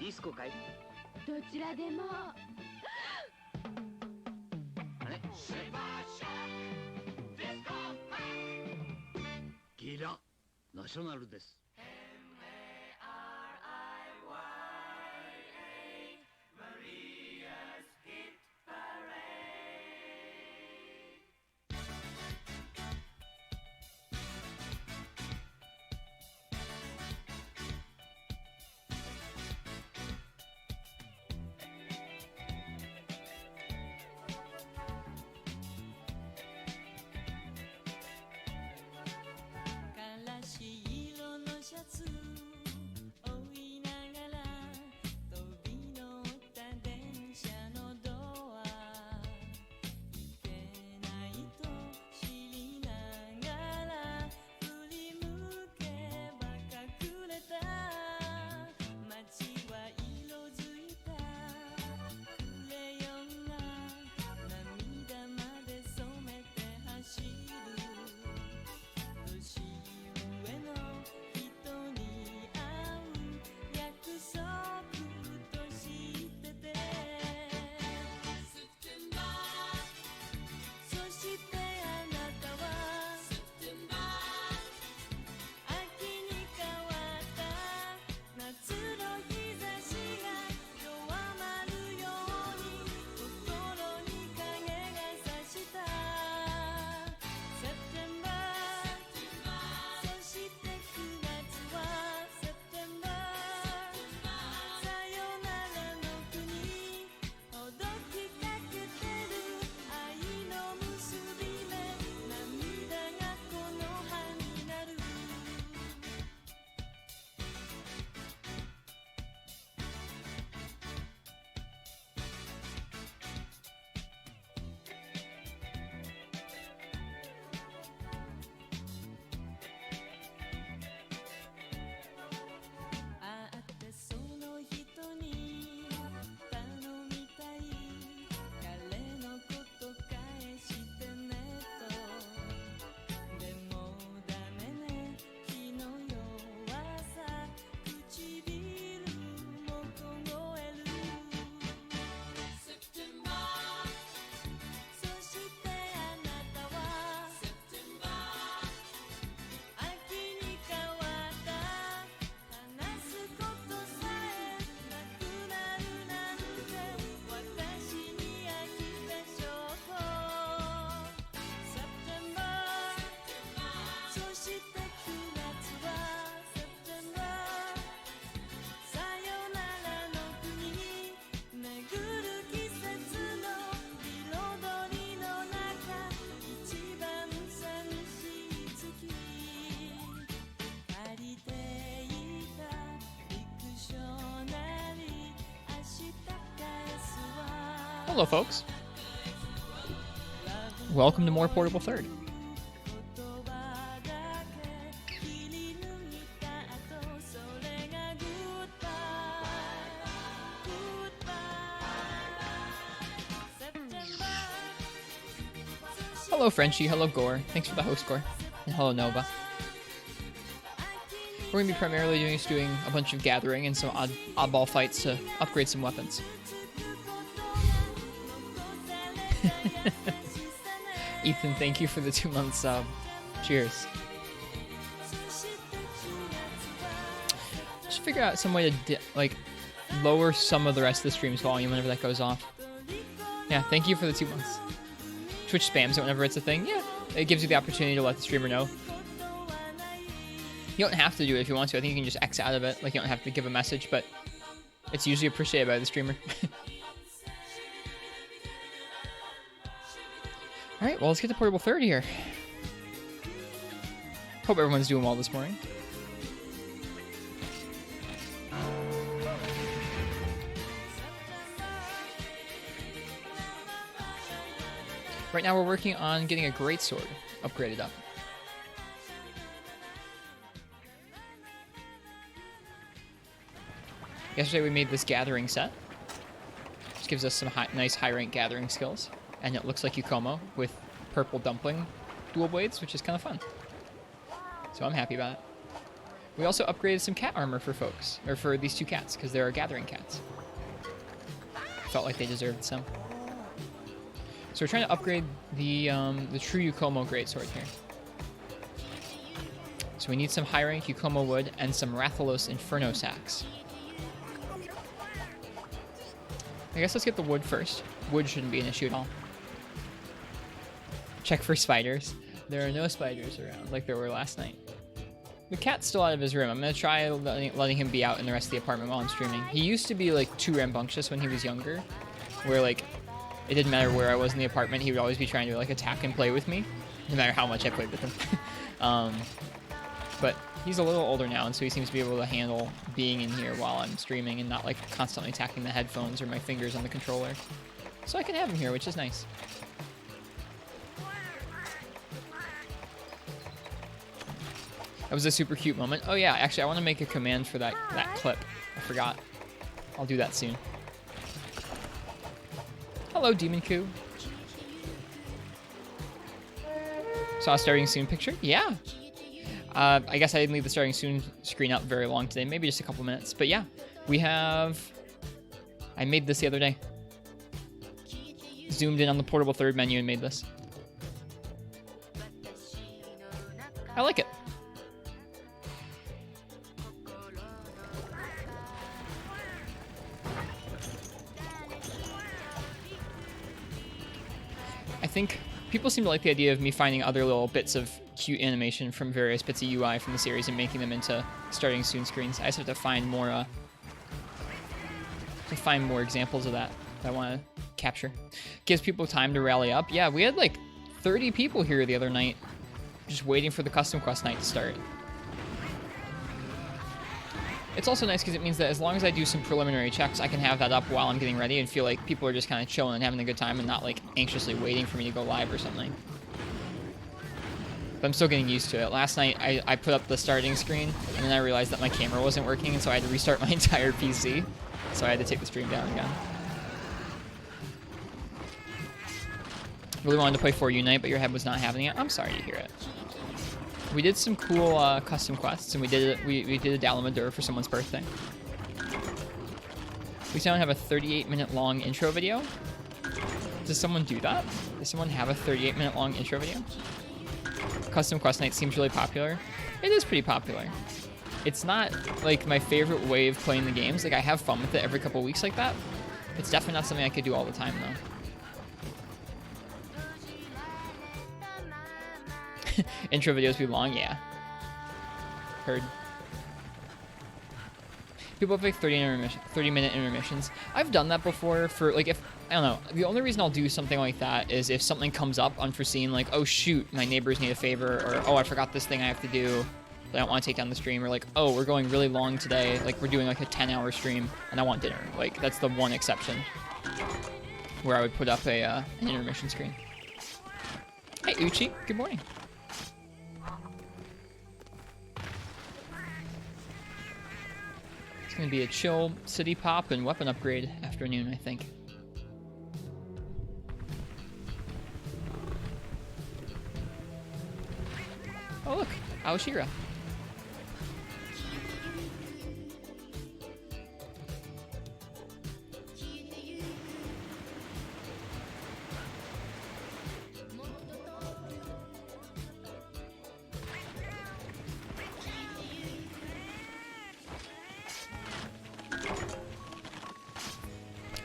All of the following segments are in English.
リスコかい？どちらでも。あれ？ギラナショナルです。Hello, folks. Welcome to more Portable Third. Hello, Frenchie. Hello, Gore. Thanks for the host, Gore. And hello, Nova. We're going to be primarily doing a bunch of gathering and some oddball fights to upgrade some weapons. Ethan, thank you for the 2-month sub. Cheers. Just figure out some way to lower some of the rest of the stream's volume whenever that goes off. Yeah, thank you for the 2 months. Twitch spams it whenever it's a thing. Yeah, it gives you the opportunity to let the streamer know. You don't have to do it if you want to. I think you can just X out of it. Like, you don't have to give a message, but it's usually appreciated by the streamer. Alright, well, let's get to Portable Third here. Hope everyone's doing well this morning. Right now we're working on getting a greatsword upgraded up. Yesterday we made this gathering set. Which gives us some nice high-rank gathering skills. And it looks like Yukomo with purple dumpling dual blades, which is kind of fun. So I'm happy about it. We also upgraded some cat armor for folks, or for these two cats, because they're our gathering cats. Felt like they deserved some. So we're trying to upgrade the true Yukomo greatsword here. So we need some high rank Yukomo wood and some Rathalos Inferno sacks. I guess let's get the wood first. Wood shouldn't be an issue at all. Check for spiders. There are no spiders around like there were last night. The cat's still out of his room. I'm going to try letting him be out in the rest of the apartment while I'm streaming. He used to be like too rambunctious when he was younger, where like it didn't matter where I was in the apartment, he would always be trying to like attack and play with me, no matter how much I played with him. But he's a little older now, and so he seems to be able to handle being in here while I'm streaming and not like constantly attacking the headphones or my fingers on the controller. So I can have him here, which is nice. That was a super cute moment. Oh yeah, actually I want to make a command for that clip. I forgot. I'll do that soon. Hello, Demon Coup. Saw a starting soon picture? Yeah. I guess I didn't leave the starting soon screen up very long today. Maybe just a couple minutes. But yeah, we have... I made this the other day. Zoomed in on the portable third menu and made this. I like it. I think people seem to like the idea of me finding other little bits of cute animation from various bits of UI from the series and making them into starting soon screens. I just have to find more examples of that I want to capture. Gives people time to rally up. Yeah, we had like 30 people here the other night just waiting for the custom quest night to start. It's also nice because it means that as long as I do some preliminary checks, I can have that up while I'm getting ready and feel like people are just kind of chilling and having a good time and not like anxiously waiting for me to go live or something. But I'm still getting used to it. Last night, I put up the starting screen, and then I realized that my camera wasn't working, and so I had to restart my entire PC. So I had to take the stream down again. Really wanted to play For Unite, but your head was not having it. I'm sorry to hear it. We did some cool custom quests, and we did a Dalamadure for someone's birthday. We now have a 38-minute long intro video. Does someone do that? Does someone have a 38-minute long intro video? Custom quest night seems really popular. It is pretty popular. It's not like my favorite way of playing the games. Like I have fun with it every couple weeks like that. It's definitely not something I could do all the time though. Intro videos be long, yeah. Heard. People have like 30-minute intermissions. I've done that before for like if, I don't know, the only reason I'll do something like that is if something comes up unforeseen, like, oh shoot, my neighbors need a favor, or oh, I forgot this thing I have to do, but I don't want to take down the stream, or like, oh, we're going really long today, like we're doing like a 10-hour stream, and I want dinner. Like, that's the one exception where I would put up an intermission screen. Hey, Uchi, good morning. It's gonna be a chill city pop and weapon upgrade afternoon, I think. Oh look, Aoshira.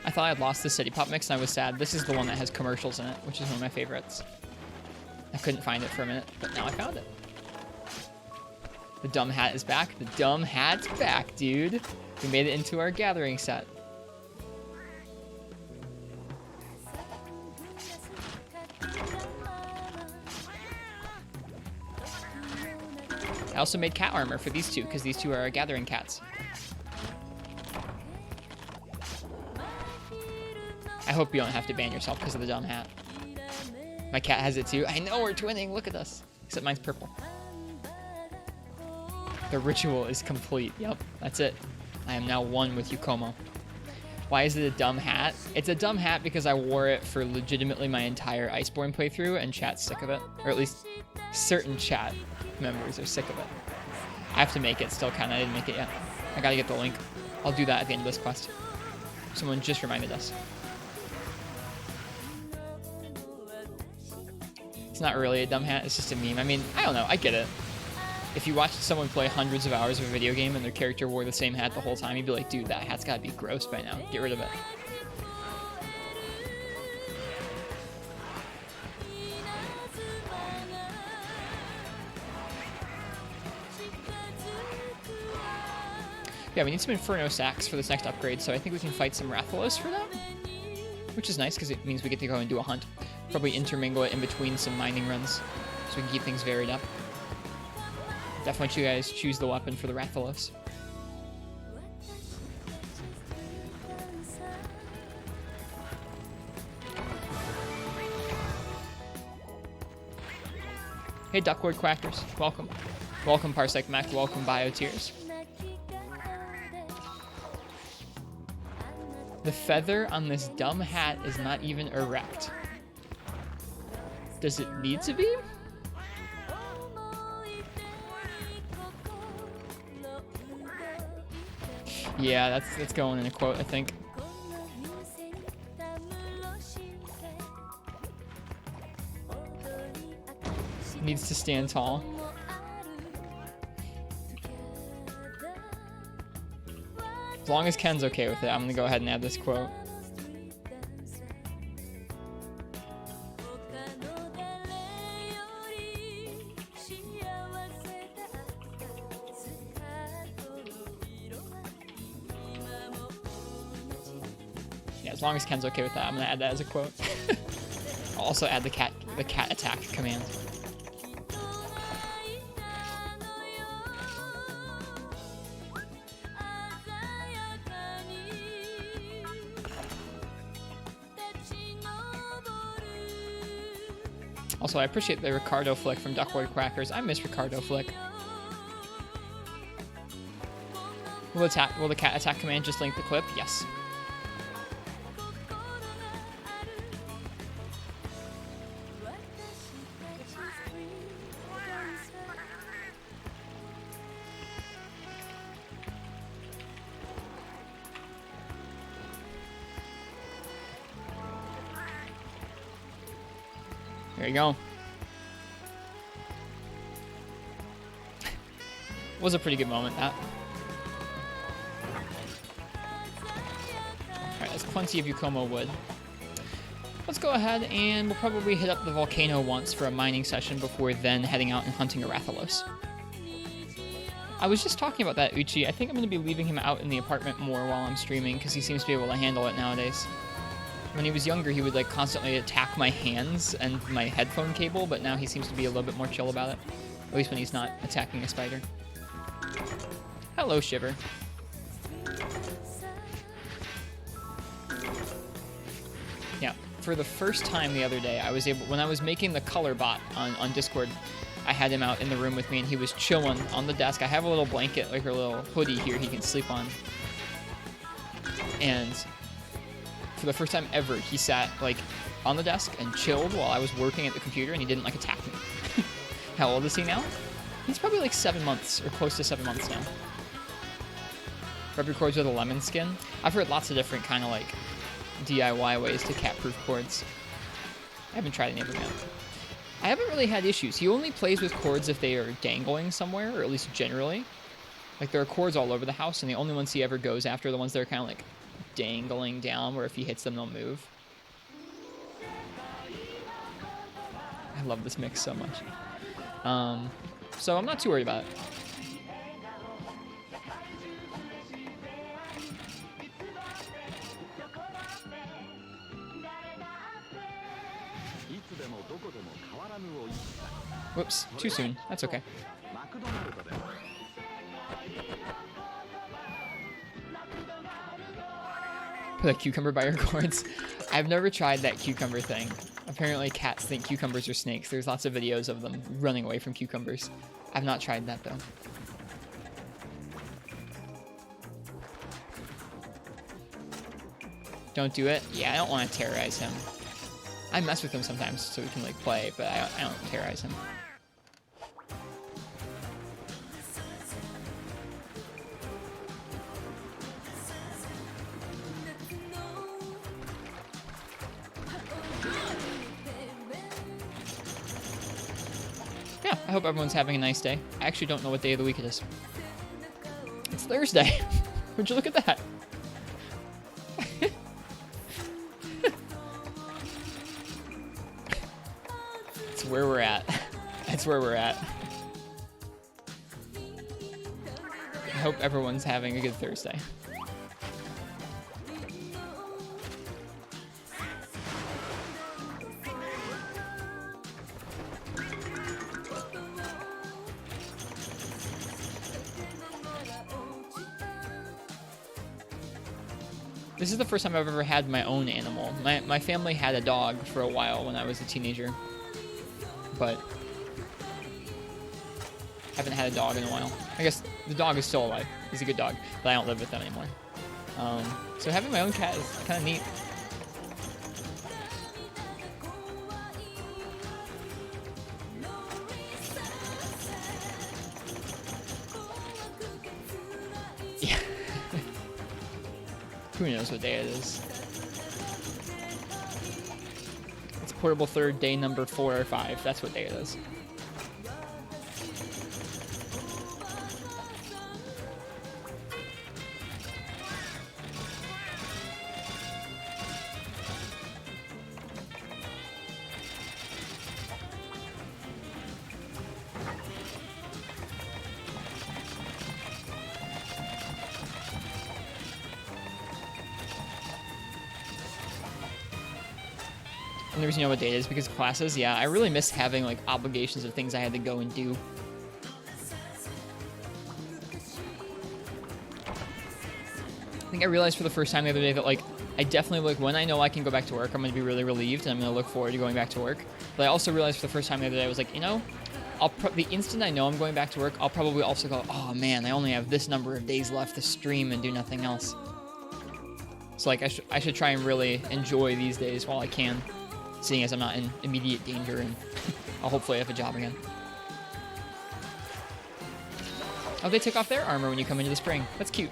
I thought I had lost the City Pop mix and I was sad. This is the one that has commercials in it, which is one of my favorites. I couldn't find it for a minute, but now I found it. The dumb hat is back. The dumb hat's back, dude. We made it into our gathering set. I also made cat armor for these two, because these two are our gathering cats. I hope you don't have to ban yourself because of the dumb hat. My cat has it too. I know, we're twinning. Look at us. Except mine's purple. The ritual is complete. Yep, that's it. I am now one with Yukomo. Why is it a dumb hat? It's a dumb hat because I wore it for legitimately my entire Iceborne playthrough, and chat's sick of it. Or at least certain chat members are sick of it. I have to make it still, kind of. I didn't make it yet. I gotta get the link. I'll do that at the end of this quest. Someone just reminded us. It's not really a dumb hat, it's just a meme. I mean, I don't know, I get it. If you watched someone play hundreds of hours of a video game and their character wore the same hat the whole time, you'd be like, dude, that hat's gotta be gross by now. Get rid of it. Yeah, we need some Inferno sacks for this next upgrade, so I think we can fight some Rathalos for that. Which is nice, because it means we get to go and do a hunt. Probably intermingle it in between some mining runs, so we can keep things varied up. Definitely you guys choose the weapon for the Rathalos. Hey, Duckwood Quackers. Welcome. Welcome, Parsec Mac. Welcome, Biotears. The feather on this dumb hat is not even erect. Does it need to be? Yeah, that's going in a quote, I think. Needs to stand tall. As long as Ken's okay with it, I'm gonna go ahead and add this quote. Yeah, as long as Ken's okay with that, I'm gonna add that as a quote. I'll also add the cat attack command. Also, I appreciate the Ricardo flick from Duckwood Quackers. I miss Ricardo flick. Will the cat attack command just link the clip? Yes. There you go. Was a pretty good moment, that. Alright, that's plenty of Yukomo wood. Let's go ahead and we'll probably hit up the volcano once for a mining session before then heading out and hunting a Rathalos. I was just talking about that, Uchi. I think I'm going to be leaving him out in the apartment more while I'm streaming because he seems to be able to handle it nowadays. When he was younger, he would like constantly attack my hands and my headphone cable, but now he seems to be a little bit more chill about it. At least when he's not attacking a spider. Hello, Shiver. Yeah, for the first time the other day, when I was making the color bot on Discord, I had him out in the room with me and he was chilling on the desk. I have a little blanket, like a little hoodie here he can sleep on. And for the first time ever, he sat like on the desk and chilled while I was working at the computer, and he didn't like attack me. How old is he now? He's probably like 7 months or close to 7 months now. Rubber cords with a lemon skin. I've heard lots of different kind of like DIY ways to cat-proof cords. I haven't tried any of them yet. I haven't really had issues. He only plays with cords if they are dangling somewhere, or at least generally. Like there are cords all over the house, and the only ones he ever goes after are the ones that are kind of like dangling down, where if he hits them, they'll move. I love this mix so much. So I'm not too worried about it. Whoops, too soon. That's okay. Put a cucumber by your cords. I've never tried that cucumber thing. Apparently cats think cucumbers are snakes. There's lots of videos of them running away from cucumbers. I've not tried that though. Don't do it? Yeah, I don't want to terrorize him. I mess with him sometimes so we can like play, but I don't terrorize him. yeah, I hope everyone's having a nice day. I actually don't know what day of the week it is. It's Thursday. Would you look at that? It's where we're at. That's where we're at. I hope everyone's having a good Thursday. This is the first time I've ever had my own animal. My family had a dog for a while when I was a teenager, but haven't had a dog in a while. I guess the dog is still alive. He's a good dog, but I don't live with them anymore. So having my own cat is kind of neat. Yeah. Who knows what day it is? It's Portable 3rd, day number 4 or 5. That's what day it is. And the reason you know what day it is because of classes. Yeah, I really miss having like obligations of things I had to go and do. I think I realized for the first time the other day that like I definitely like when I know I can go back to work, I'm going to be really relieved and I'm going to look forward to going back to work. But I also realized for the first time the other day I was like, you know, the instant I know I'm going back to work, I'll probably also go, oh man, I only have this number of days left to stream and do nothing else. So like I should try and really enjoy these days while I can. Seeing as I'm not in immediate danger and I'll hopefully have a job again. Oh, they take off their armor when you come into the spring. That's cute.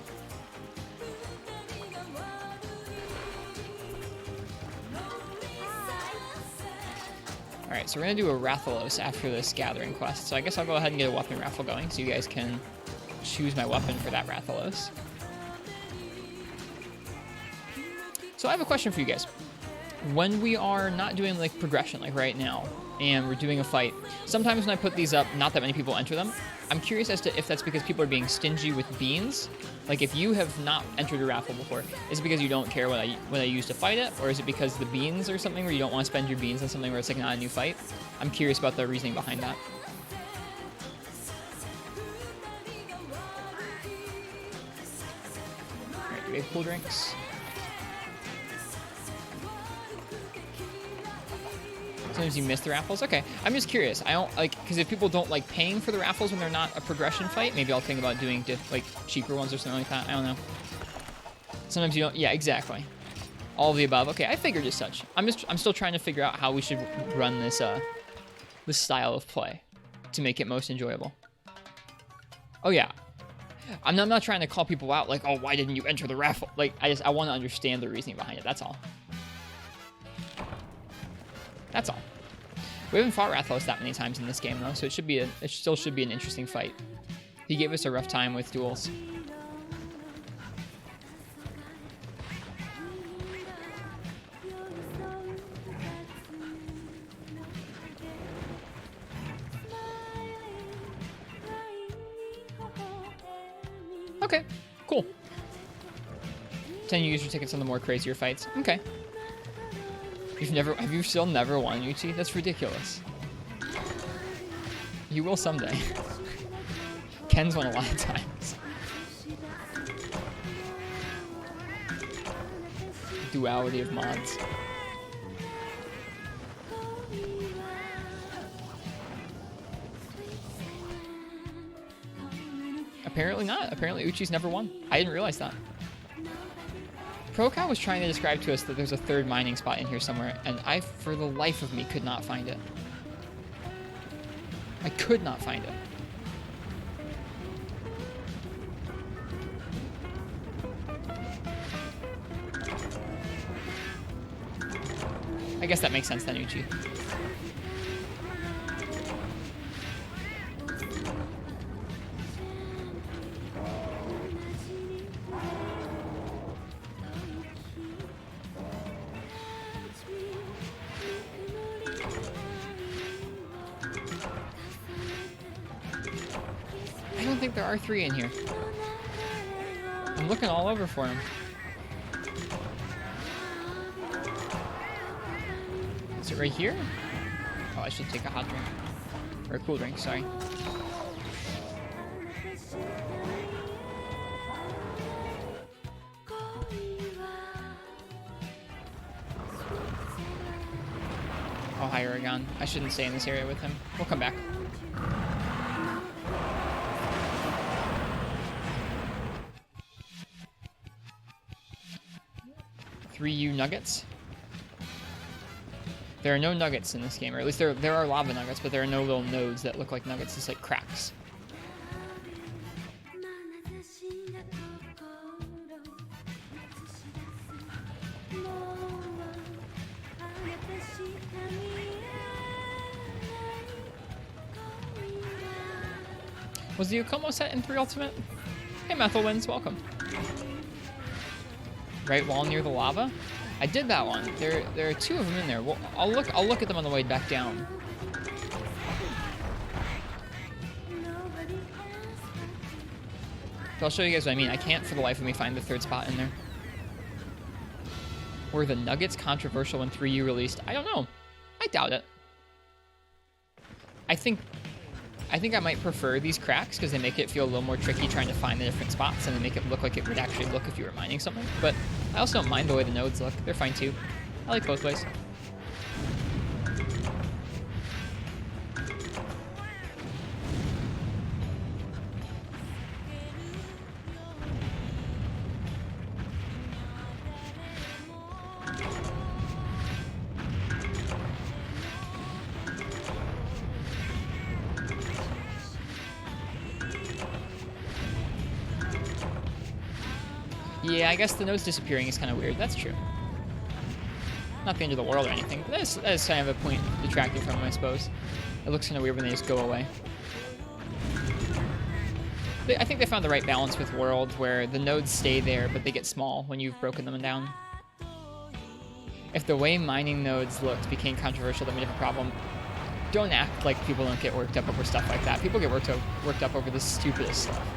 Alright, so we're going to do a Rathalos after this Gathering quest. So I guess I'll go ahead and get a weapon raffle going so you guys can choose my weapon for that Rathalos. So I have a question for you guys. When we are not doing like progression like right now and we're doing a fight, sometimes when I put these up, not that many people enter them. I'm curious as to if that's because people are being stingy with beans. Like if you have not entered a raffle before, is it because you don't care what I use to fight it, or is it because the beans or something where you don't want to spend your beans on something where it's like not a new fight? I'm curious about the reasoning behind that. Alright, do we have cool drinks? Sometimes you miss the raffles. Okay, I'm just curious. I don't like because if people don't like paying for the raffles when they're not a progression fight, maybe I'll think about doing like cheaper ones or something like that. I don't know. Sometimes you don't. Yeah, exactly. All of the above. Okay, I figured as such. I'm still trying to figure out how we should run this this style of play to make it most enjoyable. Oh yeah, I'm not trying to call people out like, oh, why didn't you enter the raffle? Like I want to understand the reasoning behind it. That's all. That's all. We haven't fought Rathalos that many times in this game though, so it still should be an interesting fight. He gave us a rough time with duels. Okay, cool. 10 user tickets on the more crazier fights. Okay. Have you still never won, Uchi? That's ridiculous. You will someday. Ken's won a lot of times. Duality of mods. Apparently not. Apparently Uchi's never won. I didn't realize that. ProCow was trying to describe to us that there's a third mining spot in here somewhere, and I, for the life of me, could not find it. I could not find it. I guess that makes sense then, Uchi. I don't think there are 3 in here. I'm looking all over for them. Is it right here? Oh, I should take a hot drink. Or a cool drink, sorry. Oh, hi, Oregon. I shouldn't stay in this area with him. We'll come back. Three nuggets. There are no nuggets in this game, or at least there are lava nuggets, but there are no little nodes that look like nuggets. It's like cracks. Was the Okomo set in 3 Ultimate? Hey, Methylwinds, welcome. Right wall near the lava? I did that one. There are 2 of them in there. Well, I'll look at them on the way back down. So I'll show you guys what I mean. I can't for the life of me find the 3rd spot in there. Were the nuggets controversial when 3U released? I don't know. I doubt it. I think I might prefer these cracks because they make it feel a little more tricky trying to find the different spots, and they make it look like it would actually look if you were mining something. But I also don't mind the way the nodes look. They're fine too. I like both ways. Yeah, I guess the nodes disappearing is kind of weird. That's true. Not the end of the world or anything, but that is kind of a point detracting from them, I suppose. It looks kind of weird when they just go away. I think they found the right balance with World, where the nodes stay there, but they get small when you've broken them down. If the way mining nodes looked became controversial, then we have a problem. Don't act like people don't get worked up over stuff like that. People get worked up over the stupidest stuff.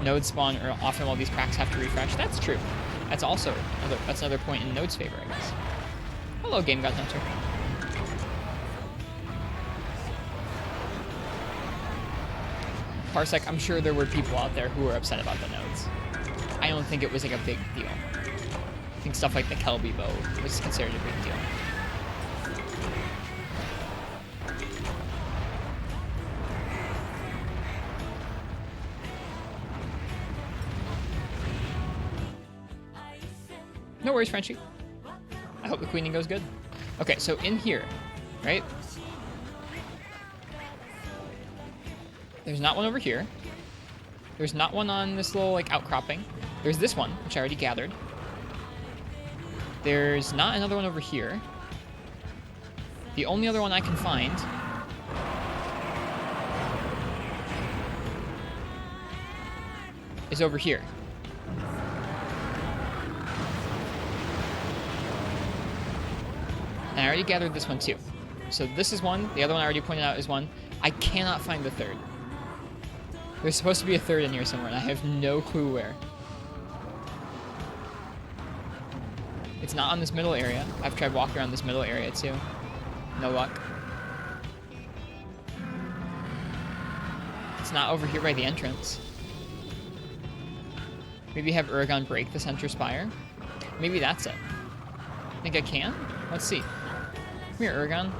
Nodes spawn or often while these cracks have to refresh. That's true. That's also another point in Node's favor, I guess. Hello, Game God Hunter. Parsec, I'm sure there were people out there who were upset about the nodes. I don't think it was like a big deal. I think stuff like the Kelby bow was considered a big deal. No worries, Frenchie. I hope the queening goes good. Okay, so in here, right? There's not one over here. There's not one on this little, like, outcropping. There's this one, which I already gathered. There's not another one over here. The only other one I can find is over here. And I already gathered this one too. So this is one. The other one I already pointed out is one. I cannot find the 3rd. There's supposed to be a 3rd in here somewhere, and I have no clue where. It's not on this middle area. I've tried walking around this middle area too. No luck. It's not over here by the entrance. Maybe have Uragon break the center spire. Maybe that's it. Think I can? Let's see. Come here, Uragon.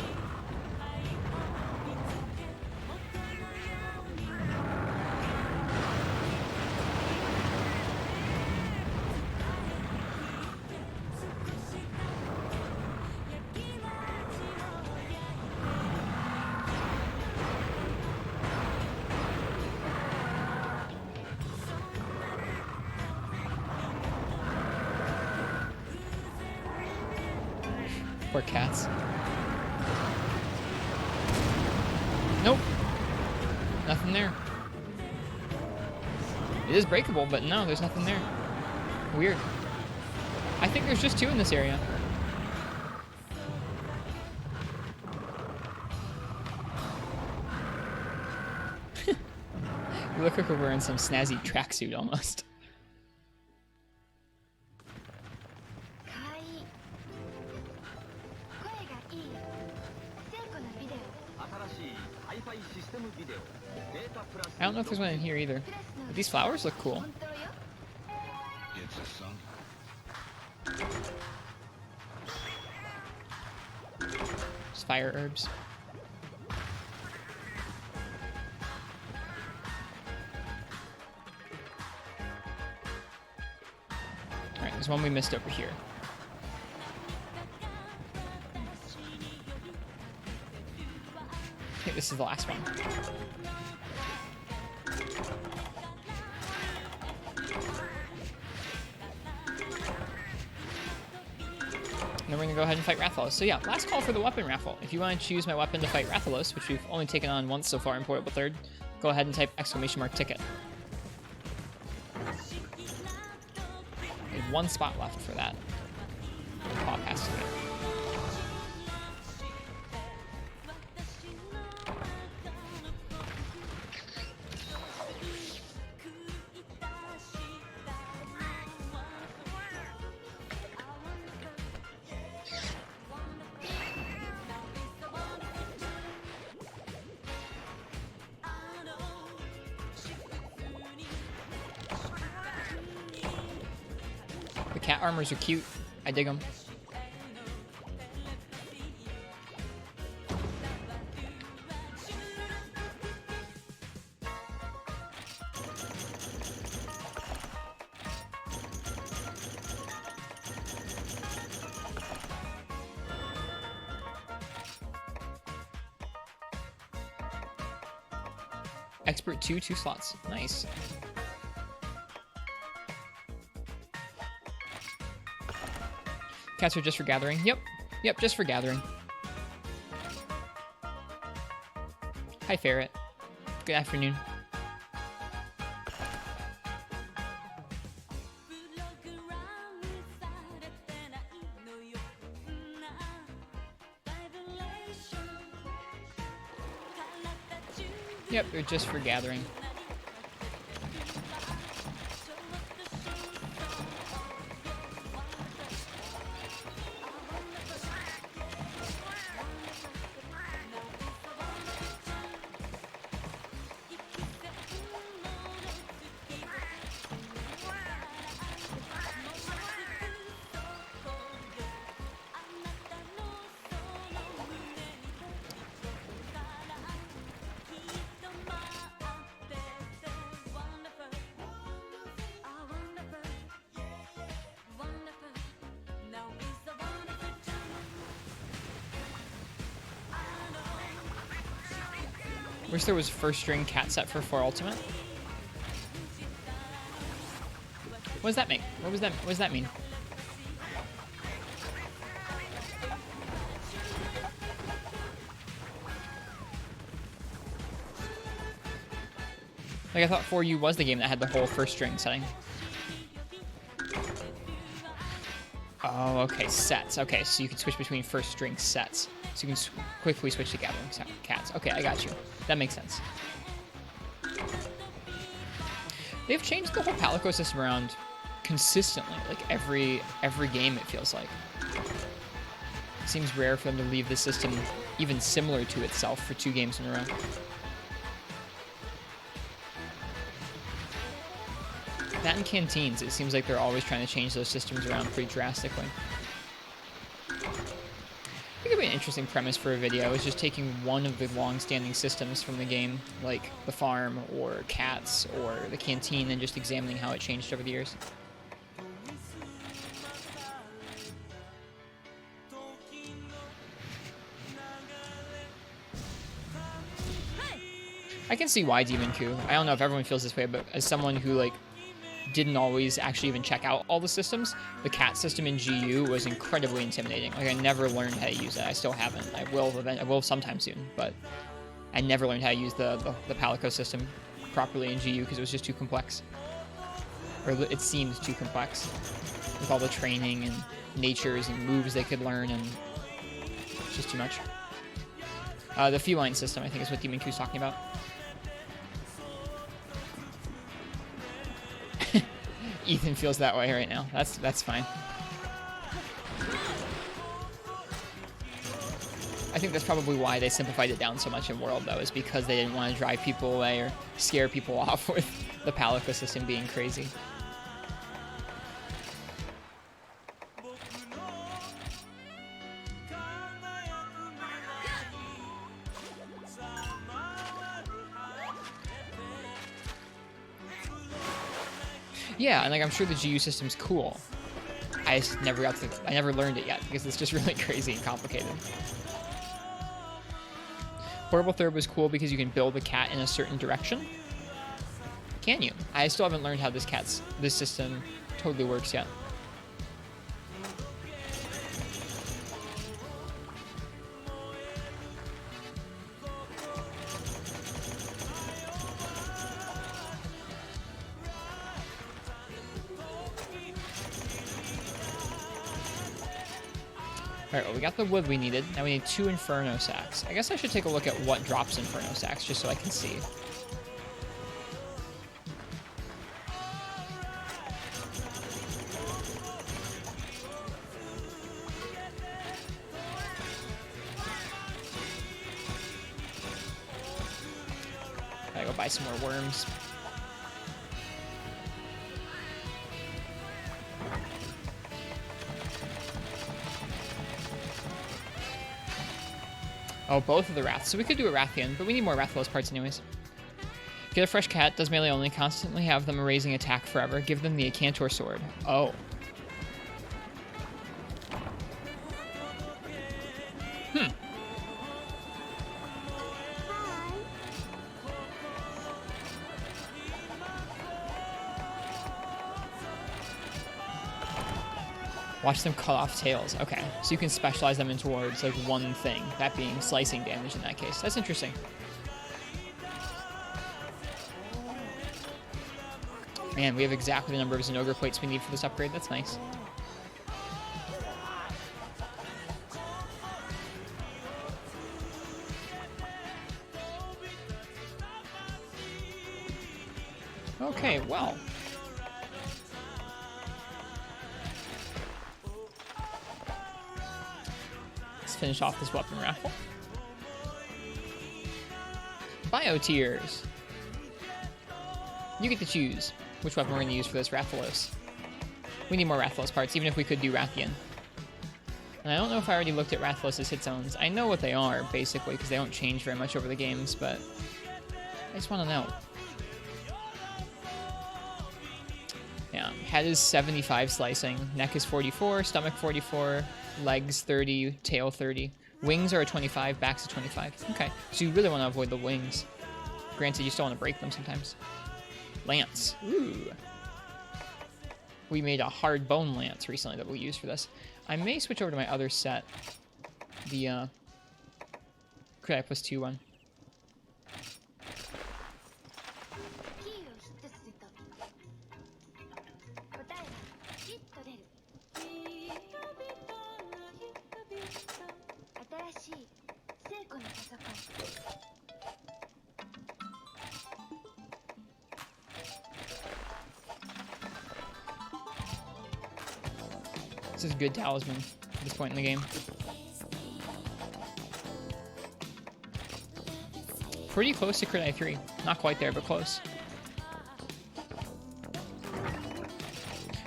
Poor cats. Nope. Nothing there. It is breakable, but no, there's nothing there. Weird. I think there's just 2 in this area. You look like we're wearing some snazzy tracksuit almost. I don't know if there's one in here either. But these flowers look cool. Just fire herbs. Alright, there's one we missed over here. I think this is the last one. And then we're going to go ahead and fight Rathalos. So yeah, last call for the weapon raffle. If you want to choose my weapon to fight Rathalos, which we've only taken on once so far in Portable Third, go ahead and type !ticket. There's 1 spot left for that. Bob has to get. The cat armors are cute. I dig them. Expert 2, 2 slots. Nice. Cats are just for gathering. Yep, just for gathering. Hi, Ferret. Good afternoon. Yep, they're just for gathering. Wish there was first string cat set for 4 Ultimate. What does that make? What does that mean? Like, I thought 4U was the game that had the whole first string setting. Oh, okay, sets. Okay, so you can switch between first string sets. So you can quickly switch to gathering cats. Okay, I got you. That makes sense. They've changed the whole Palico system around consistently. Like every game, it feels like. It seems rare for them to leave the system even similar to itself for 2 games in a row. That and canteens, it seems like they're always trying to change those systems around pretty drastically. I think it'd be an interesting premise for a video, is just taking one of the long-standing systems from the game, like the farm, or cats, or the canteen, and just examining how it changed over the years. I can see why Demon Coup. I don't know if everyone feels this way, but as someone who, like, didn't always actually even check out all the systems, the cat system in GU was incredibly intimidating. Like, I never learned how to use it. I still haven't. I will sometime soon, but I never learned how to use the Palico system properly in GU because it was just too complex. Or it seemed too complex. With all the training and natures and moves they could learn, and it's just too much. The feline system, I think, is what Demon Q's talking about. Ethan feels that way right now. That's fine. I think that's probably why they simplified it down so much in World, though, is because they didn't want to drive people away or scare people off with the Palico system being crazy. Yeah, and like I'm sure the GU system's cool. I just never I never learned it yet because it's just really crazy and complicated. Portable Third was cool because you can build a cat in a certain direction. Can you? I still haven't learned how this system totally works yet. Alright, well, we got the wood we needed. Now we need 2 Inferno Sacks. I guess I should take a look at what drops Inferno Sacks, just so I can see. Gotta go buy some more worms. Oh, both of the Wraths. So we could do a Rathian, but we need more Rathalos parts anyways. Get a fresh cat. Does melee only. Constantly have them raising attack forever. Give them the Acantor Sword. Oh. Watch them cut off tails. Okay, so you can specialize them in towards like one thing, that being slicing damage in that case. That's interesting. Man, we have exactly the number of Zinogre plates we need for this upgrade. That's nice. Okay, well. Finish off this weapon raffle. Bio tiers. You get to choose which weapon we're going to use for this Rathalos. We need more Rathalos parts, even if we could do Rathian. And I don't know if I already looked at Rathalos' hit zones. I know what they are, basically, because they don't change very much over the games, but I just want to know. Yeah, head is 75 slicing, neck is 44, stomach 44, legs 30, tail 30. Wings are a 25, back's a 25. Okay, so you really want to avoid the wings. Granted, you still want to break them sometimes. Lance. Ooh. We made a hard bone lance recently that we'll use for this. I may switch over to my other set. The, Crit plus 2 one. This is a good talisman at this point in the game. Pretty close to Crit I3. Not quite there, but close.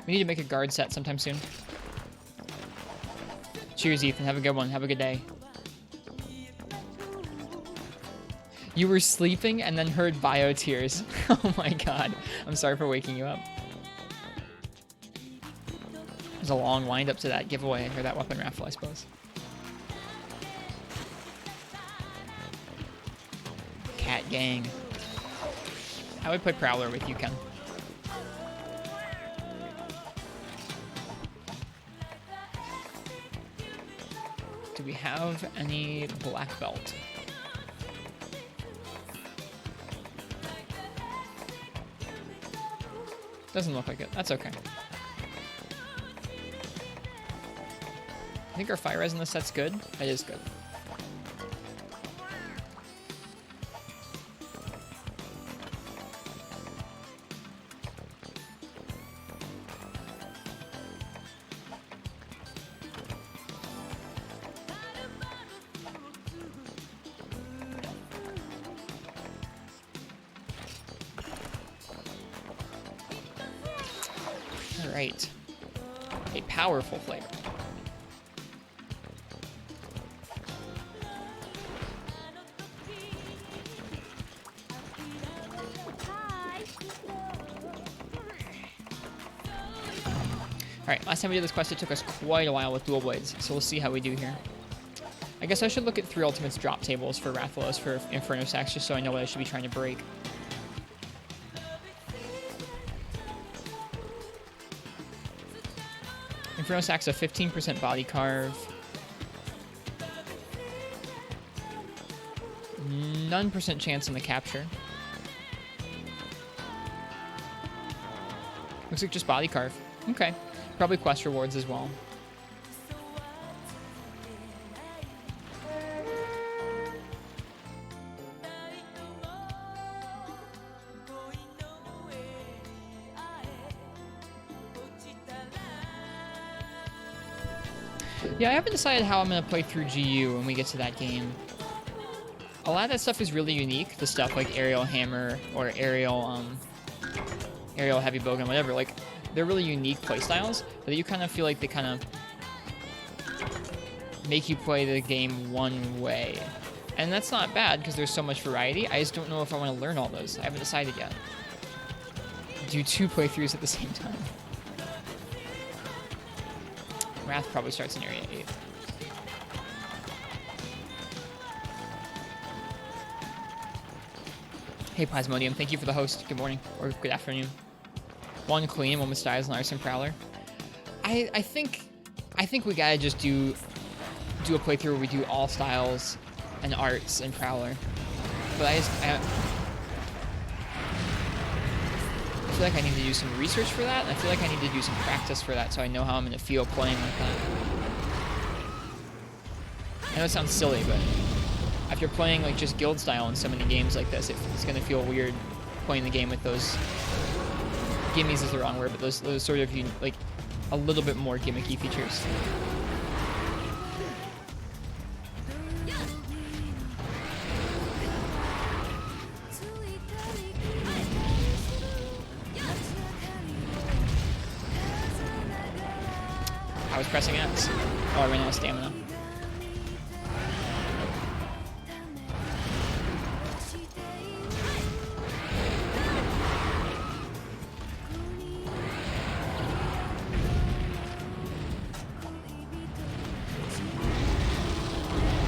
We need to make a guard set sometime soon. Cheers, Ethan. Have a good one. Have a good day. You were sleeping and then heard bio tears. Oh my god. I'm sorry for waking you up. There's a long wind up to that giveaway, or that weapon raffle, I suppose. Cat gang. I would play Prowler with you, Ken. Do we have any black belt? Doesn't look like it. That's okay. I think our fire res in this set's good. It is good. All right. A powerful flavor. Alright, last time we did this quest, it took us quite a while with dual blades, so we'll see how we do here. I guess I should look at 3 Ultimates drop tables for Rathalos for Inferno Sacks, just so I know what I should be trying to break. Inferno Sacks a 15% body carve. None percent chance on the capture. Looks like just body carve. Okay. Probably quest rewards as well. Yeah, I haven't decided how I'm going to play through GU when we get to that game. A lot of that stuff is really unique. The stuff like aerial hammer or aerial heavy bowgun, whatever. Like, they're really unique playstyles, but you kind of feel like they kind of make you play the game one way. And that's not bad because there's so much variety. I just don't know if I want to learn all those. I haven't decided yet. Do 2 playthroughs at the same time. Wrath probably starts in Area 8. Hey Plasmodium, thank you for the host. Good morning, or good afternoon. 1 clean, 1 with styles, and Arson Prowler. I think we gotta just do a playthrough where we do all styles and arts and Prowler. But I feel like I need to do some research for that, and I feel like I need to do some practice for that so I know how I'm gonna feel playing like that. I know it sounds silly, but after playing like just guild style in so many games like this, it's gonna feel weird playing the game with those gimmies is the wrong word, but those sort of like a little bit more gimmicky features. I was pressing X. Oh, I ran out of stamina.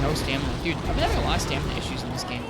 No stamina. Dude, I've been having a lot of stamina issues in this game.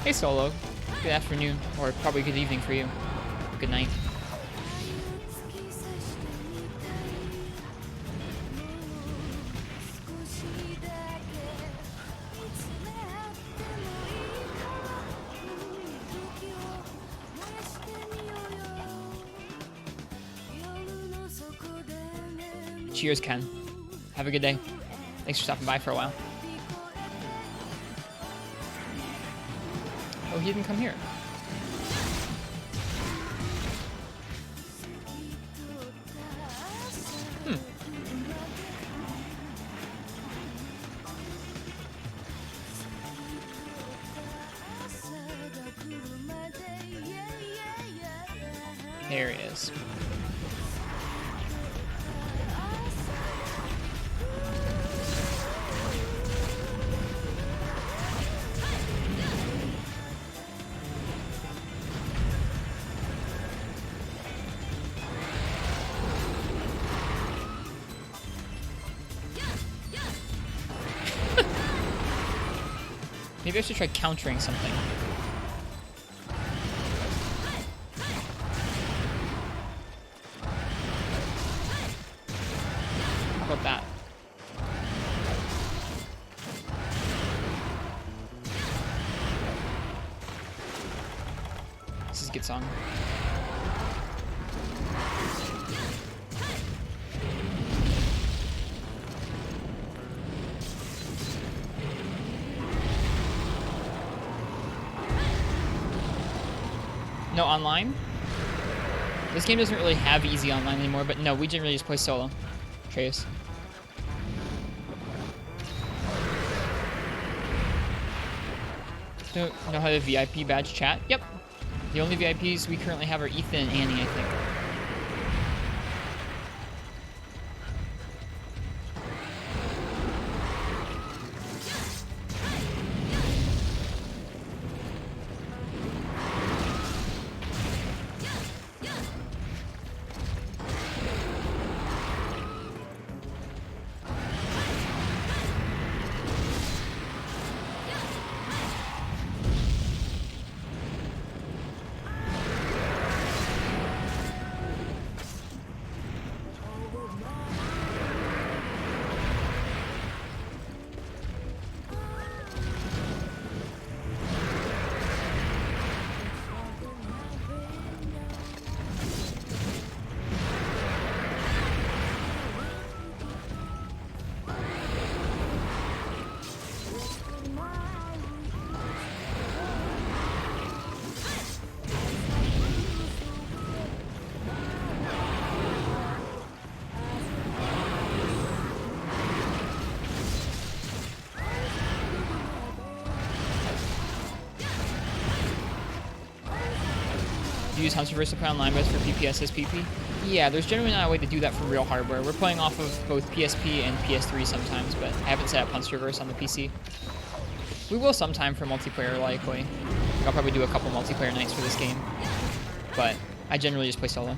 Hey Solo, good afternoon, or probably good evening for you. Good night. Cheers, Ken. Have a good day. Thanks for stopping by for a while. Oh, he didn't come here. There he is. Maybe I should try countering something. How about that? This is a good song. No online? This game doesn't really have easy online anymore, but no, we generally just play solo. Trace. Don't know how to VIP badge chat? Yep. The only VIPs we currently have are Ethan and Annie, I think. Use Hunterverse to play online both for PPS as PP? Yeah, there's generally not a way to do that for real hardware. We're playing off of both PSP and PS3 sometimes, but I haven't set up Hunterverse on the PC. We will sometime for multiplayer, likely. I'll probably do a couple multiplayer nights for this game, but I generally just play solo.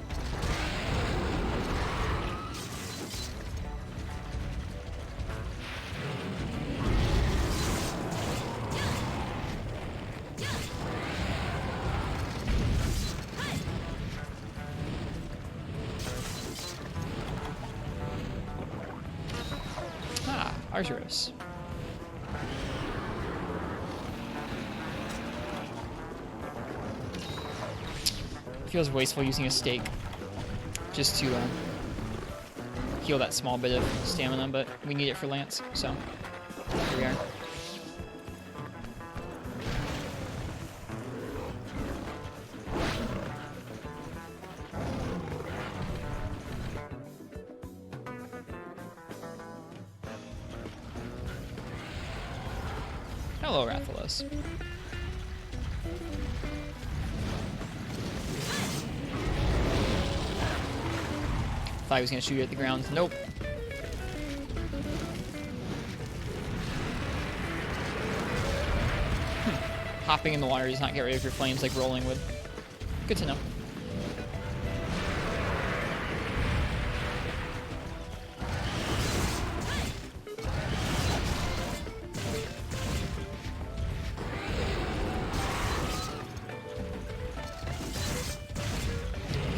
Argyros. Feels wasteful using a stake just to heal that small bit of stamina, but we need it for Lance, so here we are. Hello, Rathalos. Thought he was gonna shoot you at the ground. Nope. Hopping in the water does not get rid of your flames like rolling would. Good to know.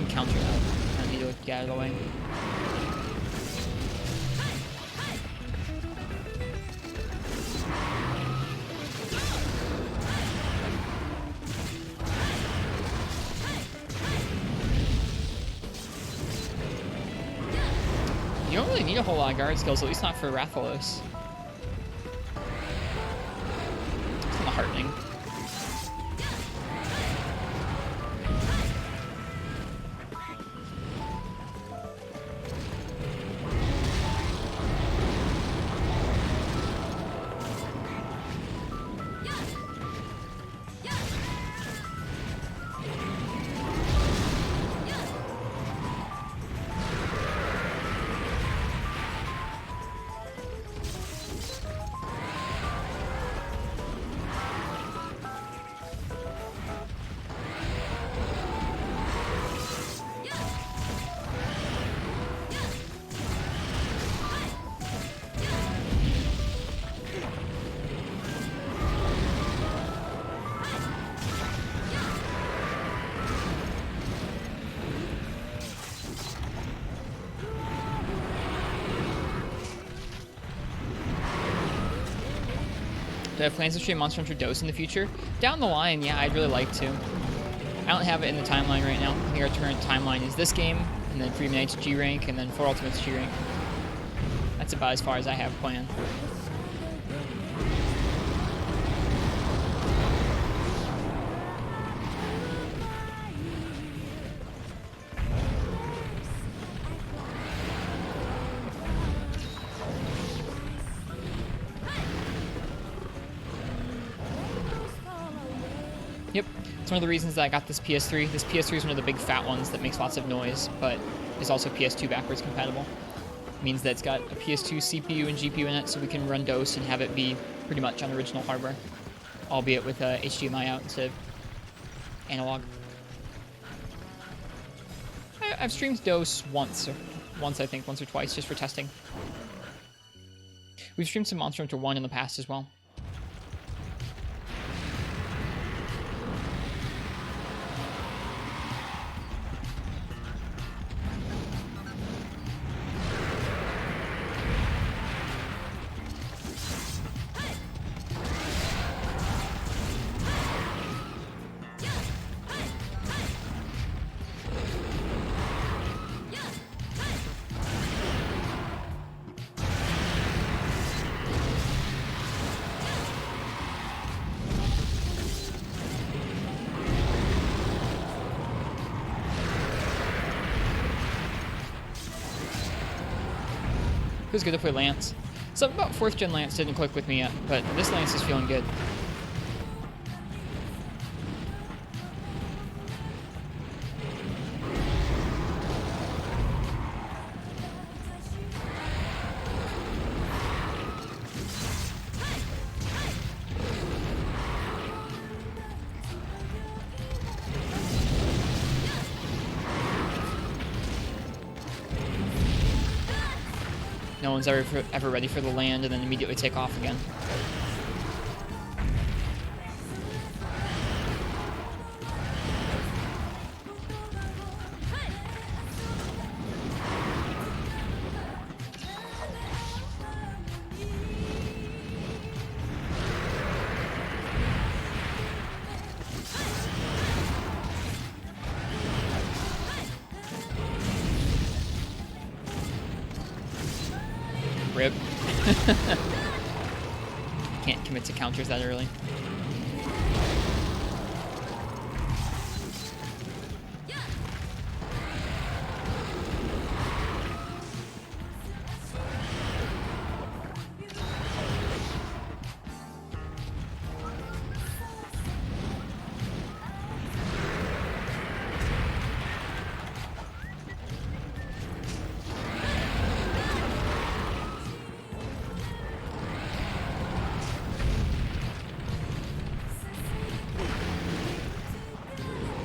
Counter that. I need to get out of the way. You don't really need a whole lot of guard skills, at least not for Rathalos. It's kind of heartening. Do I have plans to stream Monster Hunter Dose in the future? Down the line, yeah, I'd really like to. I don't have it in the timeline right now. I think our current timeline is this game, and then Freedom Knight's G rank, and then 4 Ultimate's G rank. That's about as far as I have planned. Yep, it's one of the reasons that I got this PS3. This PS3 is one of the big fat ones that makes lots of noise, but is also PS2 backwards compatible. It means that it's got a PS2 CPU and GPU in it, so we can run DOS and have it be pretty much on original hardware, albeit with HDMI out instead of analog. I've streamed DOS once I think, once or twice, just for testing. We've streamed some Monster Hunter 1 in the past as well. Feels good to play Lance. Something about 4th gen Lance didn't click with me yet, but this Lance is feeling good. No one's ever ready for the land and then immediately take off again. Rip. Can't commit to counters that early.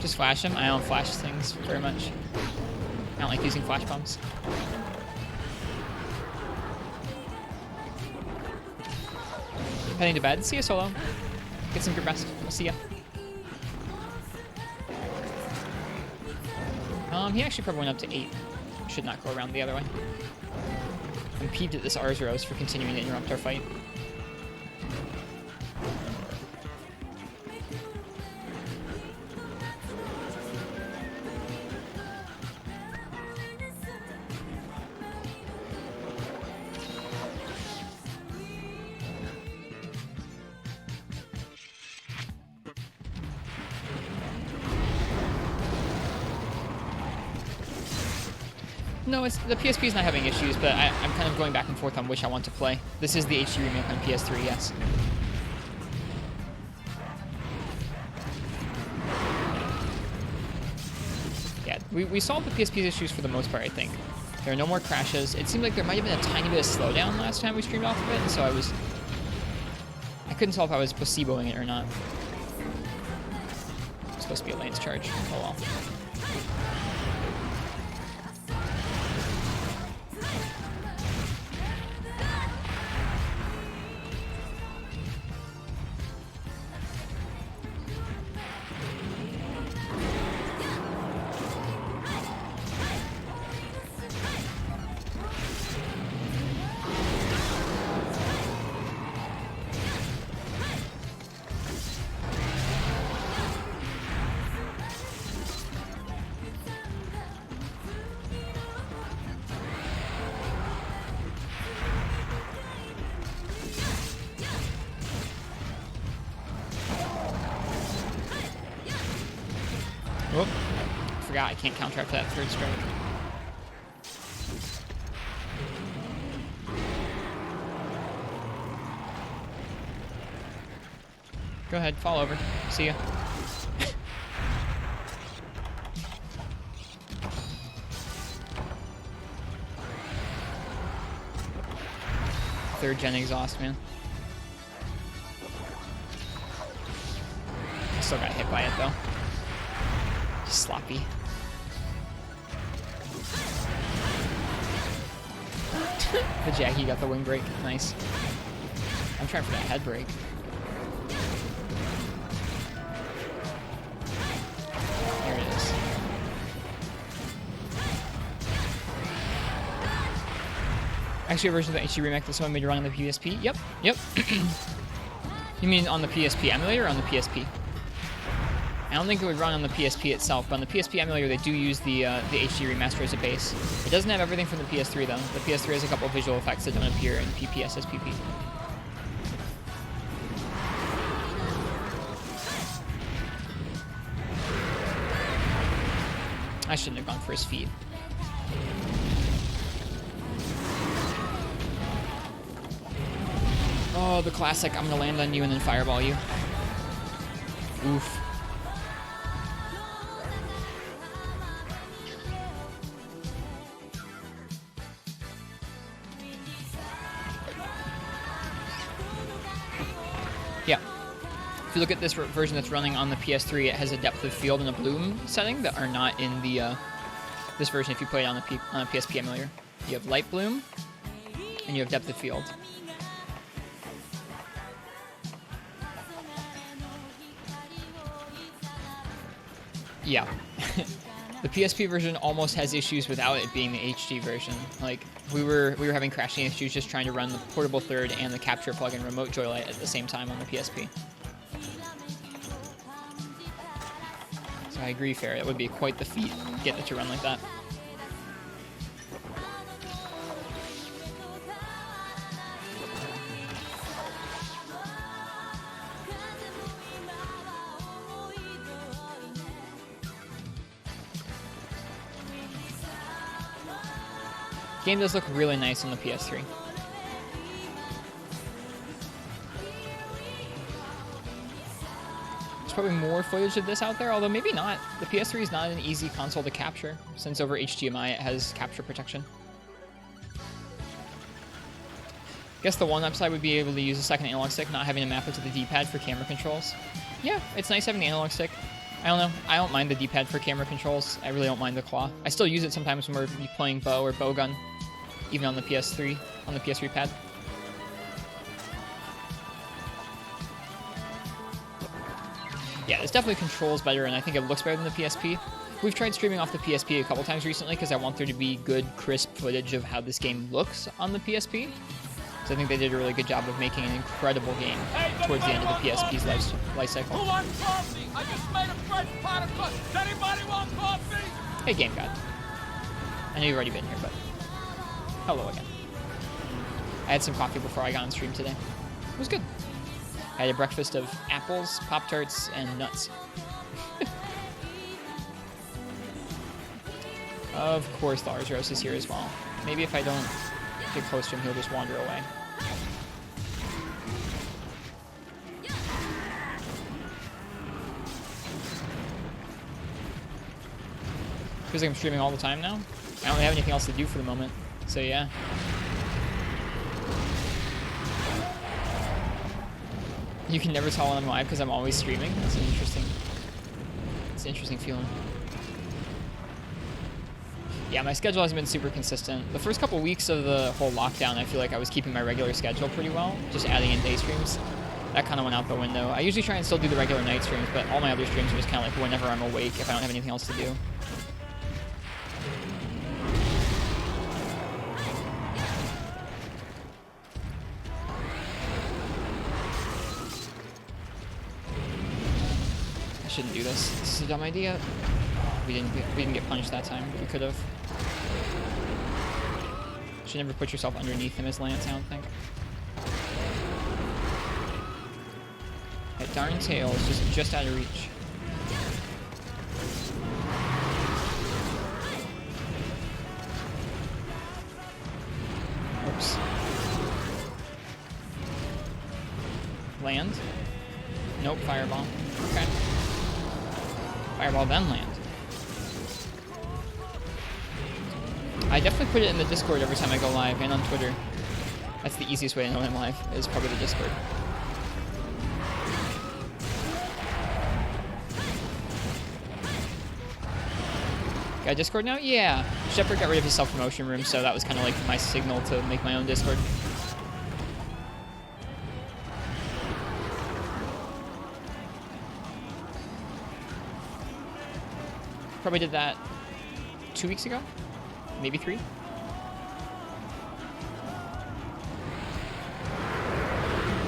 Just flash him? I don't flash things very much. I don't like using flash bombs. Heading to bed. See you, Solo. Get some good rest. We'll see ya. He actually probably went up to 8. Should not go around the other way. I'm peeved at this Ars Rose for continuing to interrupt our fight. No, it's the PSP is not having issues, but I'm kind of going back and forth on which I want to play. This is the HD remake on PS3, yes. Yeah, we solved the PSP's issues for the most part, I think. There are no more crashes. It seemed like there might have been a tiny bit of slowdown last time we streamed off of it, so I couldn't tell if I was placeboing it or not. It's supposed to be a Lance charge. Oh well. Whoop. Forgot I can't counter after that third strike. Go ahead, fall over. See ya. Third gen exhaust, man. Still got hit by it though. Sloppy. The Jackie got the wing break. Nice. I'm trying for that head break. There it is. Actually, a version of the HD remake that someone made to run on the PSP? Yep. You mean on the PSP emulator or on the PSP? I don't think it would run on the PSP itself, but on the PSP emulator they do use the HD remaster as a base. It doesn't have everything from the PS3 though. The PS3 has a couple of visual effects that don't appear in PPSSPP. I shouldn't have gone for his feet. Oh, the classic, I'm gonna land on you and then fireball you. Oof. Yeah. If you look at this version that's running on the PS3, it has a depth of field and a bloom setting that are not in the this version if you play it on the PSP emulator. You have light bloom, and you have depth of field. Yeah. The PSP version almost has issues without it being the HD version. Like, we were having crashing issues just trying to run the portable third and the capture plugin remote joylight at the same time on the PSP. So I agree, Fair. It would be quite the feat to get it to run like that. Game does look really nice on the PS3. There's probably more footage of this out there, although maybe not. The PS3 is not an easy console to capture, since over HDMI it has capture protection. I guess the one upside would be able to use a second analog stick, not having to map it to the D-pad for camera controls. Yeah, it's nice having the analog stick. I don't know. I don't mind the D-pad for camera controls. I really don't mind the claw. I still use it sometimes when we're playing bow or bow gun. Even on the PS3, on the PS3 pad. Yeah, this definitely controls better, and I think it looks better than the PSP. We've tried streaming off the PSP a couple times recently because I want there to be good, crisp footage of how this game looks on the PSP. So I think they did a really good job of making an incredible game towards the end of the PSP's life cycle. Who wants coffee? I just made a fresh pot of coffee. Does anybody want coffee? Hey, Game God. I know you've already been here, but hello again. I had some coffee before I got on stream today. It was good. I had a breakfast of apples, Pop-Tarts, and nuts. Of course, Lars Rose is here as well. Maybe if I don't get close to him, he'll just wander away. Feels like I'm streaming all the time now. I don't have anything else to do for the moment, so yeah. You can never tell when I'm live because I'm always streaming. That's an interesting feeling. Yeah, my schedule hasn't been super consistent. The first couple weeks of the whole lockdown, I feel like I was keeping my regular schedule pretty well, just adding in day streams. That kind of went out the window. I usually try and still do the regular night streams, but all my other streams are just kind of like whenever I'm awake if I don't have anything else to do. I shouldn't do this. This is a dumb idea. We didn't get punished that time, but we could have. Should never put yourself underneath him as Lance, I don't think. That darn tail is just out of reach. Nope, fireball. Okay. Fireball then land. I definitely put it in the Discord every time I go live and on Twitter. That's the easiest way to know I'm live, is probably the Discord. Got Discord now? Yeah. Shepard got rid of his self-promotion room, so that was kind of like my signal to make my own Discord. Probably did that 2 weeks ago? Maybe 3?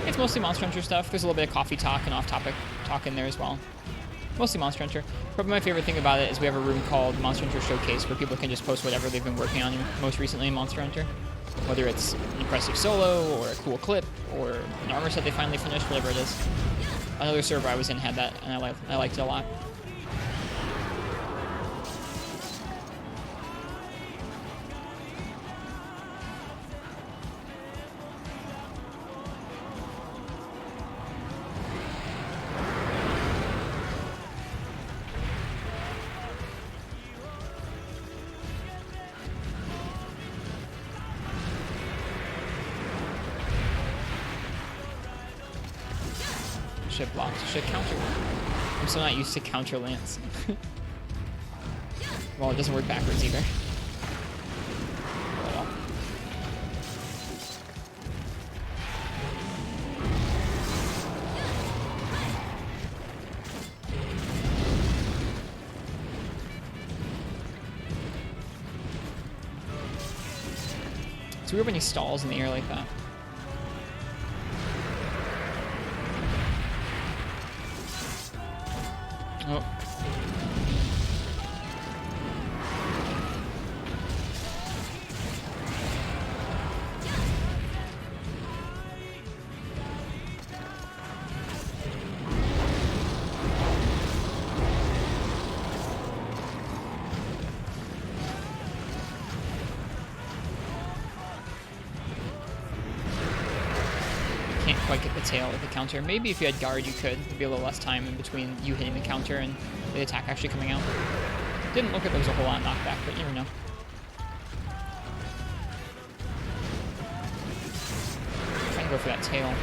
It's mostly Monster Hunter stuff. There's a little bit of coffee talk and off-topic talk in there as well. Mostly Monster Hunter. Probably my favorite thing about it is we have a room called Monster Hunter Showcase where people can just post whatever they've been working on most recently in Monster Hunter. Whether it's an impressive solo, or a cool clip, or an armor set they finally finished, whatever it is. Another server I was in had that, and I liked it a lot. Should block, should counter. I'm still not used to counter lance. Well, it doesn't work backwards either. At all. It's weird when he stalls in the air like that. Oh. Can't quite get the tail with the counter. Maybe if you had guard, you could. There'd be a little less time in between you hitting the counter and the attack actually coming out. Didn't look like there was a whole lot of knockback, but you never know. Trying to go for that tail.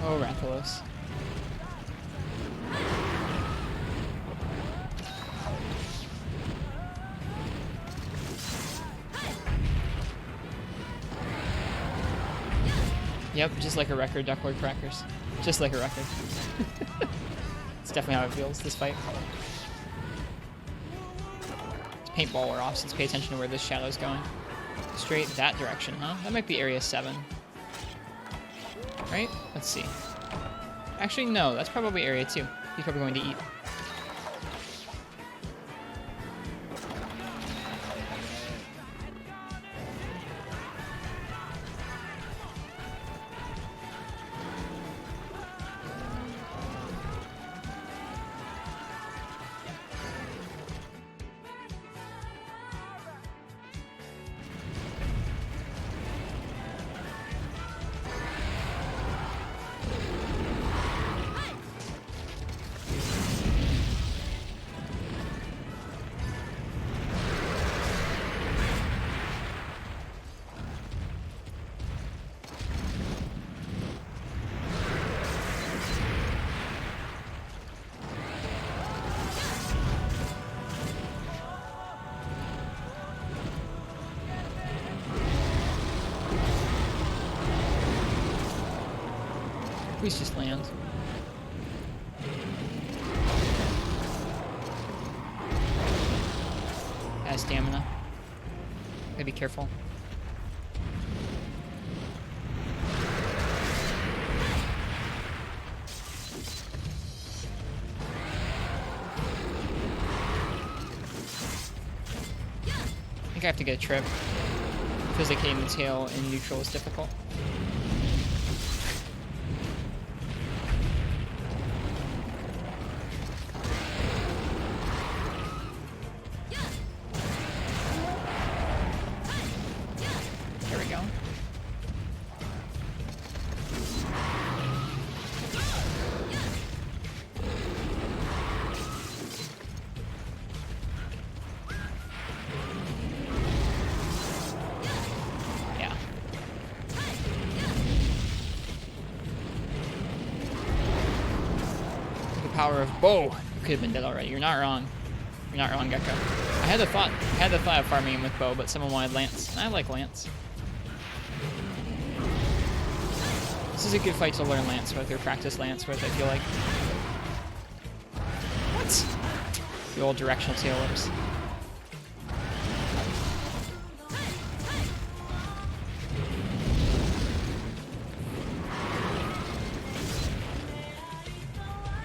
Oh, Rathalos. Yep, just like a record, Ducklord Crackers. Just like a record. It's definitely how it feels, this fight. It's paintball or off, so pay attention to where this shadow's going. Straight that direction, huh? That might be area 7. Right? Let's see. Actually, no, that's probably area 2. He's probably going to eat. Please just land. Has stamina. Gotta be careful. I have to get a trip. Feels like hitting the tail in neutral is difficult. There we go. Power of bow. You could have been dead already. You're not wrong. You're not wrong, Gecko. I had the thought of farming him with bow, but someone wanted Lance. And I like Lance. This is a good fight to learn Lance with, or practice Lance with, I feel like. What? The old directional tail whips.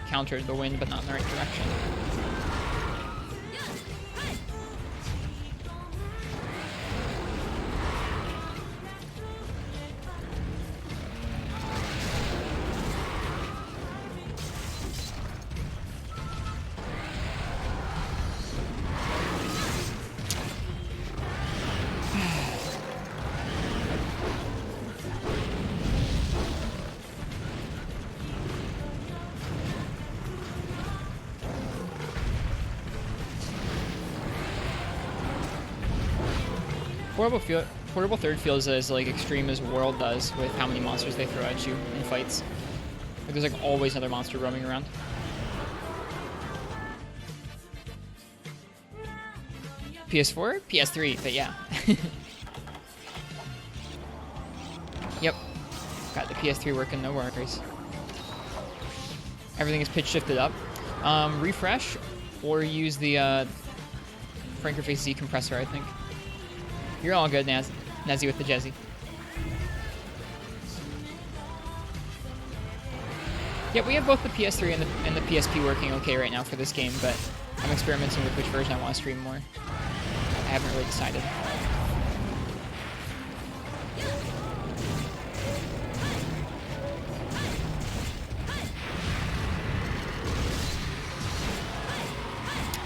Countered the wind, but not in the right direction. Portable third feels as like extreme as World does with how many monsters they throw at you in fights. Like there's like always another monster roaming around. PS4? PS3, but yeah. Yep. Got the PS3 working, no worries. Everything is pitch shifted up. Refresh or use the Frankerface Z compressor, I think. You're all good, Nazi with the Jezzy. Yeah, we have both the PS3 and the PSP working okay right now for this game, but I'm experimenting with which version I want to stream more. I haven't really decided.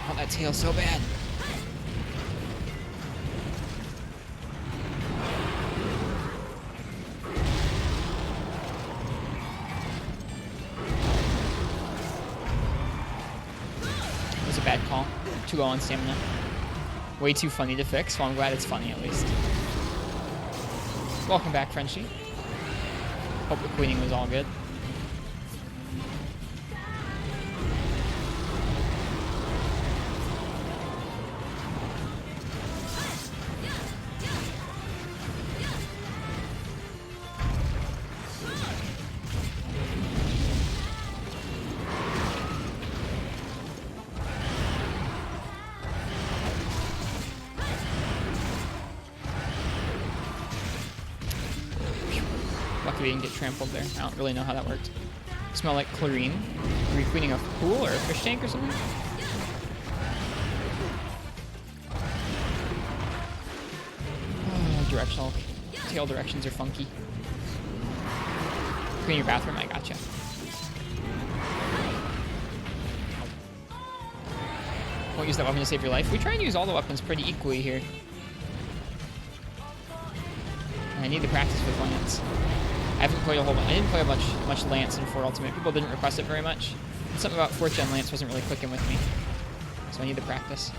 I want that tail so bad. Bad call. 2-0 on stamina. Way too funny to fix, well I'm glad it's funny at least. Welcome back, Frenchie. Hope the queening was all good. Lucky we didn't get trampled there. I don't really know how that worked. Smell like chlorine. Are we cleaning a pool or a fish tank or something? Oh, directional. Tail directions are funky. Clean your bathroom, I gotcha. Won't use that weapon to save your life. We try and use all the weapons pretty equally here. And I need to practice with Lance. I haven't played a whole bunch. I didn't play much Lance in 4 Ultimate. People didn't request it very much. And something about 4th Gen Lance wasn't really clicking with me. So I need to practice.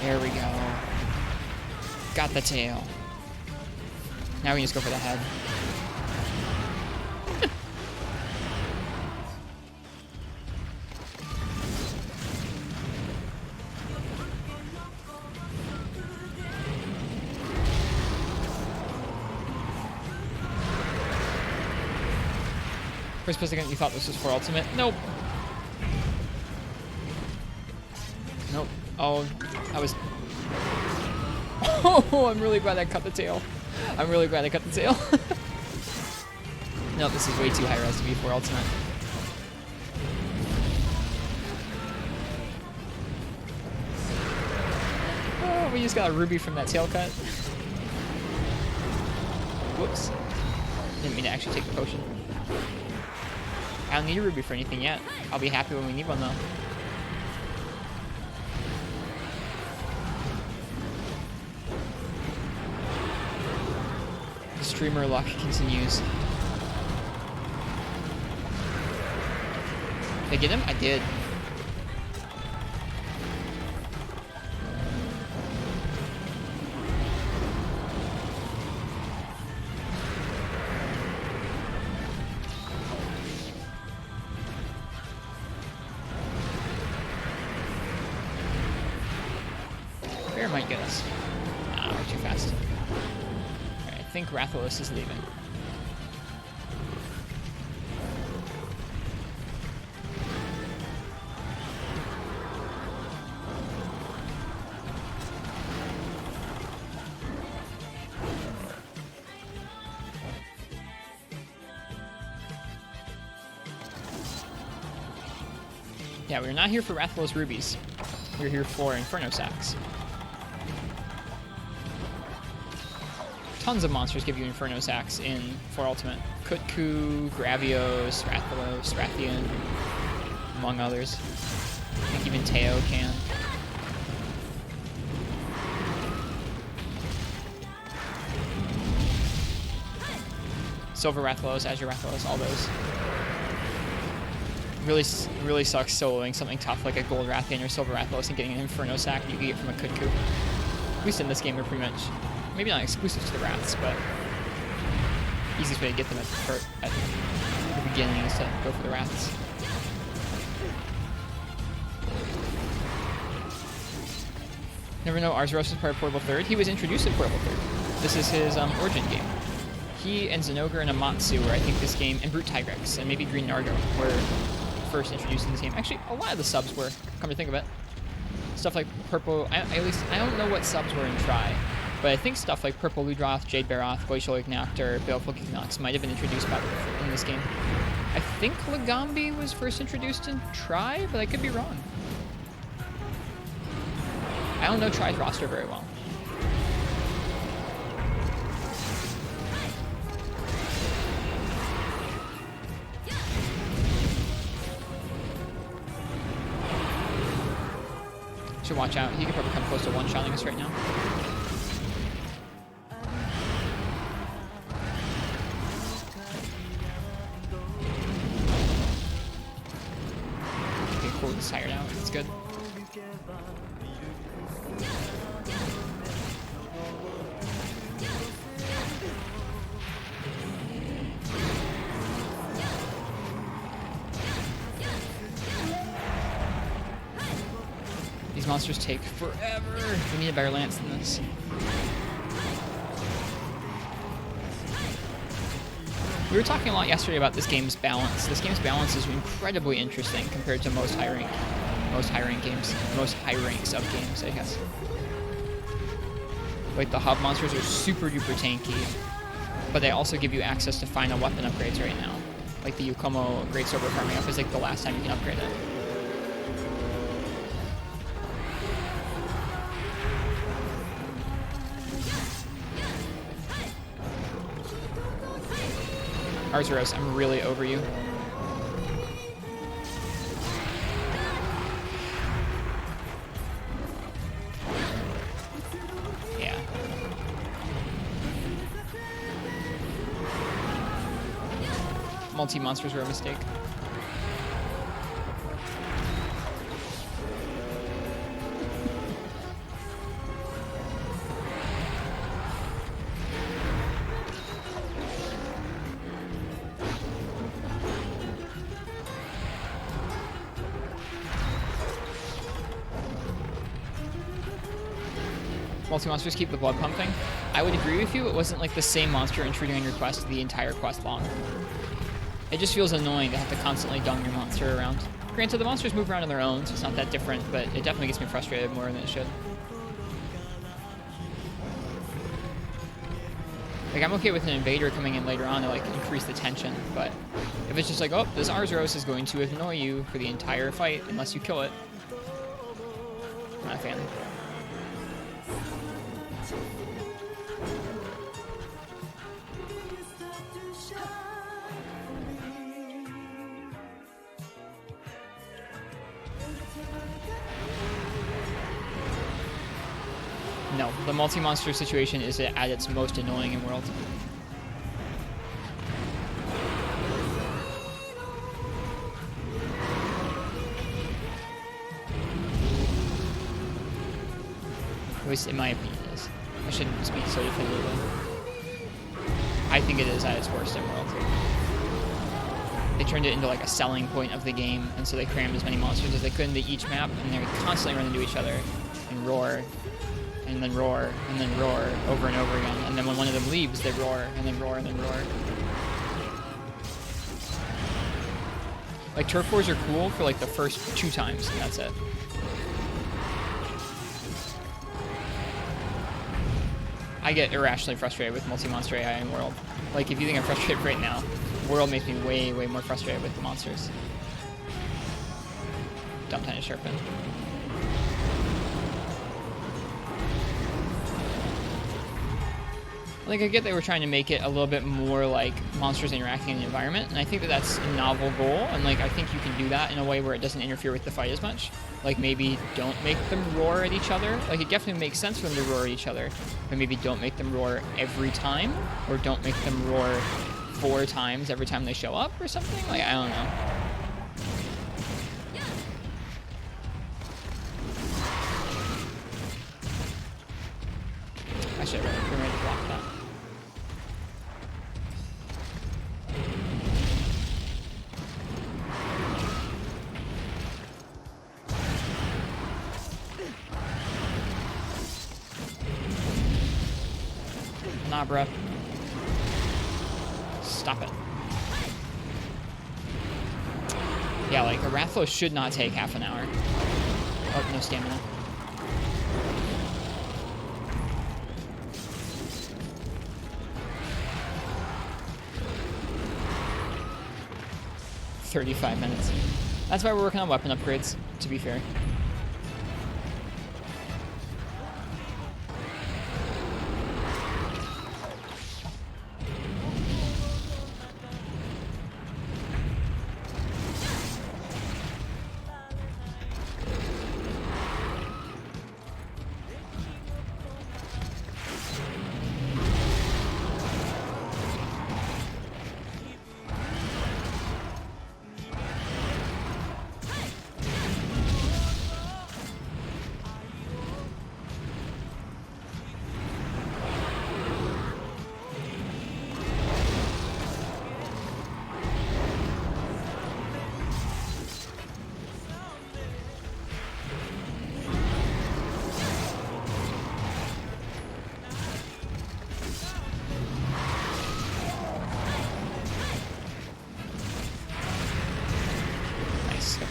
There we go. Got the tail. Now we can just go for the head. First place again, you thought this was for Ultimate? Nope. Oh, I was... Oh, I'm really glad I cut the tail. I'm really glad I cut the tail. No, this is way too high res to be for ultimate. Oh, we just got a ruby from that tail cut. Whoops. Didn't mean to actually take the potion. I don't need a ruby for anything yet. I'll be happy when we need one though. The streamer luck continues. Did I get him? I did. Bear might get us. Nah, we're too fast. Alright, I think Rathalos is leaving. Yeah, we're not here for Rathalos rubies. We're here for Inferno sacks. Tons of monsters give you Inferno sacks in 4 Ultimate. Kutku, Gravios, Rathalos, Rathian, among others. I think even Teo can. Silver Rathalos, Azure Rathalos, all those. Really sucks soloing something tough like a Gold Rathian or Silver Rathalos and getting an Inferno sack you can get from a Kutku. At least in this game, they're pretty much, maybe not exclusive to the Wraths, but easiest way to get them at the beginning is to go for the Wraths. Never know Arzuros is part of Portable 3rd. He was introduced in Portable 3rd. This is his origin game. He and Zenogre and Amatsu were, I think, this game, and Brute Tigrex, and maybe Green Nargo were first introduced in this game. Actually, a lot of the subs were, come to think of it. Stuff like Purple, at least, I don't know what subs were in Tri, but I think stuff like Purple Ludroth, Jade Baroth, Glacial Ignactor, Baleful Gignox might have been introduced in this game. I think Lagambi was first introduced in Tri, but I could be wrong. I don't know Tri's roster very well. Should watch out. He could probably come close to one-shotting us right now. Okay, cool. He's tired out. That's good. These monsters take forever. We need a better lance than this. We were talking a lot yesterday about this game's balance. This game's balance is incredibly interesting compared to most high rank games, most high rank sub games, I guess. Like the hub monsters are super duper tanky, but they also give you access to final weapon upgrades right now. Like the Yukomo Great Sword farming up is like the last time you can upgrade it. Arzuros, I'm really over you. Yeah. Multi-monsters were a mistake. Multi-monsters keep the blood pumping. I would agree with you. It wasn't like the same monster intruding on your quest the entire quest long. It just feels annoying to have to constantly dung your monster around. Granted, the monsters move around on their own, so it's not that different, but it definitely gets me frustrated more than it should. Like, I'm okay with an invader coming in later on to, like, increase the tension, but if it's just like, oh, this Arzuros is going to annoy you for the entire fight unless you kill it, I'm not a fan. No, the multi-monster situation is at its most annoying in World. At least in my opinion it is. I shouldn't speak so definitively. I think it is at its worst in World. They turned it into like a selling point of the game, and so they crammed as many monsters as they could into each map, and they would constantly run into each other and roar. And then roar, and then roar, over and over again. And then when one of them leaves, they roar, and then roar, and then roar. Like, turf wars are cool for, like, the first 2 times, and that's it. I get irrationally frustrated with multi-monster AI in World. Like, if you think I'm frustrated right now, World makes me way, way more frustrated with the monsters. Dump time to sharpen. Like, I get they were trying to make it a little bit more like monsters interacting in the environment, and I think that that's a novel goal, and like I think you can do that in a way where it doesn't interfere with the fight as much. Like, maybe don't make them roar at each other. Like, it definitely makes sense for them to roar at each other, but maybe don't make them roar every time, or don't make them roar 4 times every time they show up or something. Like, I don't know. I should have been ready to block that. Nah, bruh. Stop it. Yeah, like, a Rathlos should not take half an hour. Oh, no stamina. $35 minutes. That's why we're working on weapon upgrades, to be fair.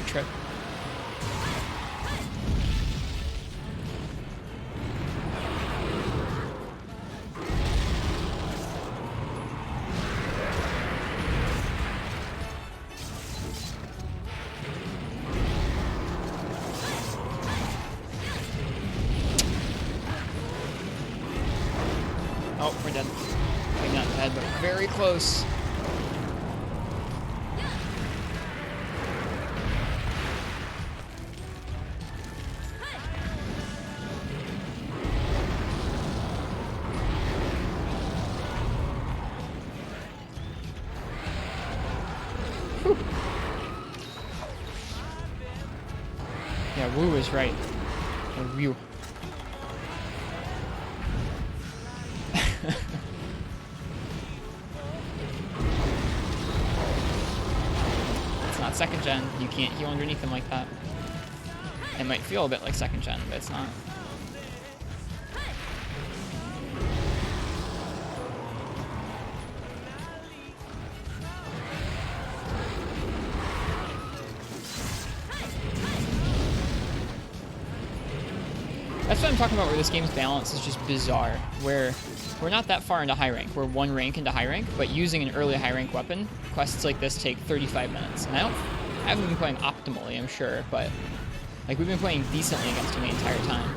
Trip. Oh, we're dead. Maybe not dead, but very close. Yeah, Wu is right. Or Ryu. It's not second gen. You can't heal underneath them like that. It might feel a bit like second gen, but it's not. talking about where this game's balance is just bizarre, where we're not that far into high rank. We're 1 rank into high rank, but using an early high rank weapon, quests like this take 35 minutes. And I haven't been playing optimally, I'm sure, but like we've been playing decently against him the entire time.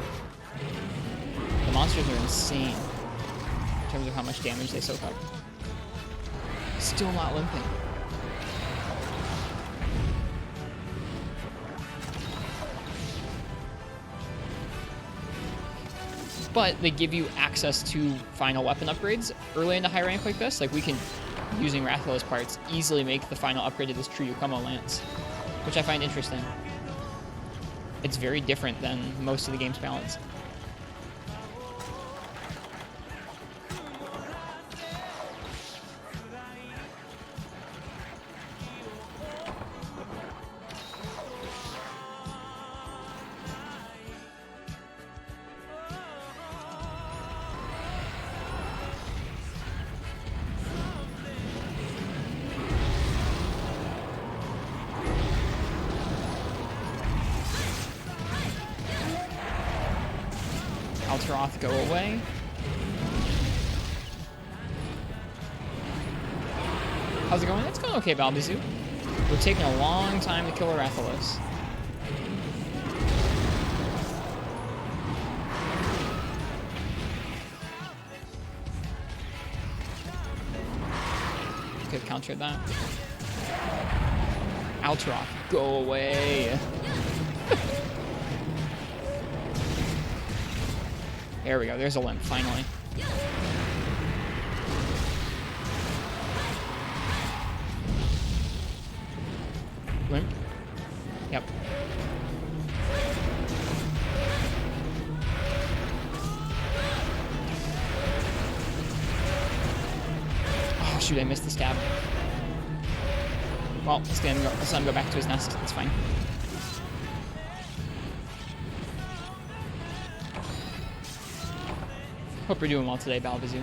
The monsters are insane in terms of how much damage they soak up. Still not limping. But they give you access to final weapon upgrades early into high rank like this. Like we can, using Rathalos parts, easily make the final upgrade to this Triukumo lance, which I find interesting. It's very different than most of the game's balance. Alteroth, go away. How's it going? It's going okay, Balbizu. We're taking a long time to kill a Rathalos. Could have countered that. Alteroth, go away. There we go, there's a limp, finally. Limp? Yep. Oh shoot, I missed the stab. Well, let's let him go back to his nest, it's fine. Hope you're doing well today, Balbizu.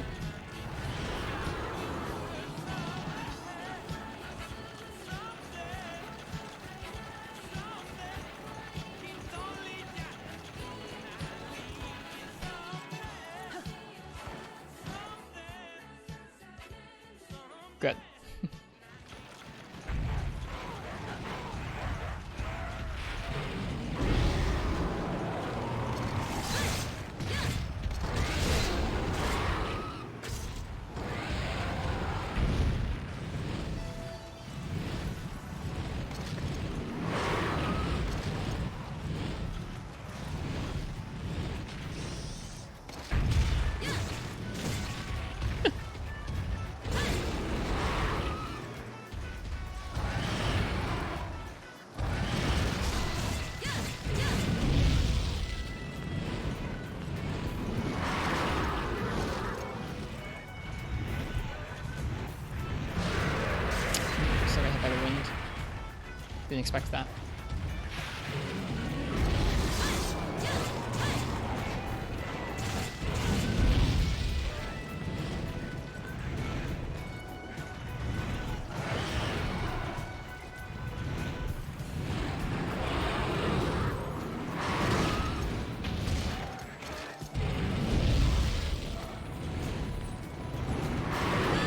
Good. Didn't expect that.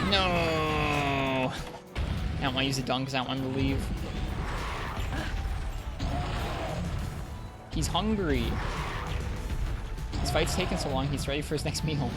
No! I don't want to use the dung because I don't want him to leave. He's hungry. This fight's taking so long, he's ready for his next meal.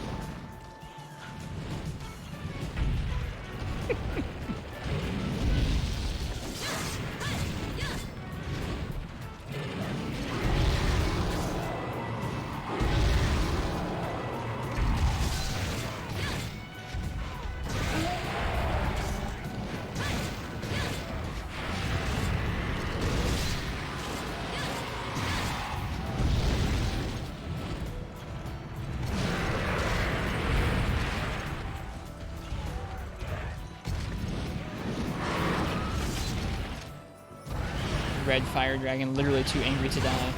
Red fire dragon, literally too angry to die.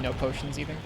no potions either.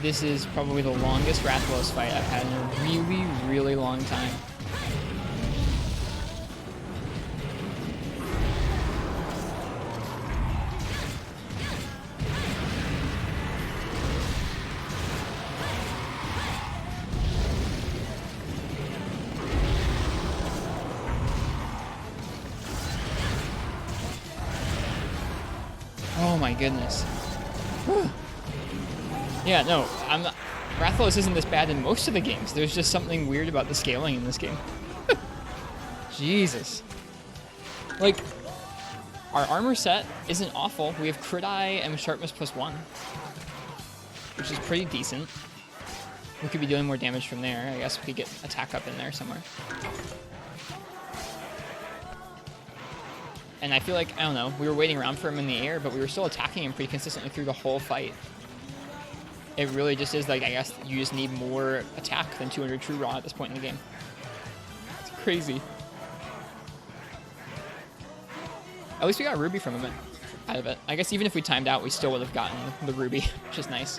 This is probably the longest Rathalos fight I've had in a really, really long time. Oh my goodness. Whew. Yeah, no, I'm not. Rathalos isn't this bad in most of the games. There's just something weird about the scaling in this game. Jesus. Like, our armor set isn't awful. We have crit eye and sharpness +1, which is pretty decent. We could be doing more damage from there. I guess we could get attack up in there somewhere. And I feel like, I don't know, we were waiting around for him in the air, but we were still attacking him pretty consistently through the whole fight. It really just is like, I guess you just need more attack than 200 true raw at this point in the game. It's crazy. At least we got a ruby from him out of it. I guess even if we timed out, we still would have gotten the ruby, which is nice.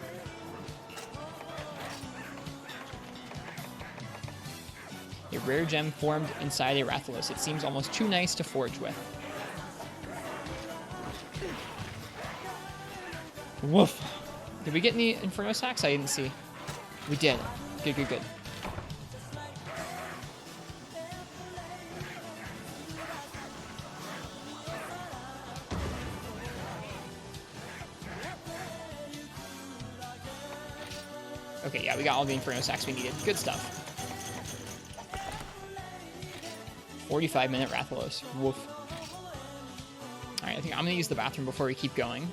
A rare gem formed inside a Rathalos. It seems almost too nice to forge with. Woof. Did we get any Inferno Sacks? I didn't see. We did. Good, good, good. Okay, yeah, we got all the Inferno Sacks we needed. Good stuff. 45-minute Rathalos. Woof. Alright, I think I'm going to use the bathroom before we keep going.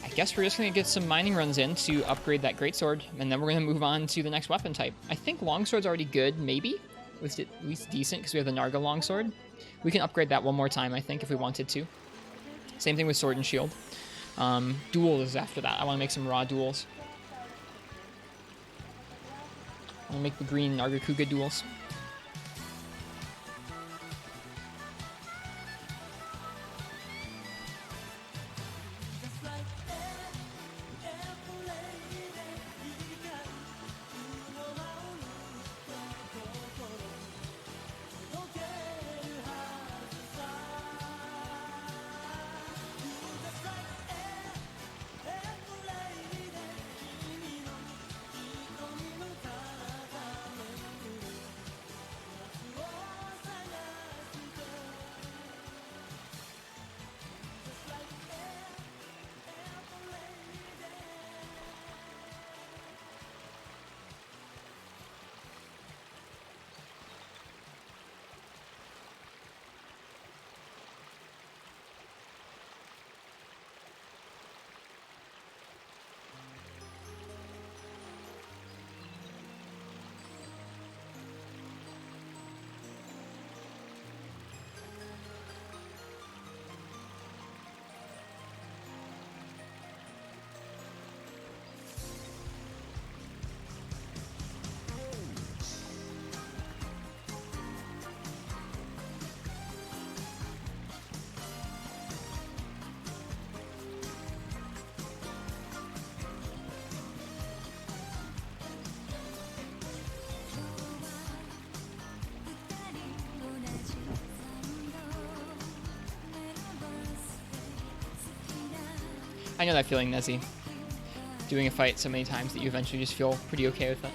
I guess we're just going to get some mining runs in to upgrade that greatsword, and then we're going to move on to the next weapon type. I think longsword's already good, maybe? At least decent, because we have the Narga longsword. We can upgrade that one more time, I think, if we wanted to. Same thing with sword and shield. Duels is after that. I want to make some raw duels. I want to make the green Nargacuga duels. I know that feeling, Nezzy. doing a fight so many times that you eventually just feel pretty okay with it.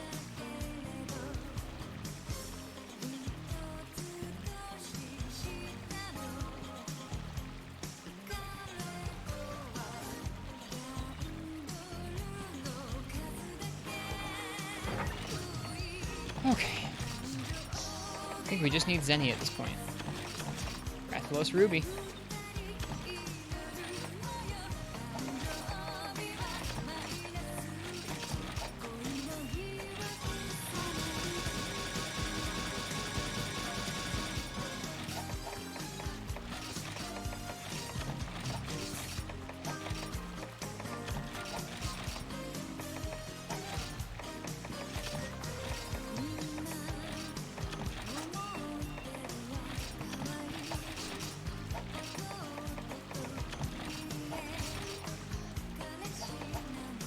Okay. I think we just need Zenny at this point. Rathalos Ruby.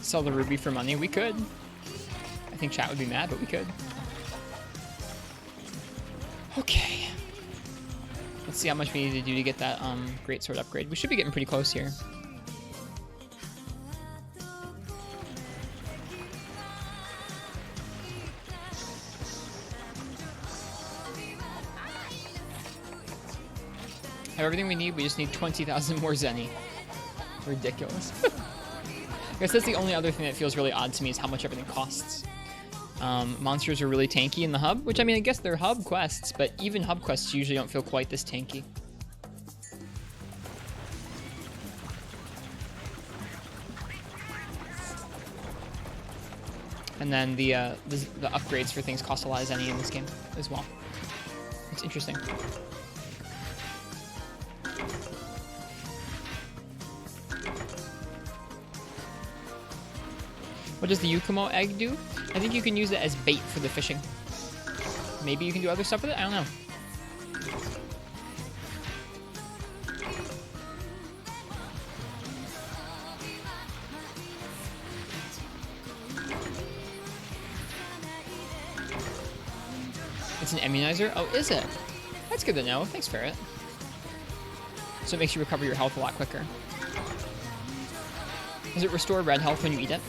Sell the ruby for money? We could. I think chat would be mad, but we could. Okay. Let's see how much we need to do to get that great sword upgrade. We should be getting pretty close here. Have everything we need. We just need 20,000 more Zenny. Ridiculous. I guess that's the only other thing that feels really odd to me is how much everything costs. Monsters are really tanky in the hub, which I mean, I guess they're hub quests, but even hub quests usually don't feel quite this tanky. And then the upgrades for things cost a lot of Zenny in this game as well. It's interesting. What does the Yukumo egg do? I think you can use it as bait for the fishing. Maybe you can do other stuff with it? I don't know. It's an immunizer? Oh, is it? That's good to know. Thanks, Ferret. So it makes you recover your health a lot quicker. Does it restore red health when you eat it?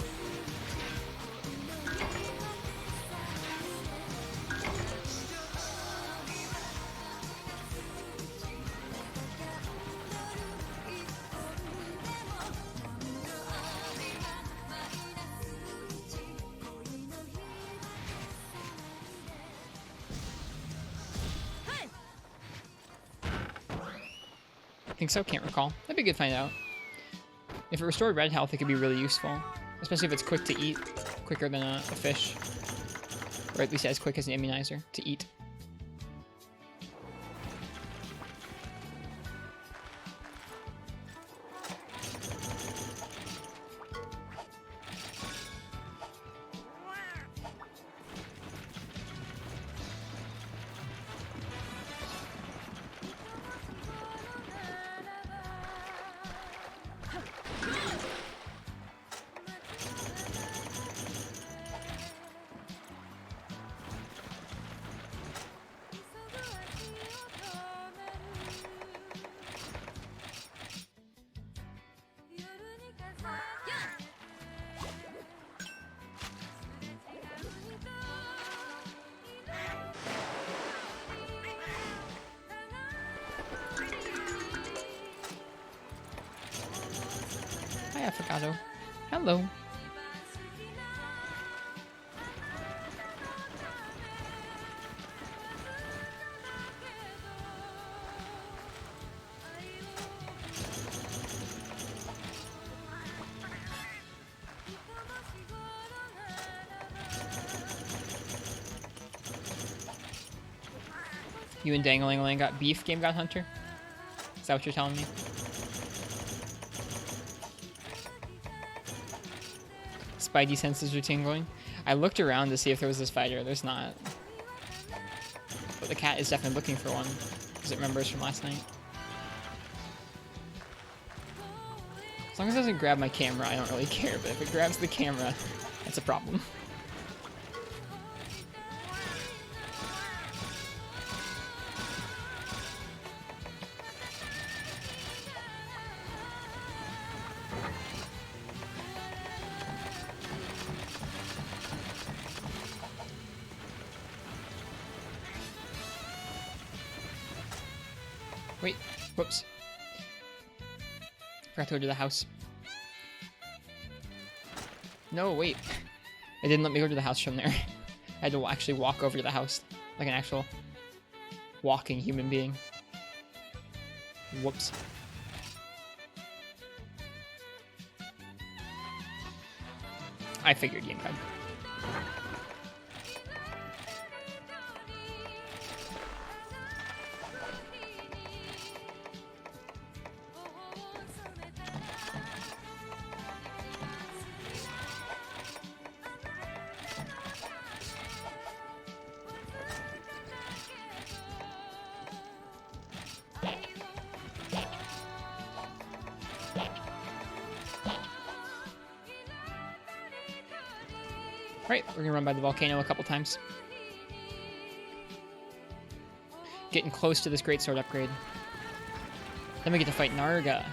Think so? Can't recall. That'd be good to find out. If it restored red health, it could be really useful. Especially if it's quick to eat. Quicker than a fish. Or at least as quick as an immunizer to eat. Hi, Affogato. Hello. You and Dangalangalang got beef, Game God Hunter? Is that what you're telling me? Spidey senses are tingling. I looked around to see if there was this fighter. There's not. But the cat is definitely looking for one, because it remembers from last night. As long as it doesn't grab my camera, I don't really care. But if it grabs the camera, that's a problem. Wait, whoops. Forgot to go to the house. No, wait. It didn't let me go to the house from there. I had to actually walk over to the house like an actual walking human being. Whoops. I figured gamepad. Right, we're gonna run by the volcano a couple times. Getting close to this greatsword upgrade. Then we get to fight Narga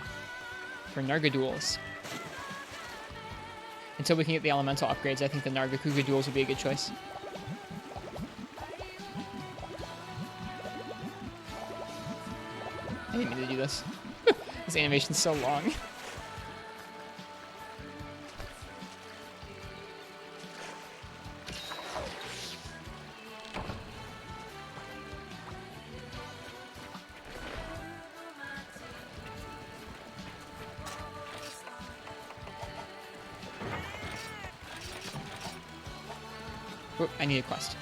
for Narga duels. Until we can get the elemental upgrades, I think the Narga Kuga duels would be a good choice. I didn't mean to do this. This animation's so long. Oop, I need a quest.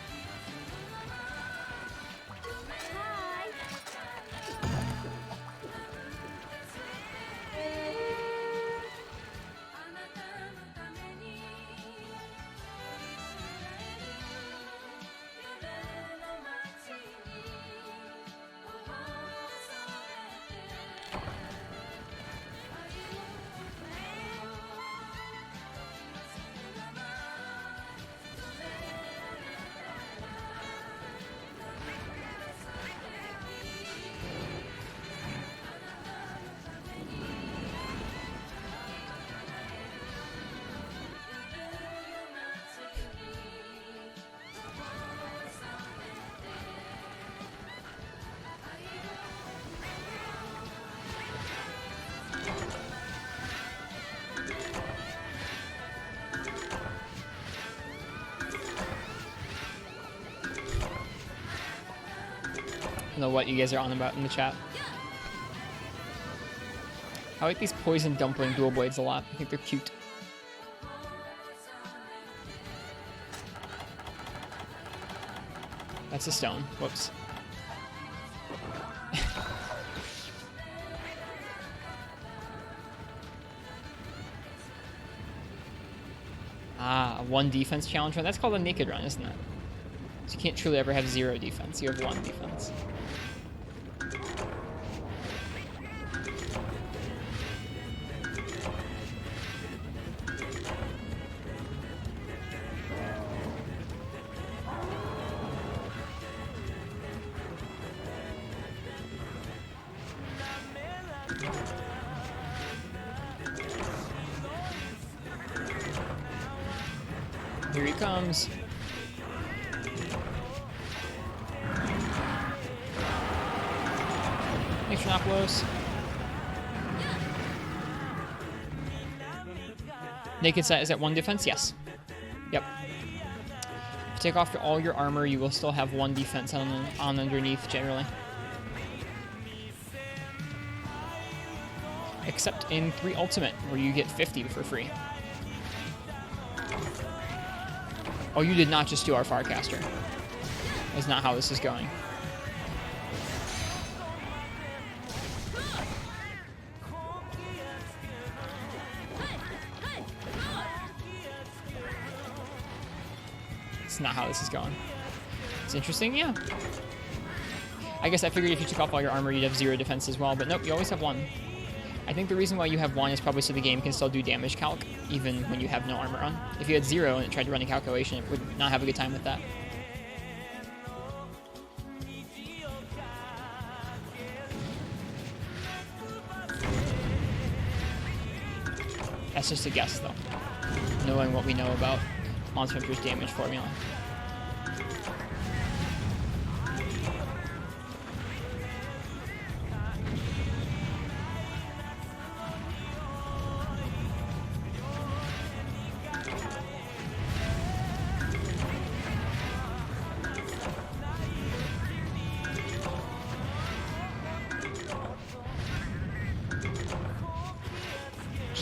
I don't know what you guys are on about in the chat. I like these poison dumpling dual blades a lot. I think they're cute. That's a stone. Whoops. Ah, a 1 defense challenge run. That's called a naked run, isn't it? So you can't truly ever have 0 defense. You have 1 defense. Here he comes. Thanks, Renopoulos. Naked set is at 1 defense? Yes. Yep. If you take off all your armor, you will still have 1 defense on underneath, generally. Except in 3 Ultimate, where you get 50 for free. Oh, you did not just do our Farcaster. That's not how this is going. It's not how this is going. It's interesting, yeah. I guess I figured if you took off all your armor, you'd have 0 defense as well, but nope, you always have 1. I think the reason why you have 1 is probably so the game can still do damage calc, even when you have no armor on. If you had 0 and it tried to run a calculation, it would not have a good time with that. That's just a guess, though, knowing what we know about Monster Hunter's damage formula.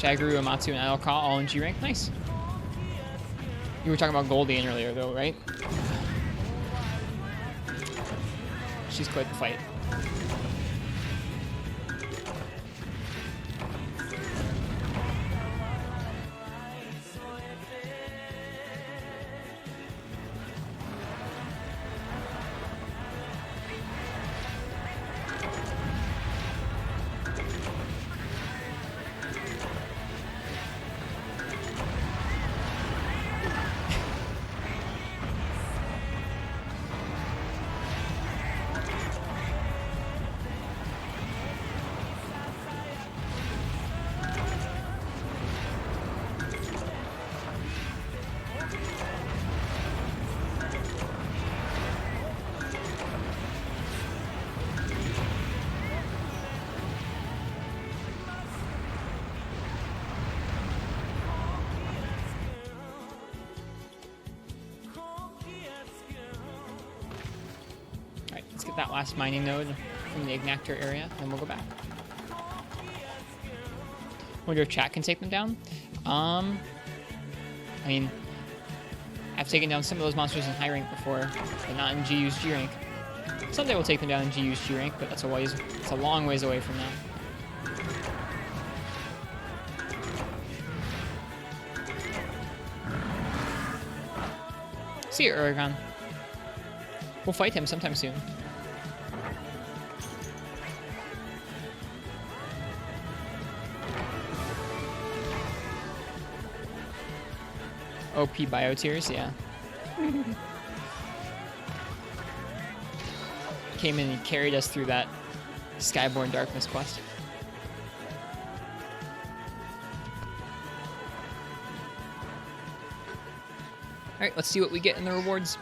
Faguru, Amatsu, and Alka all in G rank. Nice. You were talking about Goldien earlier, though, right? She's quite the fight. That last mining node from the Ignactor area, and we'll go back. Wonder if chat can take them down. I mean, I've taken down some of those monsters in high rank before, but not in GU's G rank. Someday we'll take them down in GU's G rank, but it's a long ways away from now. See you, Uragon. We'll fight him sometime soon. OP Biotears, yeah. Came in and carried us through that Skyborn Darkness quest. Alright, let's see what we get in the rewards.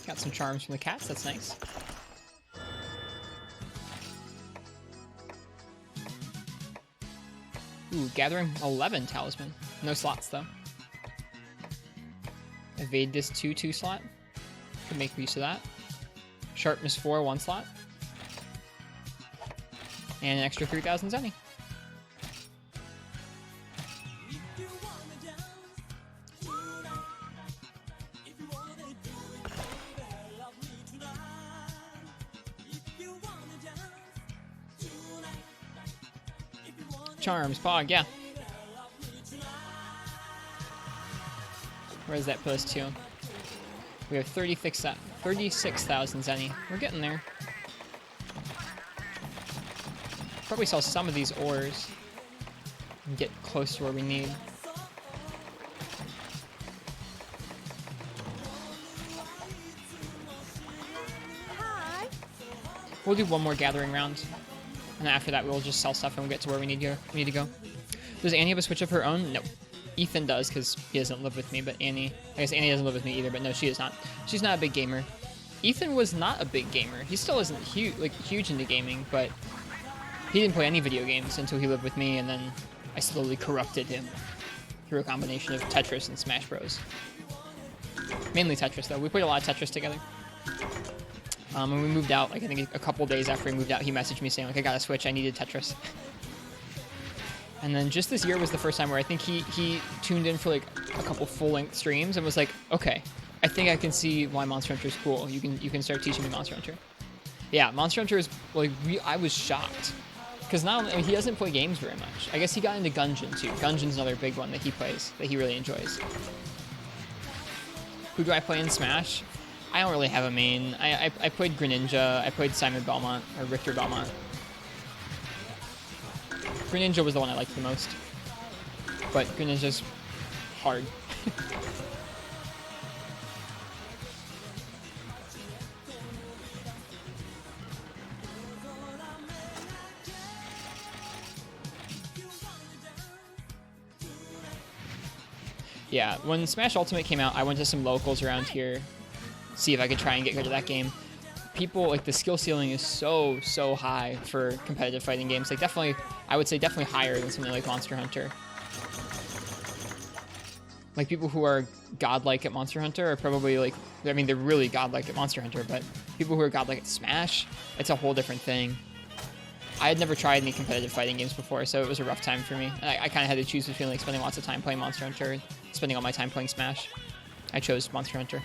Got some charms from the cats, that's nice. Ooh, gathering 11 talisman. No slots though. Evade this 2/2 slot. Could make use of that. Sharpness 4, 1 slot. And an extra 3,000 zenny. Charms, Pog, yeah. Where does that put us to? We have 36,000 zenny. We're getting there. Probably sell some of these ores and get close to where we need. Hi. We'll do one more gathering round. And after that, we'll just sell stuff and we'll get to where we need to go. Does Annie have a Switch of her own? No. Ethan does, because he doesn't live with me, but I guess Annie doesn't live with me either, but no, she is not. She's not a big gamer. Ethan was not a big gamer. He still isn't huge into gaming, but he didn't play any video games until he lived with me, and then I slowly corrupted him through a combination of Tetris and Smash Bros. Mainly Tetris, though. We played a lot of Tetris together. When we moved out, like I think a couple days after we moved out, he messaged me saying, like, I got a Switch, I needed Tetris. And then just this year was the first time where I think he tuned in for like a couple full-length streams and was like, okay, I think I can see why Monster Hunter is cool. You can start teaching me Monster Hunter. Yeah, Monster Hunter is like, I was shocked. Because not only, I mean, he doesn't play games very much. I guess he got into Gungeon too. Gungeon's another big one that he plays, that he really enjoys. Who do I play in Smash? I don't really have a main. I played Greninja. I played Simon Belmont, or Richter Belmont. Greninja was the one I liked the most. But Greninja's hard. Yeah, when Smash Ultimate came out, I went to some locals around here, see if I could try and get good at that game. People, like, the skill ceiling is so high for competitive fighting games. Like, definitely, I would say definitely higher than something like Monster Hunter. Like, people who are godlike at Monster Hunter are probably, like, I mean, they're really godlike at Monster Hunter, but people who are godlike at Smash, it's a whole different thing. I had never tried any competitive fighting games before, so it was a rough time for me. I kind of had to choose between, like, spending lots of time playing Monster Hunter and spending all my time playing Smash. I chose Monster Hunter.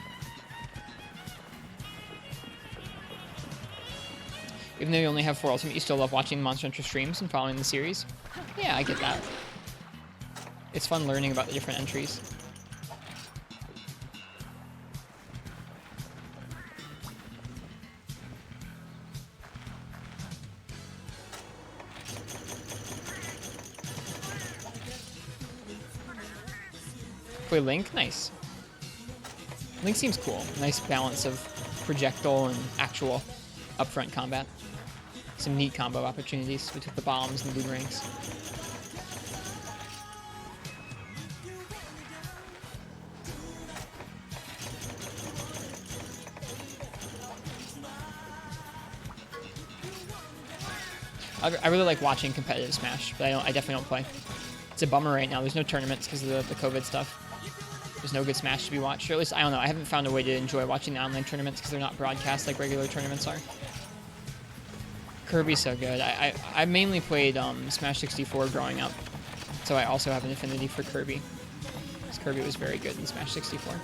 Even though you only have 4 Ultimate, you still love watching Monster Hunter streams and following the series. Yeah, I get that. It's fun learning about the different entries. Play Link? Nice. Link seems cool. Nice balance of projectile and actual upfront combat. Some neat combo opportunities with the bombs and the boomerangs. I really like watching competitive Smash, but I definitely don't play. It's a bummer right now. There's no tournaments because of the COVID stuff. There's no good Smash to be watched, or at least, I don't know, I haven't found a way to enjoy watching the online tournaments because they're not broadcast like regular tournaments are. Kirby's so good. I mainly played Smash 64 growing up, so I also have an affinity for Kirby. Because Kirby was very good in Smash 64.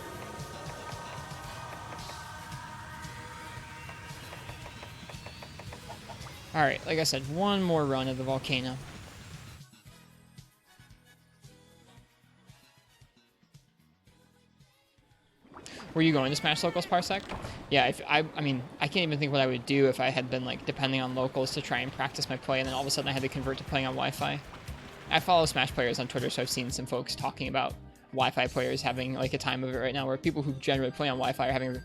Alright, like I said, one more run of the volcano. Were you going to Smash Locals Parsec? Yeah, I mean, I can't even think what I would do if I had been, like, depending on locals to try and practice my play, and then all of a sudden I had to convert to playing on Wi-Fi. I follow Smash players on Twitter, so I've seen some folks talking about Wi-Fi players having, like, a time of it right now, where people who generally play on Wi-Fi are having a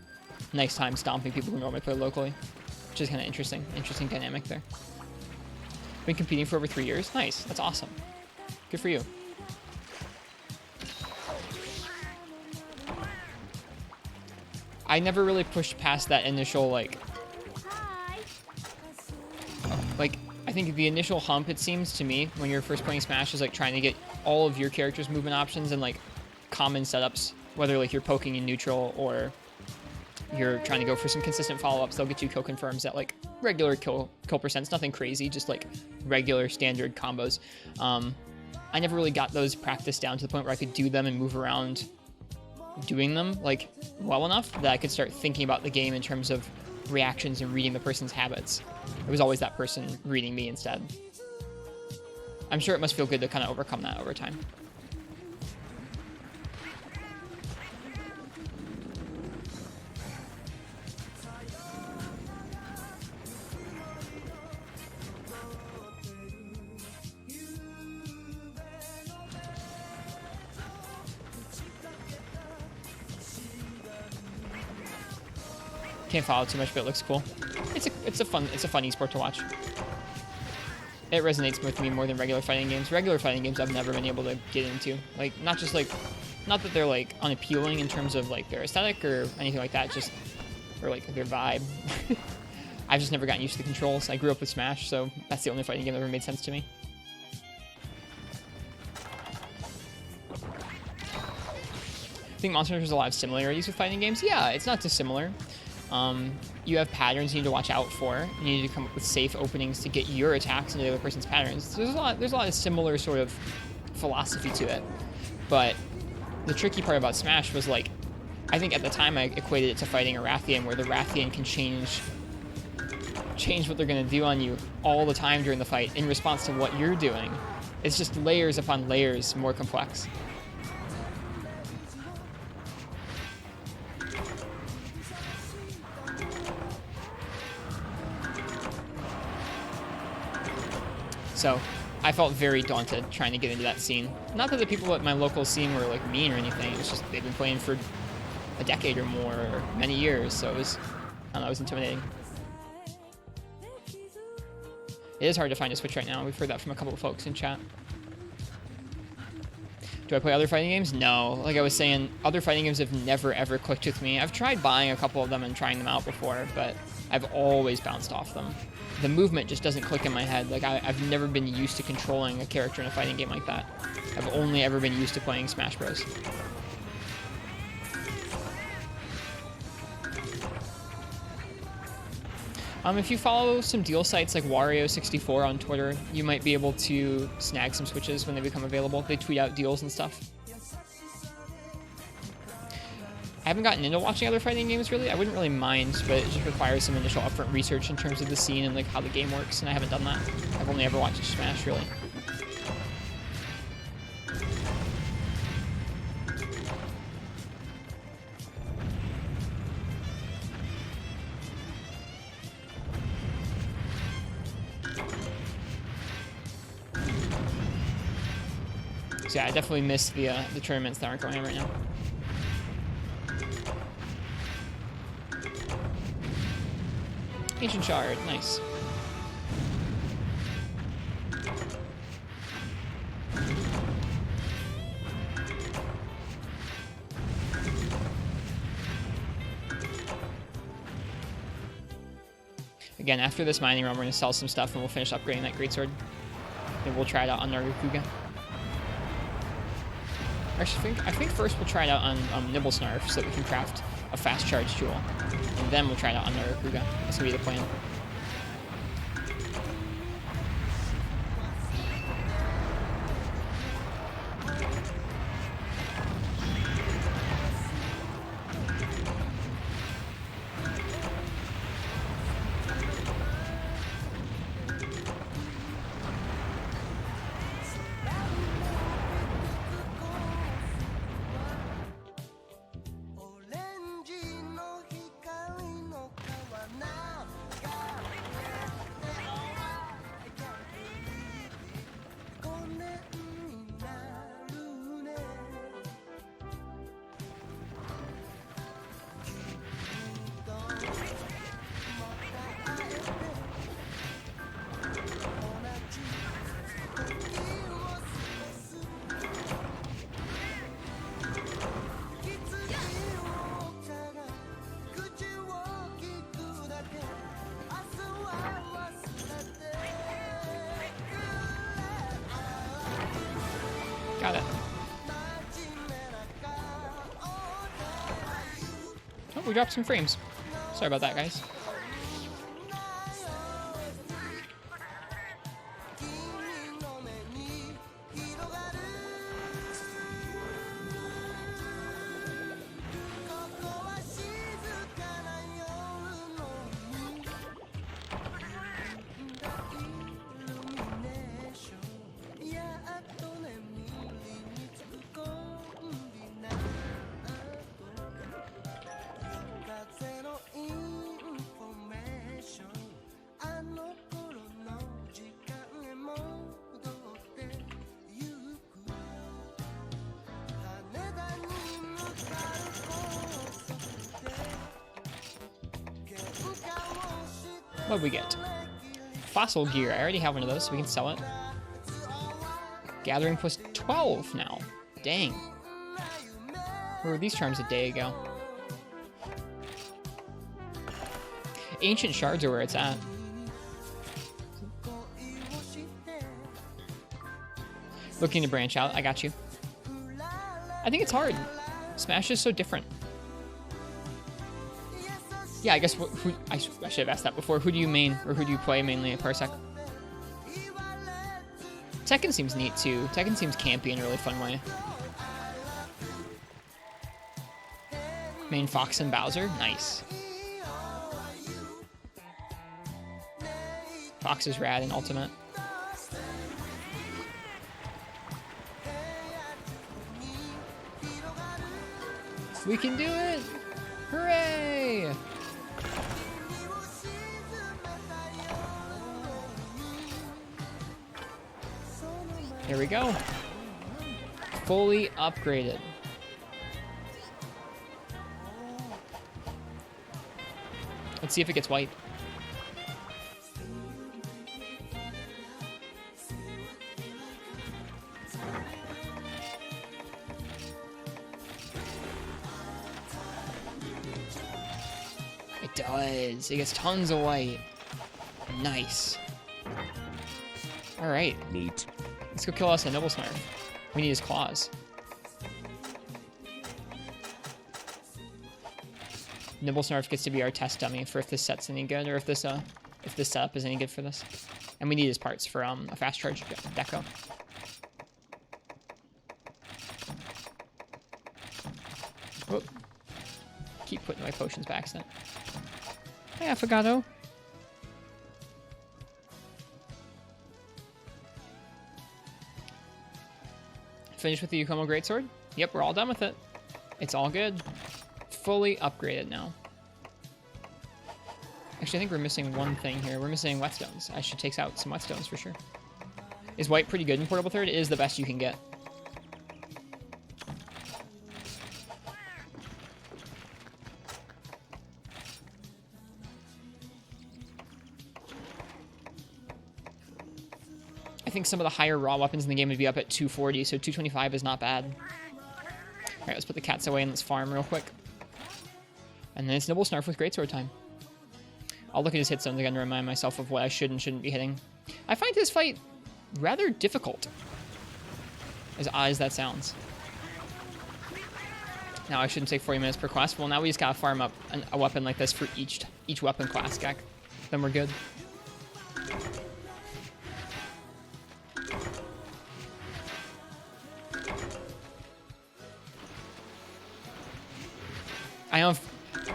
nice time stomping people who normally play locally, which is kind of interesting dynamic there. Been competing for over 3 years? Nice, that's awesome. Good for you. I never really pushed past that initial, like, I think the initial hump, it seems to me, when you're first playing Smash, is, like, trying to get all of your character's movement options and, like, common setups, whether, like, you're poking in neutral or you're trying to go for some consistent follow-ups. They'll get you kill confirms at, like, regular kill percents, nothing crazy, just, like, regular standard combos. I never really got those practiced down to the point where I could do them and move around doing them, like, well enough that I could start thinking about the game in terms of reactions and reading the person's habits. It was always that person reading me instead. I'm sure it must feel good to kind of overcome that over time. Can't follow too much, but it looks cool. It's a fun esport to watch. It resonates with me more than regular fighting games. Regular fighting games I've never been able to get into. Like, not that they're, like, unappealing in terms of, like, their aesthetic or anything like that, just, or, like, their vibe. I've just never gotten used to the controls. I grew up with Smash, so that's the only fighting game that ever made sense to me. I think Monster Hunter has a lot of similarities with fighting games. Yeah, it's not dissimilar. You have patterns you need to watch out for. You need to come up with safe openings to get your attacks into the other person's patterns. So there's a lot of similar sort of philosophy to it. But the tricky part about Smash was, like, I think at the time I equated it to fighting a Rathian, where the Rathian can change what they're going to do on you all the time during the fight in response to what you're doing. It's just layers upon layers more complex. So I felt very daunted trying to get into that scene. Not that the people at my local scene were, like, mean or anything. It's just they've been playing for a decade or more, or many years. So it was, I don't know, it was intimidating. It is hard to find a Switch right now. We've heard that from a couple of folks in chat. Do I play other fighting games? No. Like I was saying, other fighting games have never ever clicked with me. I've tried buying a couple of them and trying them out before, but I've always bounced off them. The movement just doesn't click in my head. Like I've never been used to controlling a character in a fighting game like that. I've only ever been used to playing Smash Bros. If you follow some deal sites like Wario64 on Twitter, you might be able to snag some Switches when they become available. They tweet out deals and stuff. I haven't gotten into watching other fighting games, really. I wouldn't really mind, but it just requires some initial upfront research in terms of the scene and like how the game works, and I haven't done that. I've only ever watched Smash, really. So yeah, I definitely miss the tournaments that aren't going on right now. Ancient Shard, nice. Again, after this mining run, we're going to sell some stuff and we'll finish upgrading that greatsword. And we'll try it out on Narukuga. Actually, I think first we'll try it out on Nibblesnarf so that we can craft a fast charge tool. And then we'll try it out on Narukuga. That's going to be the plan. Got it. Oh, we dropped some frames. Sorry about that, guys. What'd we get? Fossil gear. I already have one of those, so we can sell it. Gathering plus 12 now. Dang. Where were these charms a day ago? Ancient shards are where it's at. Looking to branch out. I got you. I think it's hard. Smash is so different. Yeah, I guess I should have asked that before. Who do you main, or who do you play mainly at Parsec? Tekken seems neat too. Tekken seems campy in a really fun way. Main Fox and Bowser? Nice. Fox is rad in Ultimate. We can do it! Hooray! Here we go. Fully upgraded. Let's see if it gets white. It does. It gets tons of white. Nice. Alright. Neat. Let's go kill us a Noble Snarf. We need his claws. Nibble Snarf gets to be our test dummy for if this set's any good, or if this setup is any good for this. And we need his parts for a fast charge deco. Whoop. Keep putting my potions by accident. Hey, Affogato. Finish with the Yukomo Greatsword? Yep, we're all done with it. It's all good. Fully upgraded now. Actually, I think we're missing one thing here. We're missing whetstones. I should take out some whetstones for sure. Is white pretty good in Portable Third? It is the best you can get. I think some of the higher raw weapons in the game would be up at 240, so 225 is not bad. Alright, let's put the cats away and let's farm real quick. And then it's Nibble Snarf with Greatsword time. I'll look at his hit zones again to remind myself of what I should and shouldn't be hitting. I find this fight rather difficult, as odd as that sounds. Now I shouldn't take 40 minutes per quest. Well, now we just gotta farm up a weapon like this for each weapon class, Gek. Then we're good.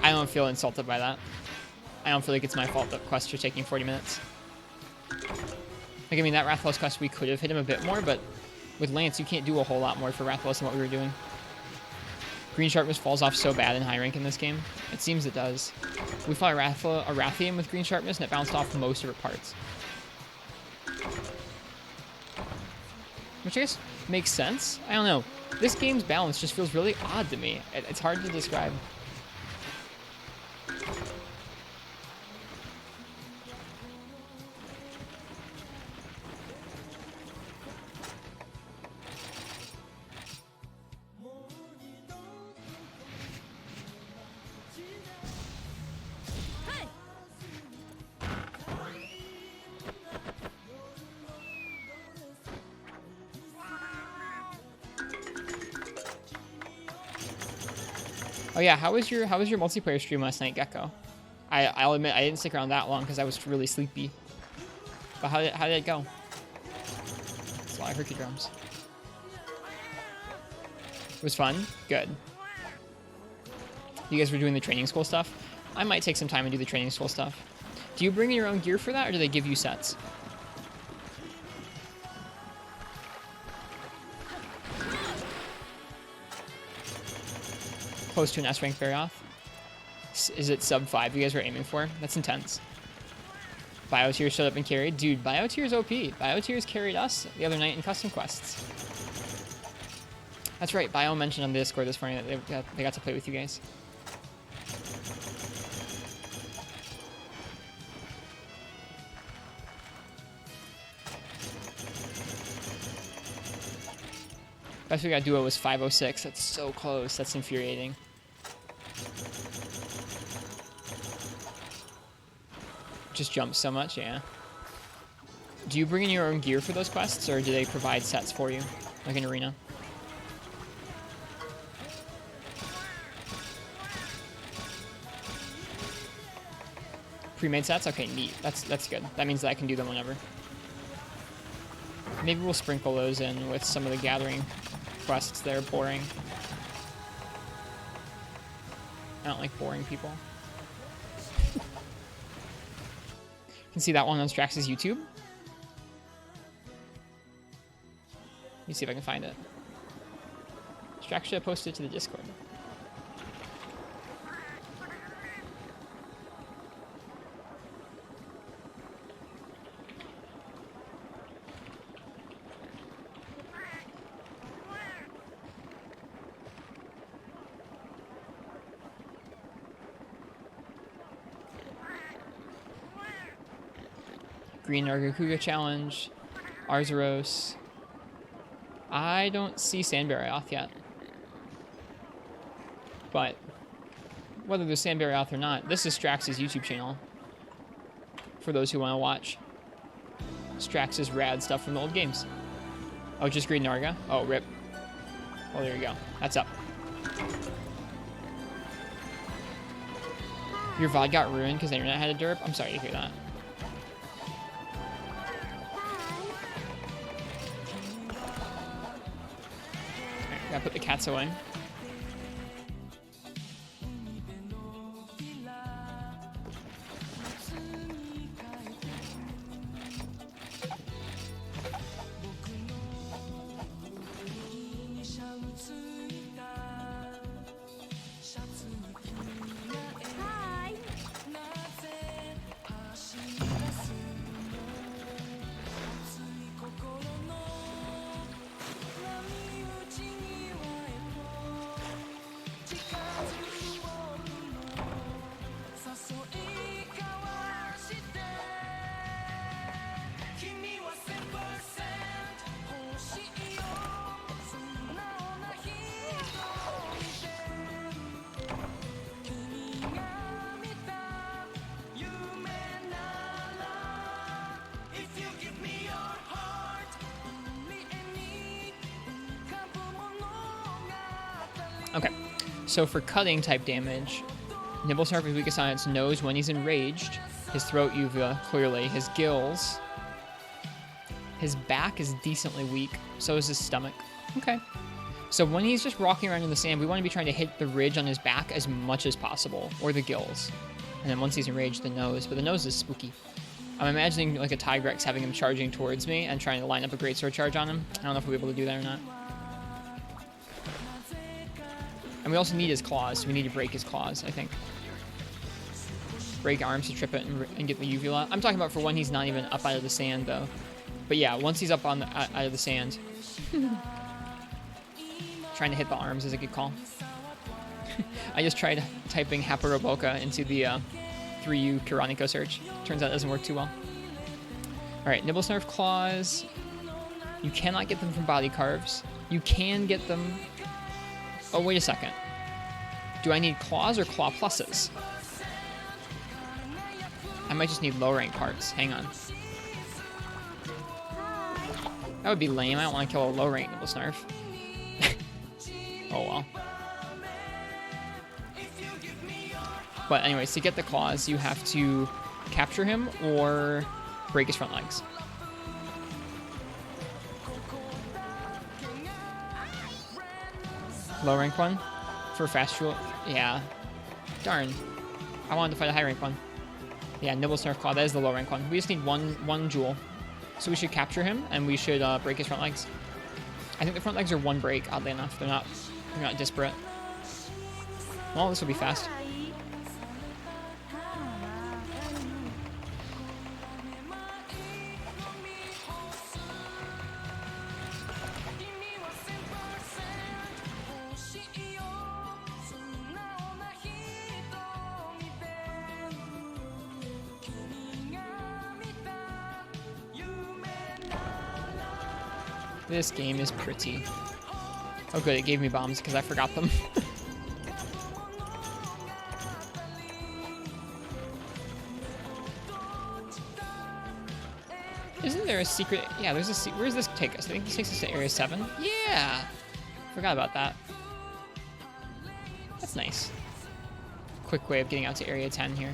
I don't feel insulted by that. I don't feel like it's my fault that quests are taking 40 minutes. Like, I mean, that Rathalos quest, we could have hit him a bit more, but with Lance, you can't do a whole lot more for Rathalos than what we were doing. Green Sharpness falls off so bad in high rank in this game. It seems it does. We fought a Rathian with Green Sharpness, and it bounced off most of her parts. Which I guess makes sense. I don't know. This game's balance just feels really odd to me. It's hard to describe. Oh yeah, how was your multiplayer stream last night, Gecko? I'll admit I didn't stick around that long because I was really sleepy. But how did it go? It's a lot of herky drums. It was fun? Good. You guys were doing the training school stuff? I might take some time and do the training school stuff. Do you bring in your own gear for that, or do they give you sets? Close to an S rank Barioth. Is it sub 5 you guys were aiming for? That's intense. Biotier showed up and carried. Dude, Biotier's OP. Biotier's carried us the other night in custom quests. That's right, Bio mentioned on the Discord this morning that they got to play with you guys. Best we got duo was 506. That's so close. That's infuriating. Just jumps so much, yeah. Do you bring in your own gear for those quests, or do they provide sets for you, like an arena? Pre-made sets? Okay, neat. That's good. That means that I can do them whenever. Maybe we'll sprinkle those in with some of the gathering quests that are boring. I don't like boring people. You can see that one on Strax's YouTube. Let me see if I can find it. Strax should have posted it to the Discord. Green Nargacuga challenge, Arzuros. I don't see Sand Barioth yet, but whether there's Sandberry out or not, this is Strax's YouTube channel. For those who want to watch Strax's rad stuff from the old games. Oh, just green Narga? Oh, rip. Oh, there you go. That's up. Your VOD got ruined because the internet had a derp? I'm sorry to hear that. Alright, gotta put the cats away. Okay, so for cutting type damage, Nibblesnarf is weakest on its nose when he's enraged, his throat uvula, clearly, his gills, his back is decently weak, so is his stomach. Okay, so when he's just walking around in the sand, we want to be trying to hit the ridge on his back as much as possible, or the gills. And then once he's enraged, the nose, but the nose is spooky. I'm imagining like a Tigrex having him charging towards me and trying to line up a greatsword charge on him. I don't know if we'll be able to do that or not. And we also need his claws. We need to break his claws, I think. Break arms to trip it and get the uvula. I'm talking about for when he's not even up out of the sand, though. But yeah, once he's up on out of the sand, trying to hit the arms is a good call. I just tried typing Haparoboka into the 3U Kiraniko search. Turns out it doesn't work too well. Alright, Nibblesnarf claws. You cannot get them from body carves. You can get them... Oh, wait a second. Do I need claws or claw pluses? I might just need low rank parts. Hang on. That would be lame. I don't want to kill a low rank Nibblesnarf. Oh well. But anyways, to get the claws, you have to capture him or break his front legs. Low rank one for fast jewel. Yeah. Darn. I wanted to fight a high rank one. Yeah, Nibblesnarf Claw. That is the low rank one. We just need one jewel. So we should capture him and we should break his front legs. I think the front legs are one break, oddly enough. They're not disparate. Well, this will be fast. This game is pretty. Oh good, it gave me bombs because I forgot them. Isn't there a secret? Yeah, there's a where does this take us? I think this takes us to Area 7. Yeah! Forgot about that. That's nice. Quick way of getting out to Area 10 here.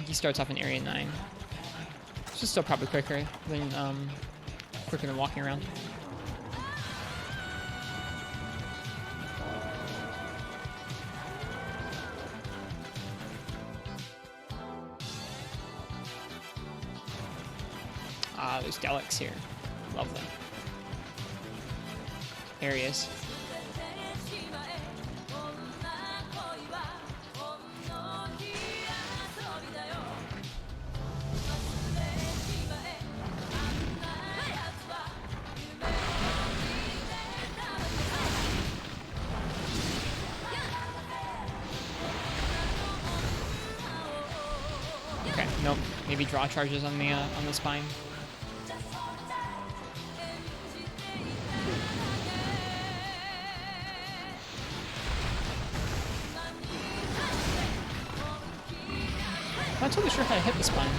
He starts off in Area 9. It's just still probably quicker than walking around. Ah, there's Galax here. Lovely. There he is. Maybe draw charges on the spine. I'm not totally sure how to hit the spine.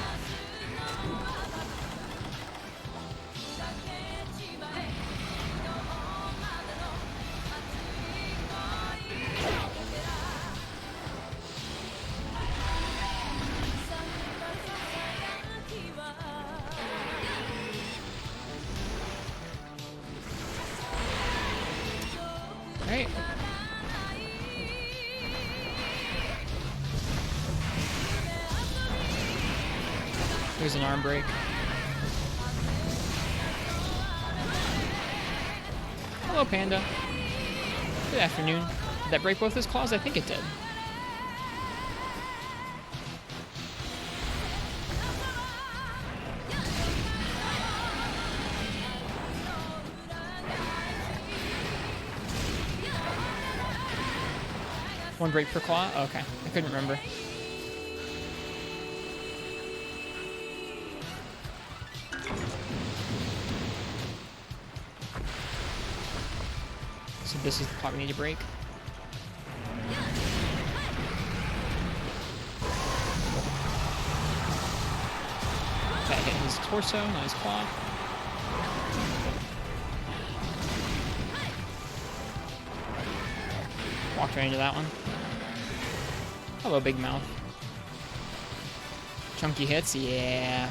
Alright. There's an arm break. Hello, Panda. Good afternoon. Did that break both his claws? I think it did. One break per claw? Oh, okay. I couldn't remember. So this is the part we need to break. That hit his torso, not his claw. Walked right into that one. Hello, big mouth. Chunky hits, yeah.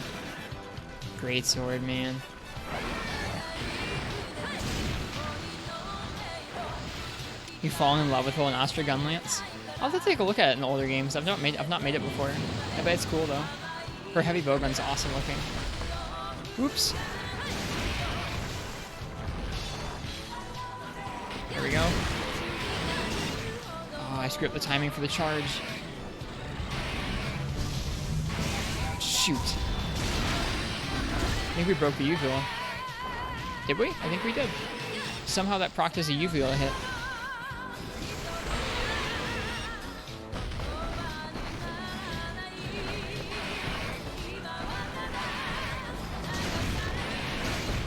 Great sword, man. You fallen in love with an Astra gun lance? I'll have to take a look at it in older games. I've not made it before. I bet it's cool though. Her heavy bowgun's awesome looking. Oops. There we go. Oh, I screwed up the timing for the charge. Shoot. I think we broke the uvula. Did we? I think we did. Somehow that procced as a uvula hit.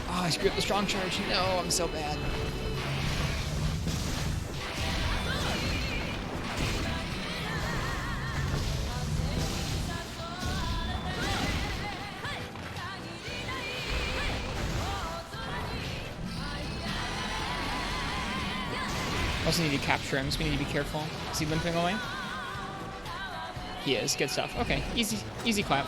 Oh, I screwed up the strong charge. No, I'm so bad. Also need to capture him, so we need to be careful. Is he limping away? He is. Good stuff. Okay, easy clap.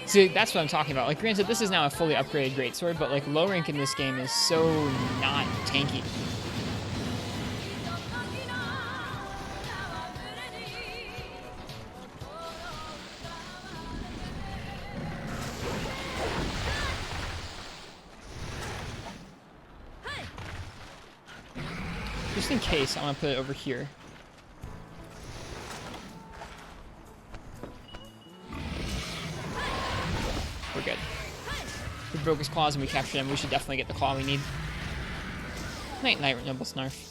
See, that's what I'm talking about. Like, granted, this is now a fully upgraded greatsword, but like low rank in this game is so not tanky. Just in case, I'm gonna put it over here. We're good. We broke his claws and we captured him. We should definitely get the claw we need. Night, Noble Snarf.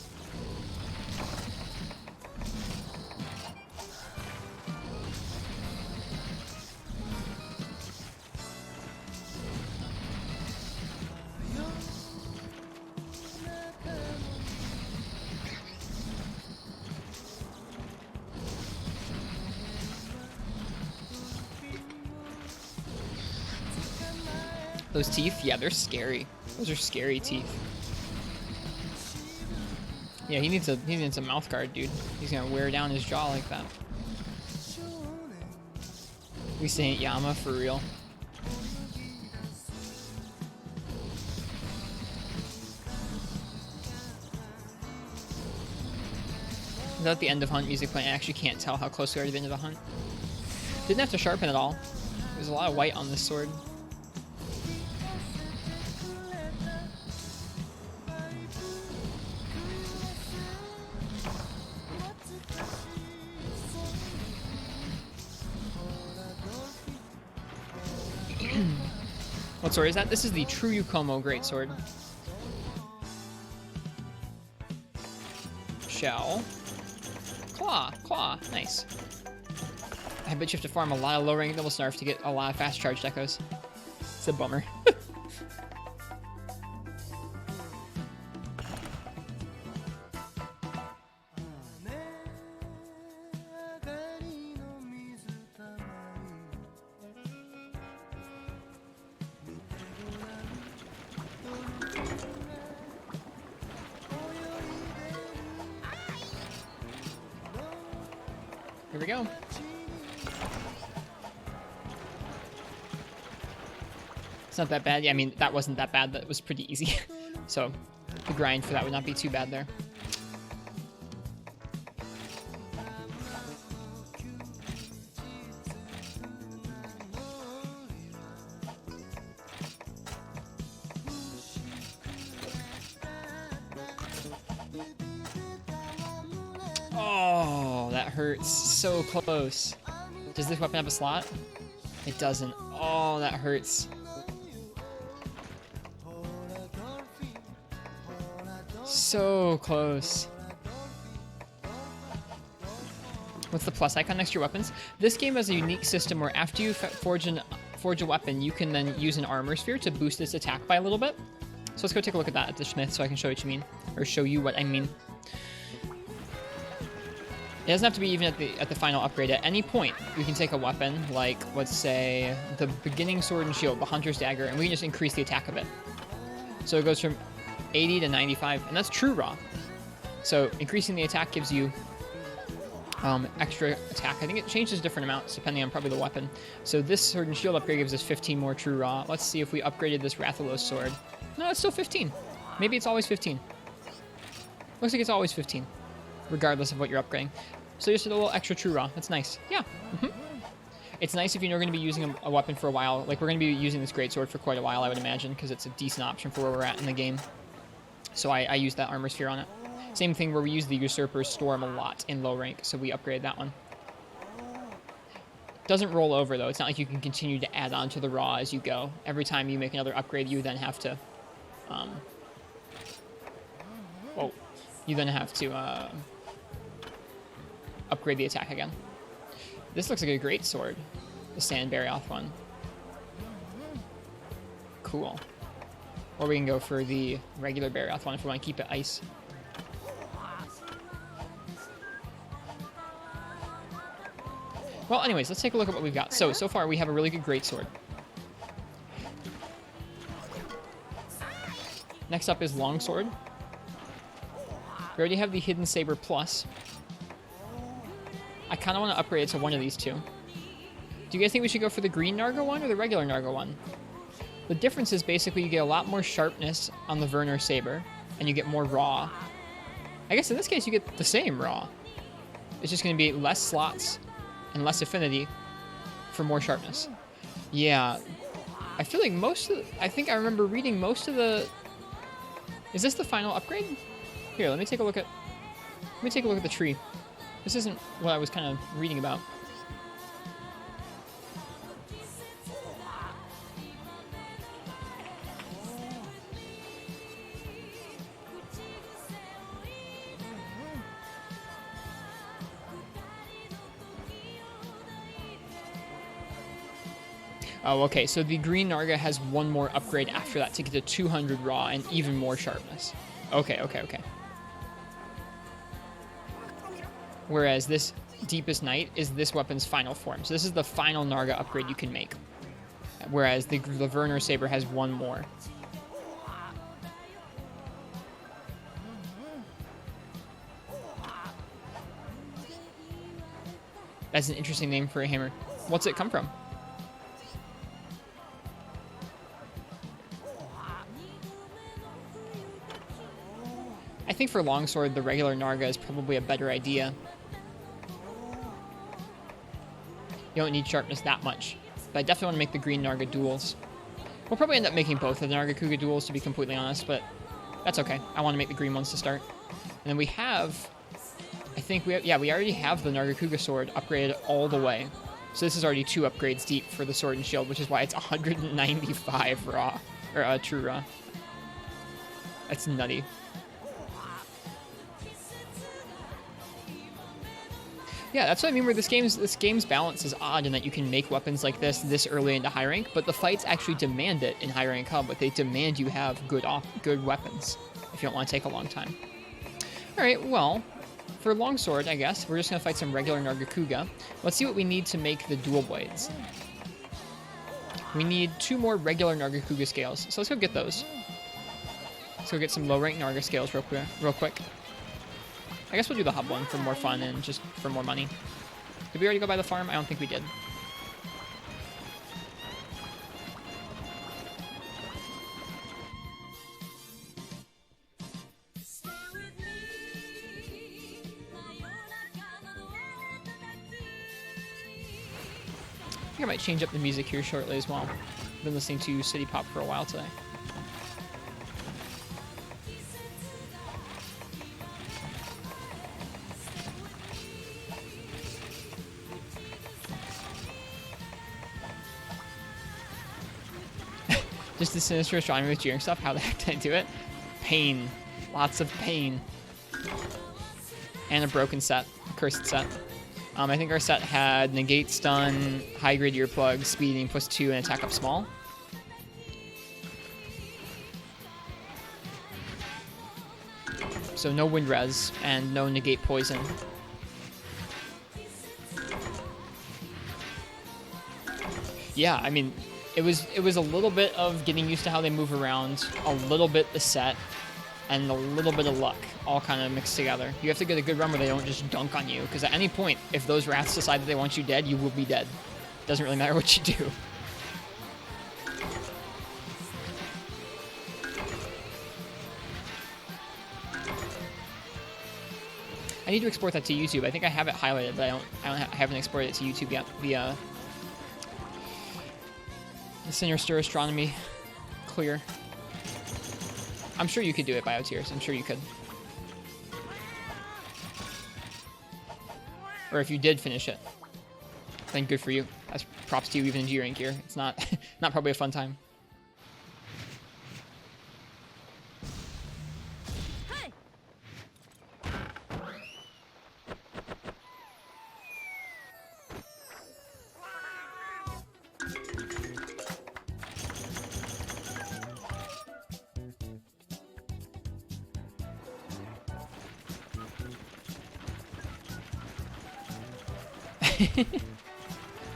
Those teeth, yeah, they're scary. Those are scary teeth. Yeah, he needs a mouth guard, dude. He's gonna wear down his jaw like that. We say ain't Yama for real. Without the end of hunt music playing, I actually can't tell how close we are to the end of the hunt. Didn't have to sharpen at all. There's a lot of white on this sword. What sword is that? This is the True Yukomo Greatsword. Shell. Claw. Nice. I bet you have to farm a lot of low-rank double snarf to get a lot of fast charge echoes. It's a bummer. Here we go. It's not that bad. Yeah, I mean, that wasn't that bad. That was pretty easy. So the grind for that would not be too bad there. Oh, that hurts so close. Does this weapon have a slot? It doesn't. Oh, that hurts. So close. What's the plus icon next to your weapons? This game has a unique system where after you forge a weapon, you can then use an armor sphere to boost its attack by a little bit. So let's go take a look at that at the Smith so I can show you what you mean, or show you what I mean. It doesn't have to be even at the final upgrade. At any point, you can take a weapon like, let's say, the beginning sword and shield, the hunter's dagger, and we can just increase the attack of it. So it goes from 80 to 95, and that's true raw. So increasing the attack gives you extra attack. I think it changes different amounts depending on probably the weapon. So this sword and shield upgrade gives us 15 more true raw. Let's see if we upgraded this Rathalos sword. No, it's still 15. Maybe it's always 15. Looks like it's always 15, regardless of what you're upgrading. So just a little extra true raw. That's nice. Yeah. It's nice if you're going to be using a weapon for a while. Like, we're going to be using this greatsword for quite a while, I would imagine, because it's a decent option for where we're at in the game. So I use that armor sphere on it. Same thing where we use the Usurper's Storm a lot in low rank, so we upgrade that one. Doesn't roll over, though. It's not like you can continue to add on to the raw as you go. Every time you make another upgrade, you then have to... upgrade the attack again. This looks like a great sword, the Sand Barioth one. Cool. Or we can go for the regular Barioth one if we want to keep it ice. Well, anyways, let's take a look at what we've got. So far we have a really good greatsword. Next up is longsword. We already have the Hidden Saber Plus. I kind of want to upgrade it to one of these two. Do you guys think we should go for the green Narga one or the regular Narga one? The difference is basically you get a lot more sharpness on the Werner Saber, and you get more raw. I guess in this case you get the same raw. It's just going to be less slots and less affinity for more sharpness. Yeah, I feel like I think I remember reading most of the... Is this the final upgrade? Here, let me take a look at the tree. This isn't what I was kind of reading about. Oh, okay, so the green Narga has one more upgrade after that to get to 200 raw and even more sharpness. Okay. Whereas this Deepest Night is this weapon's final form. So this is the final Narga upgrade you can make. Whereas the Werner Saber has one more. That's an interesting name for a hammer. What's it come from? I think for longsword, the regular Narga is probably a better idea. You don't need sharpness that much. But I definitely want to make the green Narga duels. We'll probably end up making both of the Narga Kuga duels, to be completely honest, but that's okay. I want to make the green ones to start. And then we have... I think we already have the Narga Kuga sword upgraded all the way. So this is already 2 upgrades deep for the sword and shield, which is why it's 195 raw, or true raw. That's nutty. Yeah, that's what I mean where this game's balance is odd in that you can make weapons like this early into high rank, but the fights actually demand it in high rank hub. Like they demand you have good weapons if you don't want to take a long time. Alright, well, for longsword, I guess, we're just gonna fight some regular Nargacuga. Let's see what we need to make the dual blades. We need 2 more regular Nargacuga scales, so let's go get those. Let's go get some low rank Narga scales real quick. I guess we'll do the hub one for more fun and just for more money. Did we already go by the farm? I don't think we did. I think I might change up the music here shortly as well. I've been listening to City Pop for a while today. Just the sinister astronomy with cheering stuff. How the heck did I do it? Pain. Lots of pain. And a broken set. A cursed set. I think our set had negate stun, high grade earplug, speeding, +2, and attack up small. So no wind res and no negate poison. Yeah, I mean, it was a little bit of getting used to how they move around, a little bit the set, and a little bit of luck, all kind of mixed together. You have to get a good run where they don't just dunk on you, because at any point, if those wraths decide that they want you dead, you will be dead. Doesn't really matter what you do. I need to export that to YouTube. I think I have it highlighted, but I haven't exported it to YouTube yet via the Sinister Astronomy clear. I'm sure you could do it, Biotears. I'm sure you could. Or if you did finish it, then good for you. That's props to you even in G rank here. It's not not probably a fun time.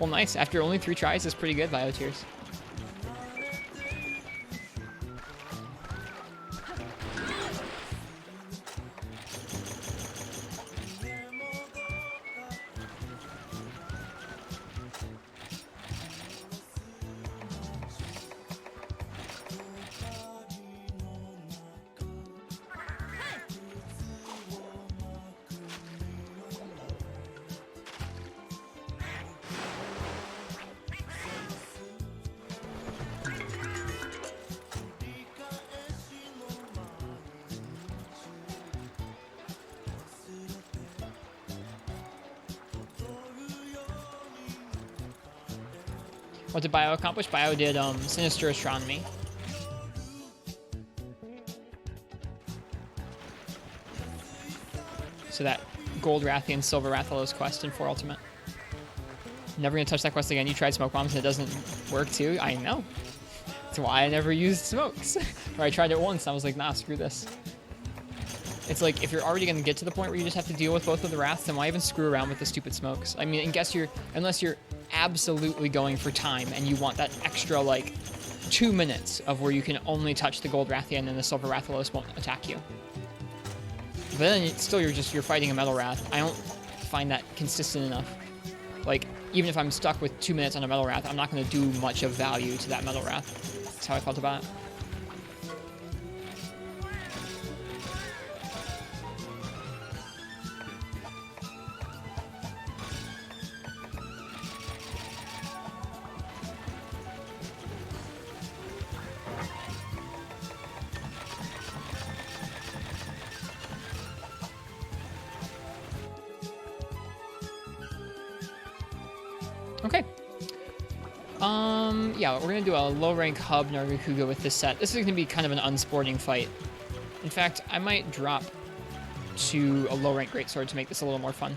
Well, nice. After only 3 tries, is pretty good, Biotears. What did Bio accomplish? Bio did Sinister Astronomy. So that Gold Rathian, Silver Rathalos quest in 4 Ultimate. Never gonna touch that quest again. You tried smoke bombs and it doesn't work too. I know. That's why I never used smokes. Or I tried it once and I was like, nah, screw this. It's like, if you're already gonna get to the point where you just have to deal with both of the wraths, then why even screw around with the stupid smokes? I mean, unless you're absolutely going for time and you want that extra, like, 2 minutes of where you can only touch the Gold Rathian and the Silver Rathalos won't attack you. But then still you're fighting a Metal Wrath. I don't find that consistent enough. Like, even if I'm stuck with 2 minutes on a Metal Wrath, I'm not gonna do much of value to that Metal Wrath. That's how I felt about it. Okay. Yeah, we're gonna do a low rank hub Nargacuga with this set. This is gonna be kind of an unsporting fight. In fact, I might drop to a low rank greatsword to make this a little more fun.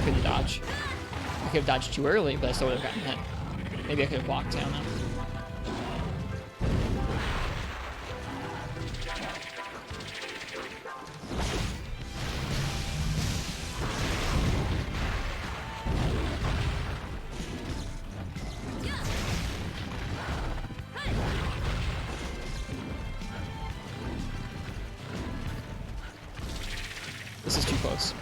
couldn't dodge. I could have dodged too early, but I still would have gotten hit. Maybe I could have blocked, I don't know. This is too close.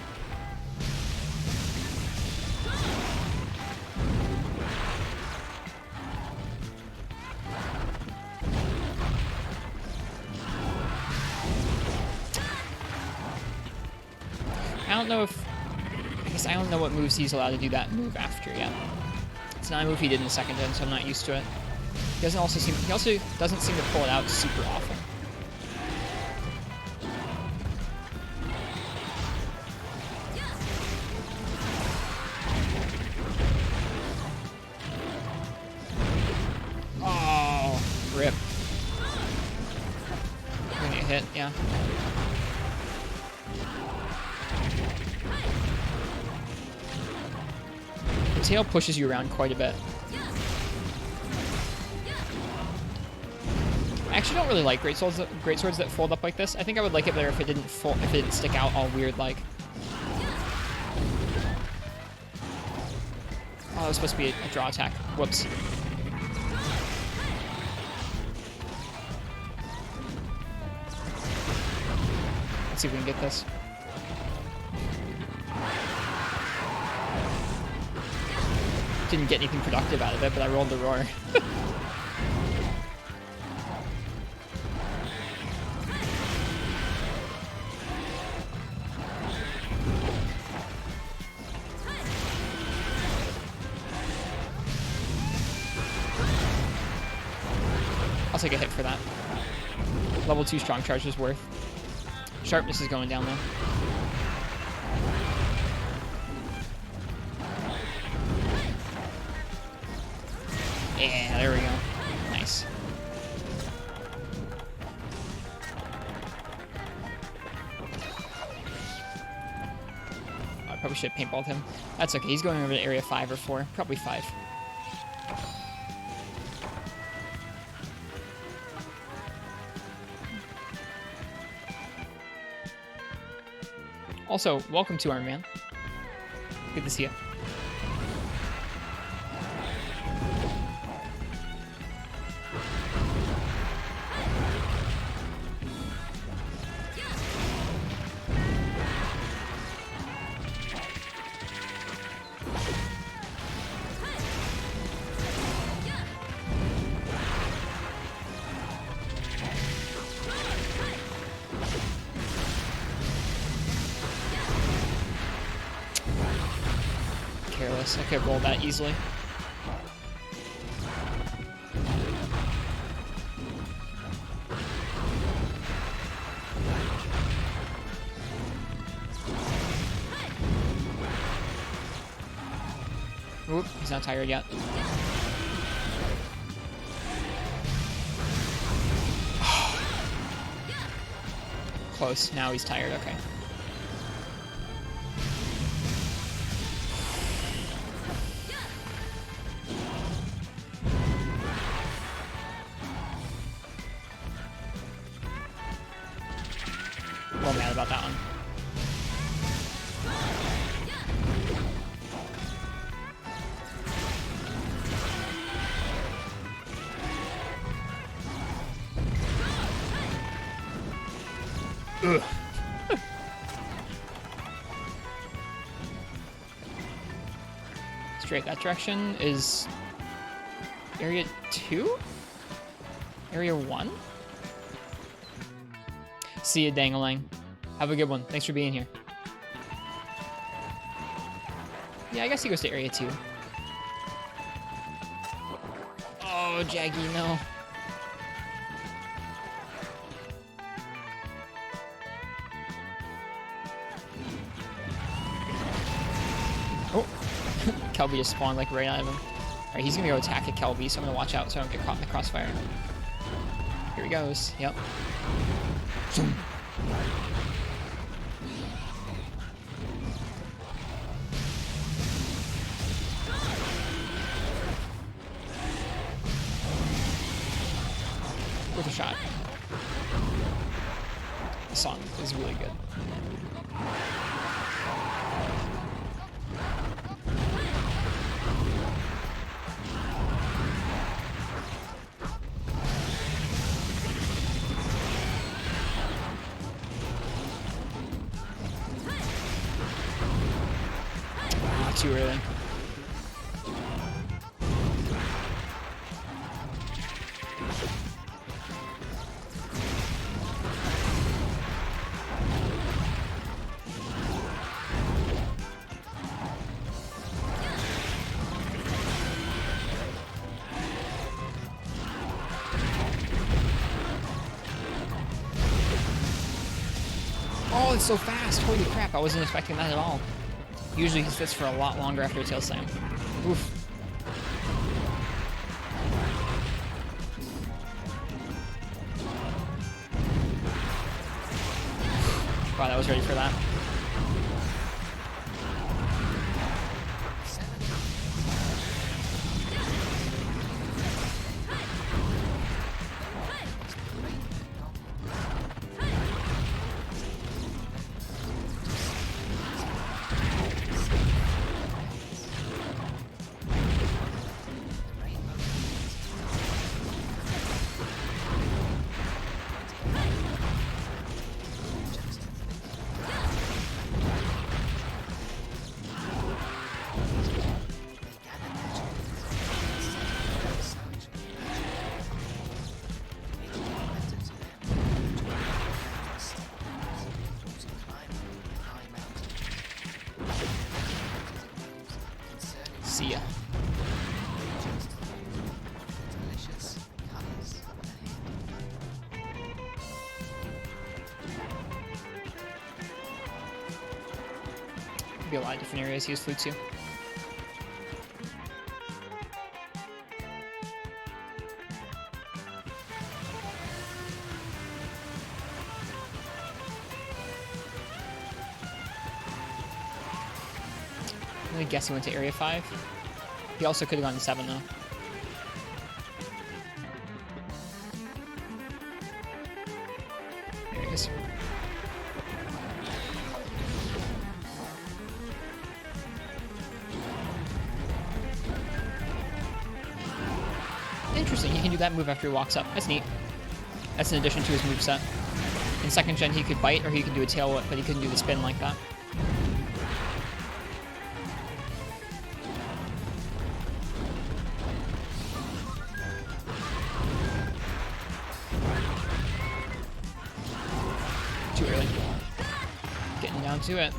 I don't know if... I guess I don't know what moves he's allowed to do that move after yet. It's not a move he did in the second gen, so I'm not used to it. He also doesn't seem to pull it out super often. Oh, rip. I'm gonna get hit, yeah. The tail pushes you around quite a bit. I actually don't really like great swords that fold up like this. I think I would like it better if it didn't stick out all weird like. Oh, that was supposed to be a draw attack. Whoops. Let's see if we can get this. Didn't get anything productive out of it, but I rolled the roar. I'll take a hit for that. Level 2 strong charge is worth. Sharpness is going down though. Yeah, there we go. Nice. I probably should have paintballed him. That's okay. He's going over to area 5 or 4. Probably 5. Also, welcome to Iron Man. Good to see you. Careless. I could have rolled that easily. Oop, he's not tired yet. Close. Now he's tired. Okay. A little mad about that one. Ugh. Straight that direction is area 2? Area 1? See ya, Dangalang. Have a good one. Thanks for being here. Yeah, I guess he goes to area 2. Oh, Jaggy, no. Oh, Kelby just spawned like right out of him. Alright, he's gonna go attack at Kelby, so I'm gonna watch out so I don't get caught in the crossfire. Here he goes. Yep. Zoom. shot. The song is really good. Not too early. Oh, it's so fast! Holy crap, I wasn't expecting that at all. Usually he sits for a lot longer after a tail slam. Oof. Wow, that was ready for that. See ya. Could be a lot of different areas he use flute to. I guess he went to Area 5. He also could have gone to 7 though. There he is. Interesting, he can do that move after he walks up. That's neat. That's in addition to his moveset. In second gen he could bite or he could do a tail whip, but he couldn't do the spin like that. Too early. Getting down to it.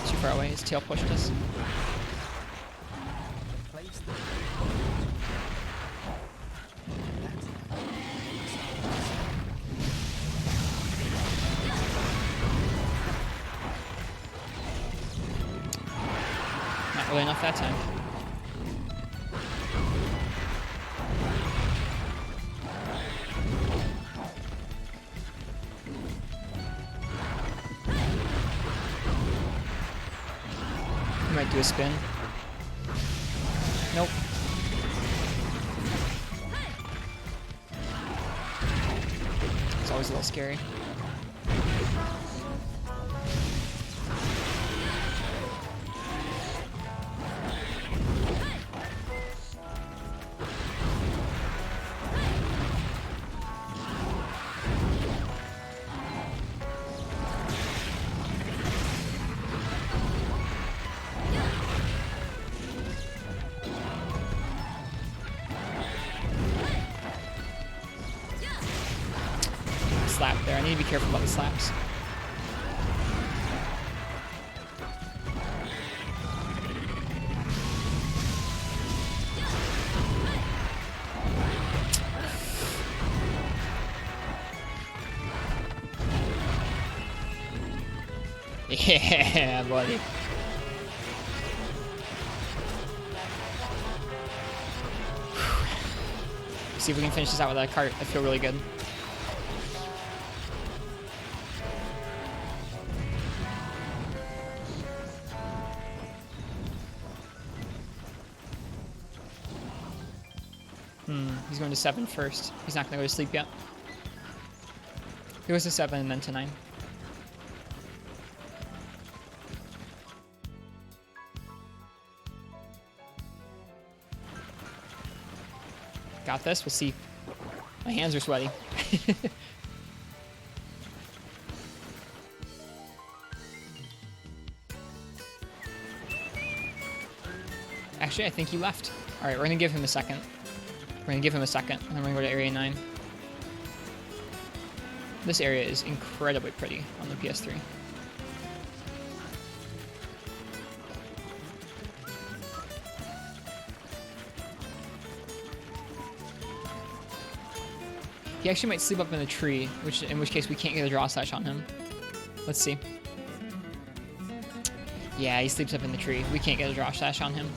Too far away, his tail pushed us. Not really enough that time. He might do a spin. Nope. It's always a little scary. Slap there. I need to be careful about the slaps. Yeah, buddy. See if we can finish this out with that cart. I feel really good. He's going to 7 first. He's not going to go to sleep yet. He goes to 7 and then to 9. Got this. We'll see. My hands are sweaty. Actually, I think he left. All right, we're going to give him a second. We're going to give him a second, and then we're going to go to Area 9. This area is incredibly pretty on the PS3. He actually might sleep up in a tree, in which case we can't get a draw slash on him. Let's see. Yeah, he sleeps up in the tree. We can't get a draw slash on him.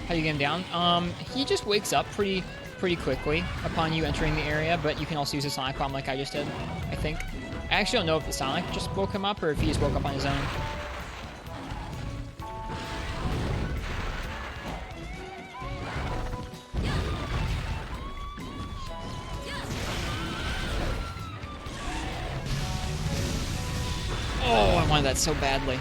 How do you get him down? He just wakes up pretty quickly upon you entering the area, but you can also use a Sonic Bomb like I just did, I think. I actually don't know if the Sonic just woke him up or if he just woke up on his own. Oh, I wanted that so badly.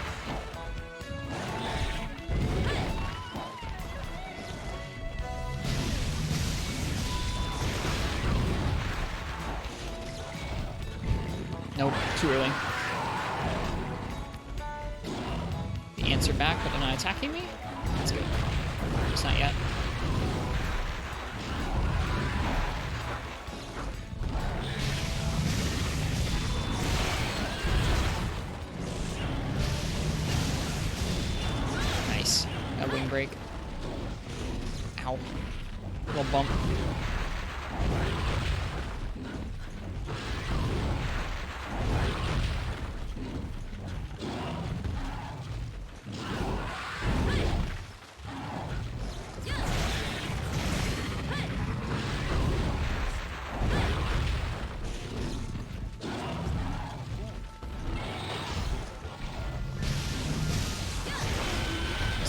Nope, too early. The ants are back, but they're not attacking me? That's good. Just not yet. Nice. Got wing break. Ow. Little bump.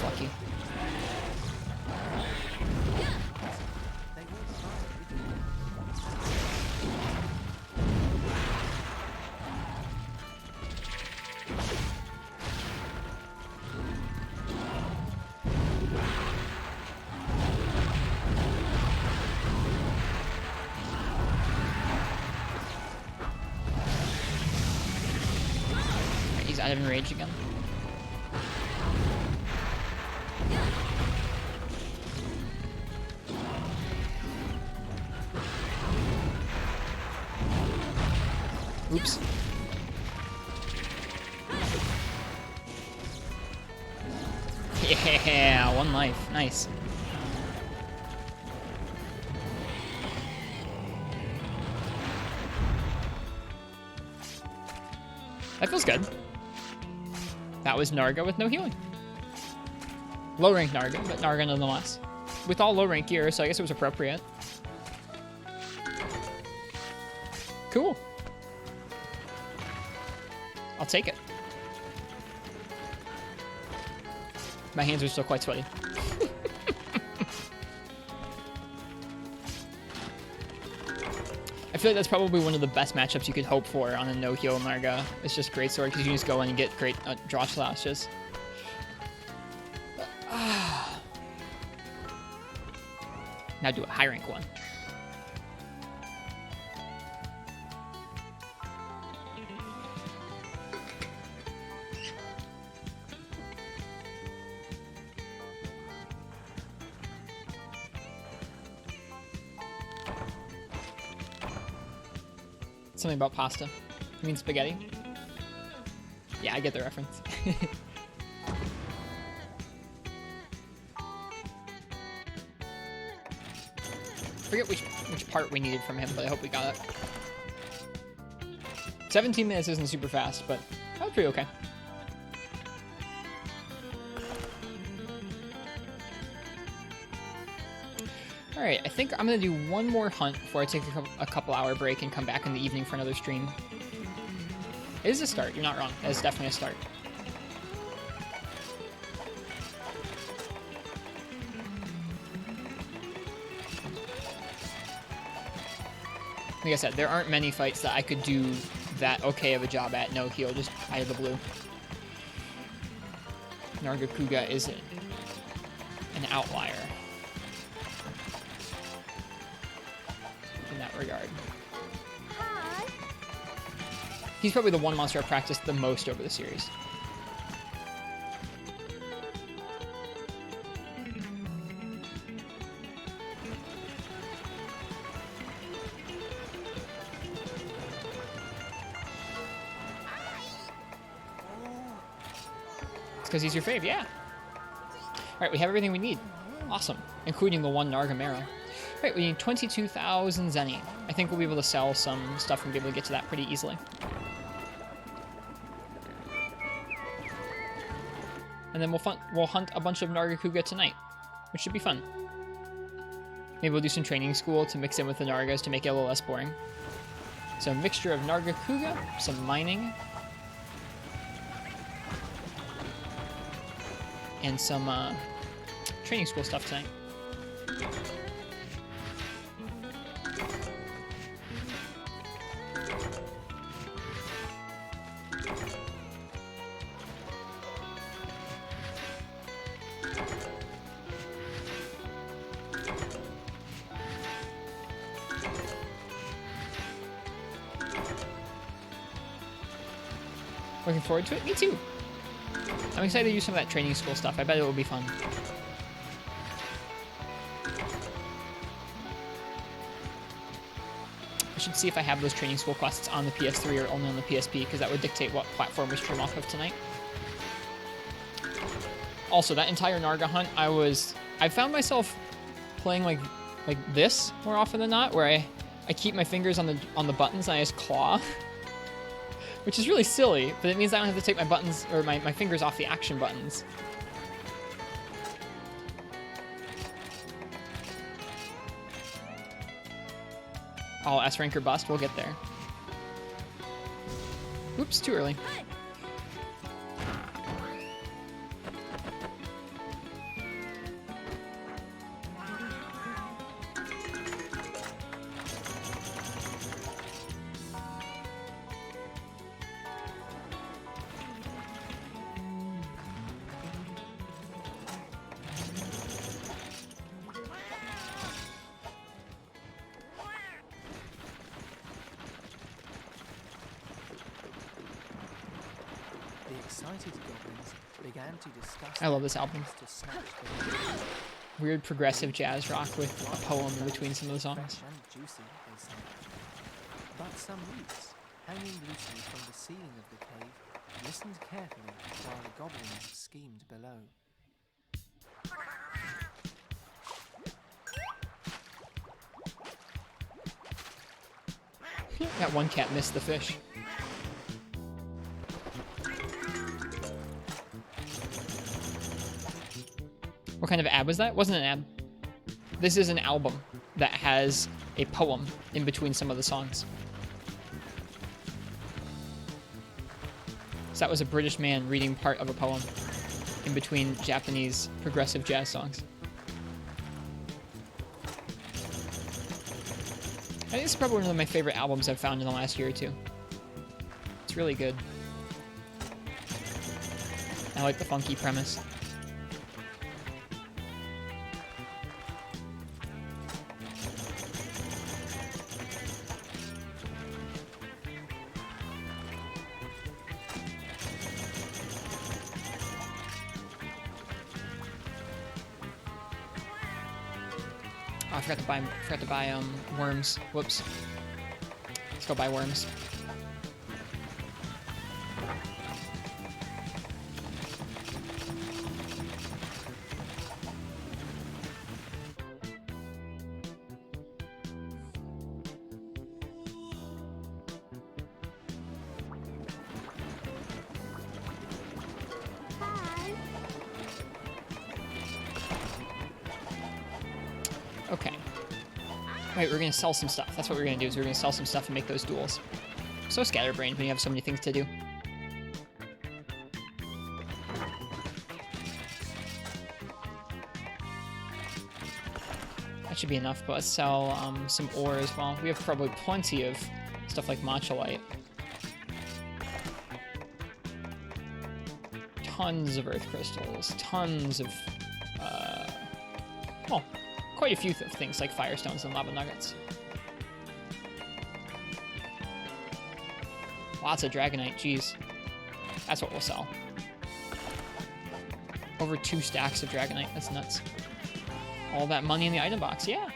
Lucky. He's out of enrage again. Oops. Yeah, 1 life. Nice. That feels good. That was Narga with no healing. Low rank Narga, but Narga nonetheless. With all low rank gear, so I guess it was appropriate. Cool. I'll take it. My hands are still quite sweaty. I feel like that's probably one of the best matchups you could hope for on a no-heal Narga. It's just great sword because you just go in and get great draw slashes. Now do a high rank one. Something about pasta. You mean spaghetti? Yeah, I get the reference. Forget which part we needed from him, but I hope we got it. 17 minutes isn't super fast, but that was pretty okay. All right, I think I'm gonna do one more hunt before I take a couple hour break and come back in the evening for another stream. It is a start. You're not wrong. That is definitely a start. Like I said, there aren't many fights that I could do that okay of a job at no heal, just eye of the blue. Nargacuga is an outlier in that regard. Hi. He's probably the one monster I've practiced the most over the series. Because he's your fave, yeah. Alright, we have everything we need. Awesome. Including the one Nargamera. Right, we need 22,000 Zenny. I think we'll be able to sell some stuff and be able to get to that pretty easily. And then we'll hunt a bunch of Nargacuga tonight, which should be fun. Maybe we'll do some training school to mix in with the Nargas to make it a little less boring. So a mixture of Nargacuga, some mining, and some training school stuff tonight. Looking forward to it? Me too. I'm excited to use some of that training school stuff. I bet it will be fun. I should see if I have those training school quests on the PS3 or only on the PSP, because that would dictate what platform we stream off of tonight. Also, that entire Narga hunt, I found myself playing like this more often than not, where I keep my fingers on the buttons and I just claw. Which is really silly, but it means I don't have to take my buttons or my fingers off the action buttons. All S rank or bust, we'll get there. Oops, too early. I love this album. Weird progressive jazz rock with a poem in between some of the songs. But some roots, hanging loosely from the ceiling of the cave, listened carefully while the goblins schemed below. That one cat missed the fish. What kind of ad was that? It wasn't an ad. This is an album that has a poem in between some of the songs. So that was a British man reading part of a poem in between Japanese progressive jazz songs. I think it's probably one of my favorite albums I've found in the last year or two. It's really good. I like the funky premise. Oh, I forgot to buy worms. Whoops. Let's go buy worms. Okay. Right, we're gonna sell some stuff. That's what we're gonna do, is we're gonna sell some stuff and make those duels. So scatterbrained when you have so many things to do. That should be enough, but let's sell some ore as well. We have probably plenty of stuff like matcholite. Tons of earth crystals, tons of, well, quite a few things like firestones and lava nuggets. Lots of dragonite, jeez. That's what we'll sell. Over 2 stacks of dragonite, that's nuts. All that money in the item box, yeah.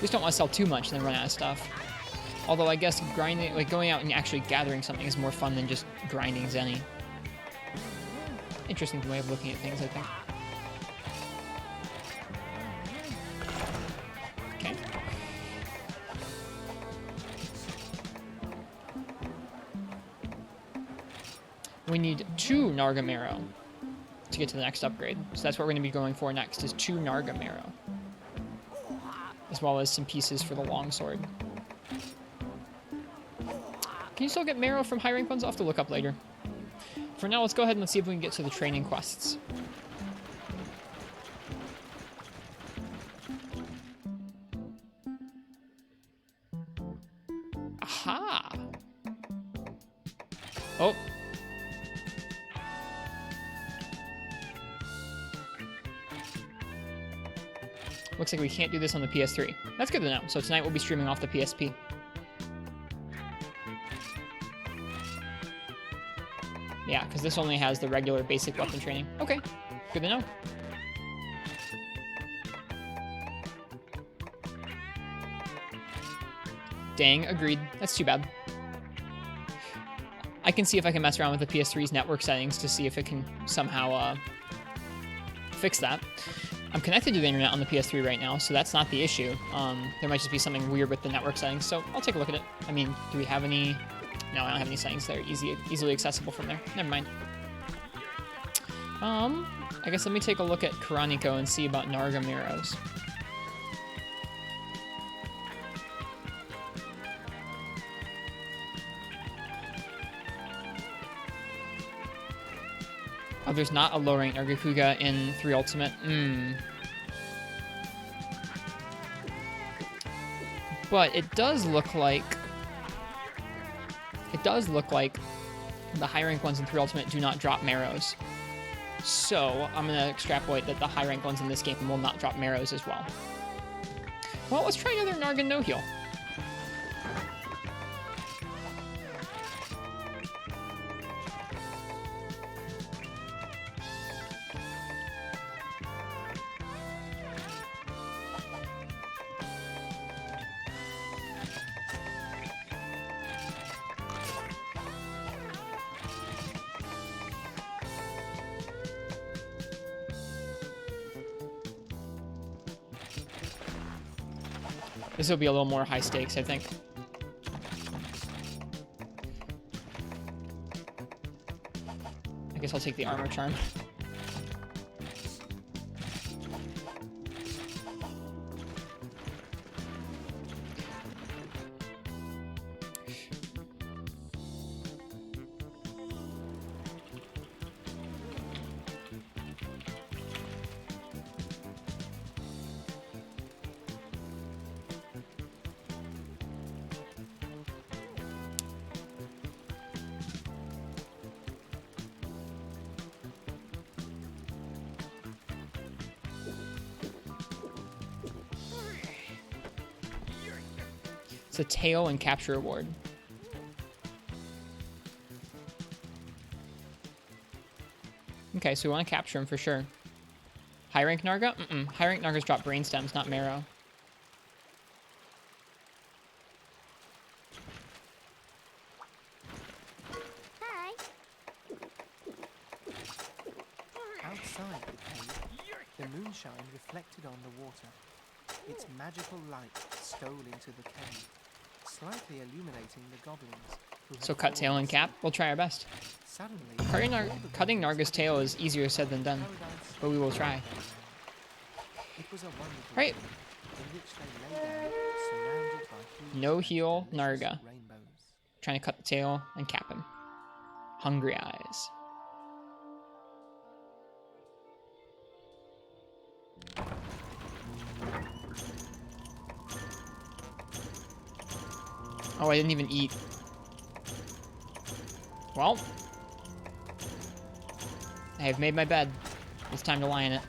Just don't want to sell too much and then run out of stuff. Although I guess grinding, like going out and actually gathering something is more fun than just grinding Zenny. Interesting way of looking at things, I think. Okay. We need 2 Nargamarrow to get to the next upgrade. So that's what we're going to be going for next, is 2 Nargamarrow. As well as some pieces for the longsword. Can you still get marrow from high rank ones? I'll have to look up later. For now, let's go ahead and let's see if we can get to the training quests. Aha! Oh. Looks like we can't do this on the PS3. That's good to know. So tonight we'll be streaming off the PSP. Yeah, because this only has the regular basic weapon training. Okay, good to know. Dang, agreed. That's too bad. I can see if I can mess around with the PS3's network settings to see if it can somehow fix that. I'm connected to the internet on the PS3 right now, so that's not the issue. There might just be something weird with the network settings, so I'll take a look at it. I mean, do we have any... No, I don't have any settings that are easily accessible from there. Never mind. I guess let me take a look at Karaniko and see about Nargamarrows. Oh, there's not a low rank Nargacuga in 3 Ultimate. But it does look like the high rank ones in 3 Ultimate do not drop marrows. So I'm gonna extrapolate that the high rank ones in this game will not drop marrows as well. Well, let's try another Nargan no heal. This will be a little more high stakes, I think. I guess I'll take the armor charm. It's a tail and capture reward. Okay, so we want to capture him for sure. High rank Narga? High rank Nargas drop brain stems, not marrow. Hi. Outside the cave, the moonshine reflected on the water. Its magical light stole into the cave, slightly illuminating the goblins. So cut tail and cap? We'll try our best. Suddenly, Cutting Narga's tail is easier said than done, but we will try. It was a wonderful Right. dream in which they lay down, surrounded by huge No and heal, delicious Narga. rainbows. Trying to cut the tail and cap him. Hungry eyes. Oh, I didn't even eat. Well, I have made my bed. It's time to lie in it.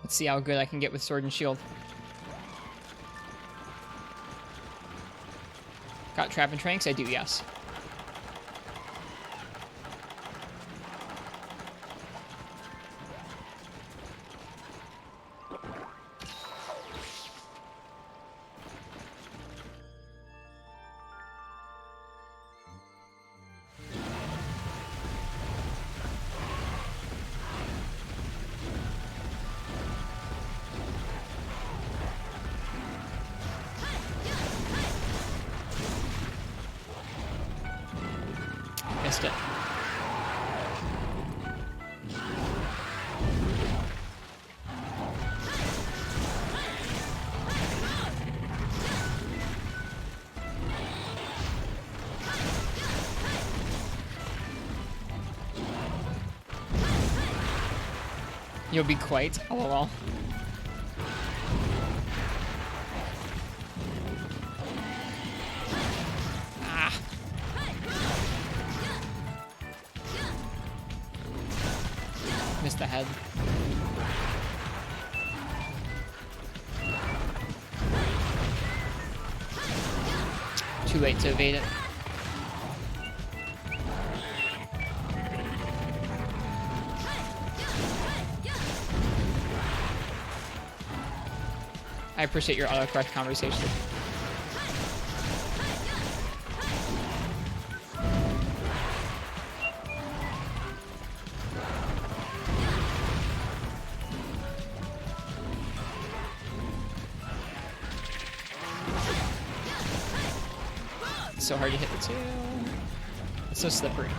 Let's see how good I can get with sword and shield. Got trap and tranks? I do, yes. Missed it. You'll be quite, lol. Ah. Missed the head. Too late to evade it. I appreciate your autocorrect conversation. It's so hard to hit the tail. It's so slippery.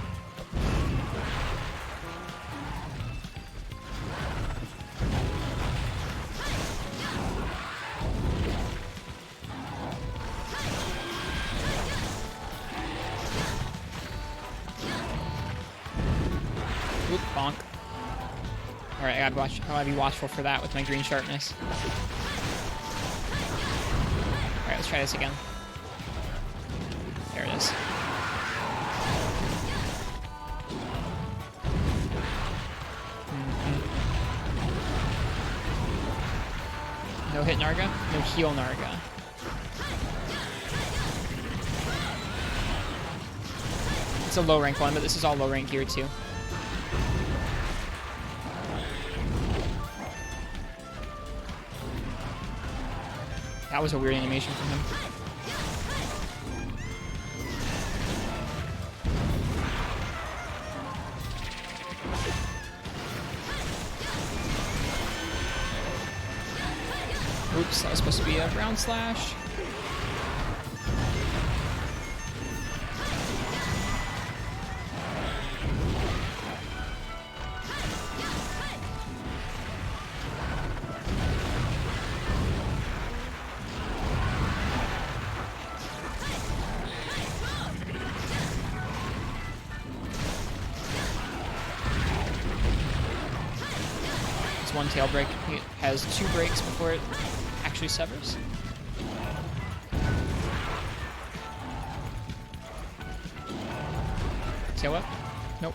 Oop, bonk. Alright, I gotta be watchful for that with my green sharpness. Alright, let's try this again. There it is. No hit Narga, no heal Narga. It's a low rank one, but this is all low rank gear too. That was a weird animation from him. Oops, that was supposed to be a ground slash. It's one tail break. It has 2 breaks before it actually severs. Tail whip? Nope.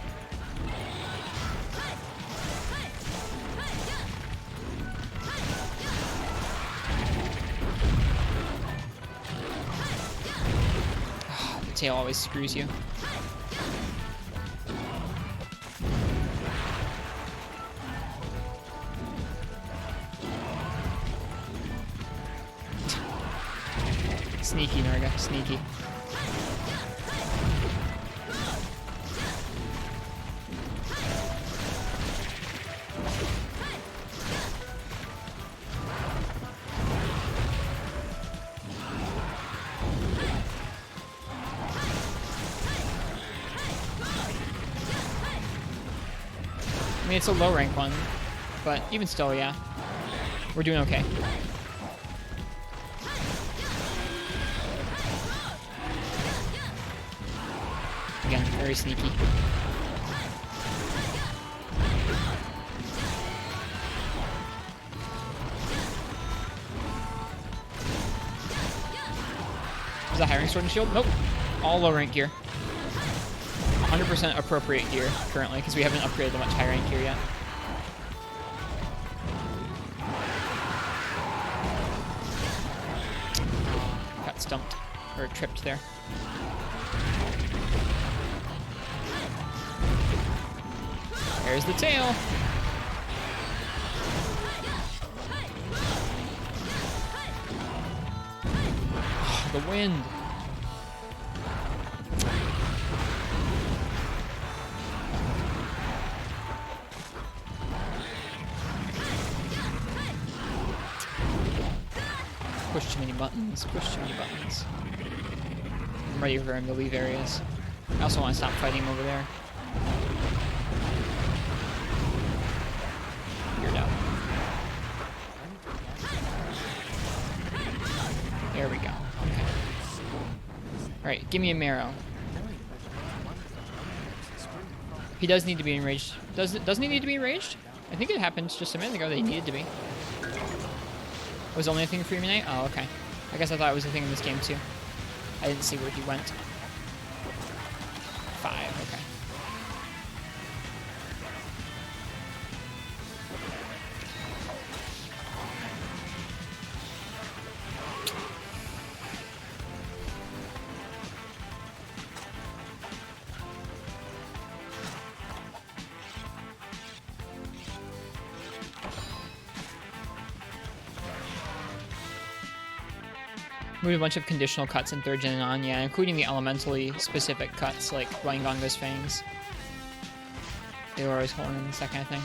The tail always screws you. Sneaky, Narga, sneaky. I mean, it's a low rank one, but even still, yeah. We're doing okay. Again, very sneaky. Is that high rank sword and shield? Nope. All low rank gear. 100% appropriate gear currently, because we haven't upgraded to much high rank gear yet. Got stumped. Or tripped there. There's the tail. The wind. Push too many buttons. Push too many buttons. I'm ready for him to leave areas. I also want to stop fighting him over there. Figured out. There we go. Okay. Alright, give me a marrow. He does need to be enraged. Doesn't he need to be enraged? I think it happened just a minute ago that he needed to be. Was the only thing for me? Oh, okay. I guess I thought it was a thing in this game too. I didn't see where he went. 5, okay. We have a bunch of conditional cuts in 3rd gen and on, yeah, including the elementally specific cuts like Wanganga's Fangs, Aelora's Horns, that kind of thing.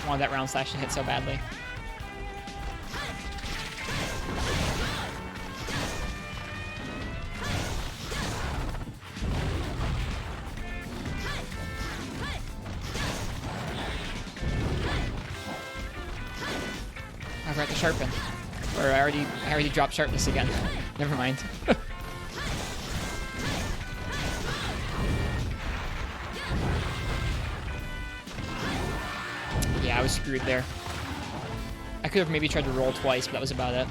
I wanted that round slash to hit so badly. I forgot to sharpen. Or I already dropped sharpness again. Never mind. Yeah, I was screwed there. I could have maybe tried to roll twice, but that was about it.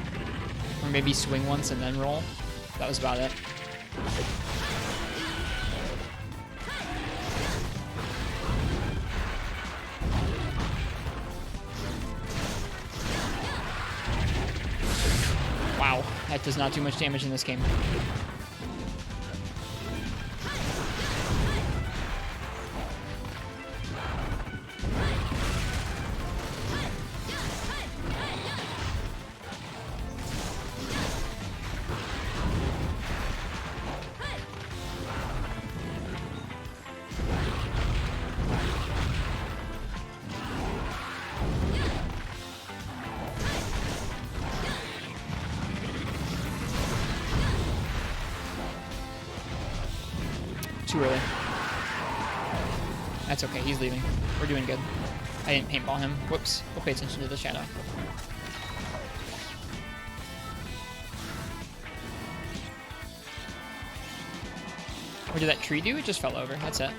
Or maybe swing once and then roll. That was about it. Wow, that does not do much damage in this game. Too early. That's okay, he's leaving. We're doing good. I didn't paintball him. Whoops. We'll pay attention to the shadow. What did that tree do? It just fell over. That's it.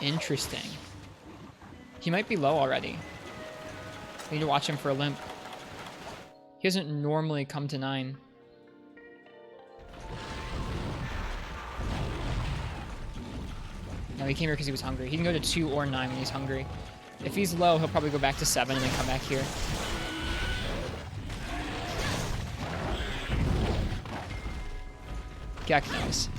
Interesting. He might be low already. I need to watch him for a limp. He doesn't normally come to 9. No, he came here because he was hungry. He can go to 2 or 9 when he's hungry. If he's low, he'll probably go back to 7 and then come back here. Gek knows.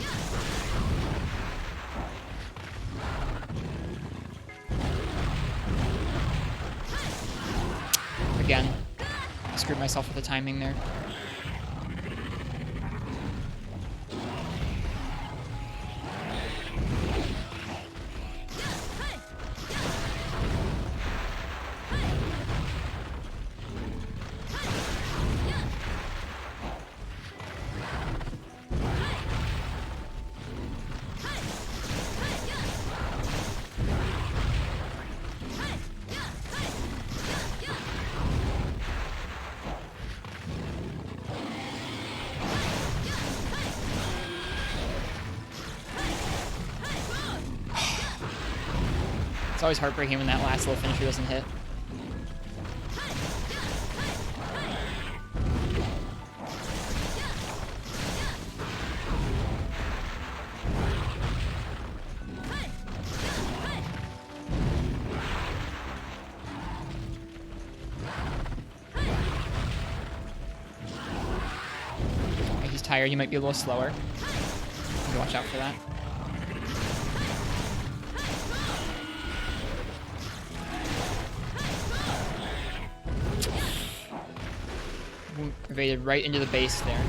Again, I screwed myself with the timing there. It's always heartbreaking when that last little finisher doesn't hit. Okay, he's tired. He might be a little slower. You can watch out for that. Evaded right into the base there.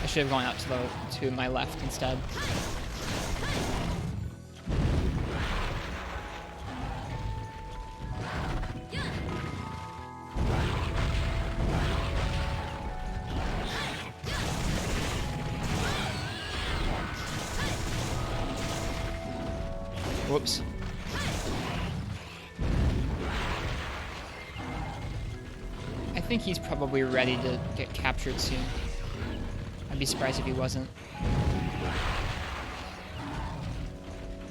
I should have gone out to my left instead. Whoops. I think he's probably ready to get captured soon. I'd be surprised if he wasn't.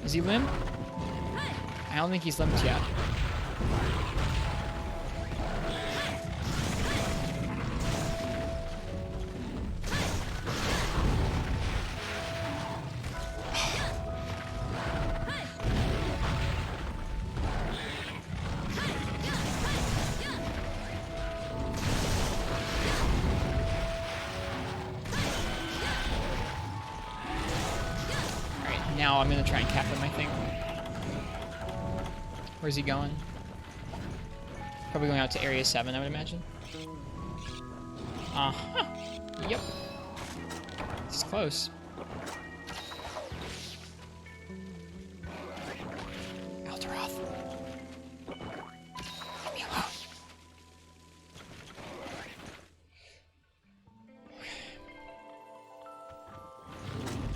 Is he limp? I don't think he's limped yet. Now I'm gonna try and cap him, I think. Where's he going? Probably going out to Area 7, I would imagine. Uh-huh. Yep. It's close. Altaroth. Leave me alone.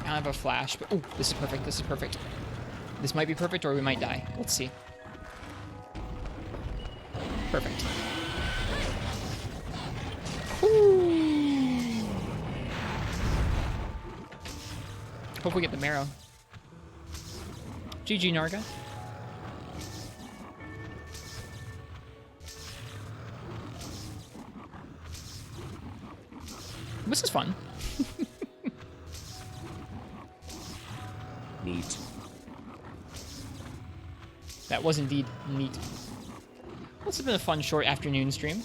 I don't have a flash, but oh, this is perfect. This is perfect. This might be perfect, or we might die. Let's see. Perfect. Ooh. Hope we get the marrow. GG, Narga. This is fun. Neat. That was indeed neat. Well, this has been a fun short afternoon stream.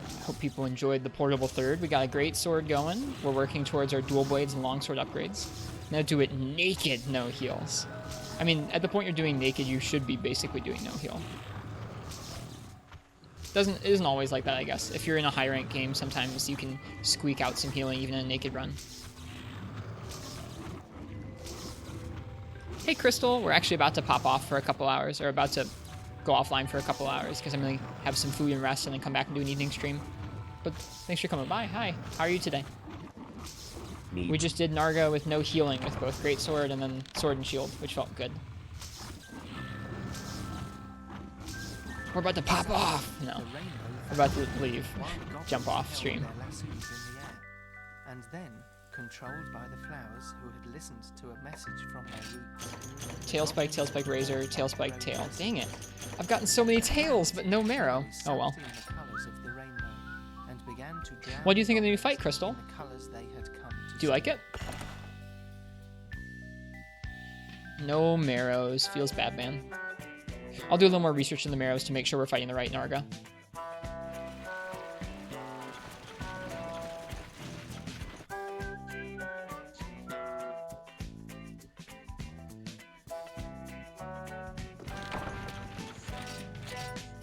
I hope people enjoyed the portable third. We got a great sword going. We're working towards our dual blades and longsword upgrades. Now do it naked, no heals. I mean, at the point you're doing naked, you should be basically doing no heal. It isn't always like that, I guess. If you're in a high rank game, sometimes you can squeak out some healing even in a naked run. Hey, Crystal, we're actually about to pop off for a couple hours, or about to go offline for a couple hours, because I'm going to have some food and rest and then come back and do an evening stream. But thanks for coming by. Hi, how are you today? Neat. We just did Narga with no healing with both Greatsword and then Sword and Shield, which felt good. We're about to pop off! No, we're about to leave. Jump off stream. And then, controlled by the flowers who had listened to a message from their roots. Tailspike, Razor, Tailspike, Tail. Dang it. I've gotten so many tails, but no marrow. Oh well. What do you think of the new fight, Crystal? Do you like it? No marrows. Feels bad, man. I'll do a little more research in the marrows to make sure we're fighting the right Narga.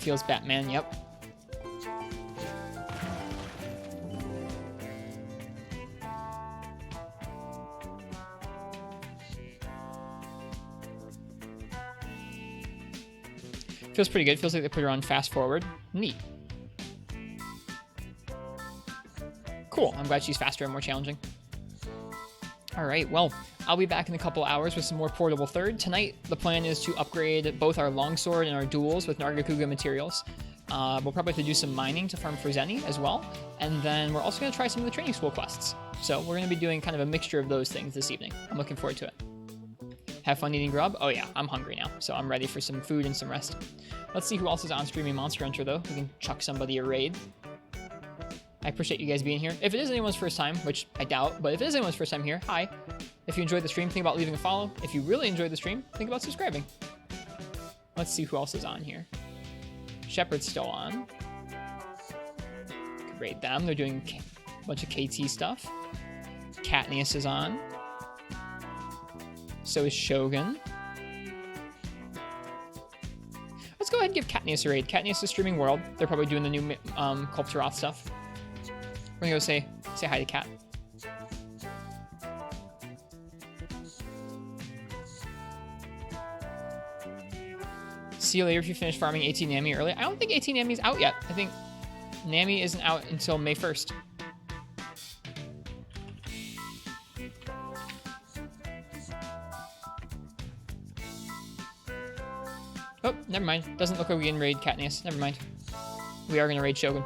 Feels Batman, yep. Feels pretty good. Feels like they put her on fast forward. Neat. Cool. I'm glad she's faster and more challenging. All right, well, I'll be back in a couple hours with some more portable third. Tonight, the plan is to upgrade both our longsword and our duels with Nargacuga materials. We'll probably have to do some mining to farm for Zenny as well. And then we're also going to try some of the training school quests. So we're going to be doing kind of a mixture of those things this evening. I'm looking forward to it. Have fun eating grub? Oh yeah, I'm hungry now, so I'm ready for some food and some rest. Let's see who else is on streaming Monster Hunter, though. We can chuck somebody a raid. I appreciate you guys being here. If it is anyone's first time, which I doubt, but if it is anyone's first time here, hi. If you enjoyed the stream, think about leaving a follow. If you really enjoyed the stream, think about subscribing. Let's see who else is on here. Shepard's still on. Could raid them. They're doing a bunch of KT stuff. Katniss is on. So is Shogun. Let's go ahead and give Katniss a raid. Katniss is streaming World. They're probably doing the new Kulptaroth stuff. We're gonna go say hi to Kat. See you later if you finish farming 18 Nami early. I don't think 18 Nami's out yet. I think Nami isn't out until May 1st. Oh, never mind. Doesn't look like we can raid Katniss. Never mind. We are going to raid Shogun.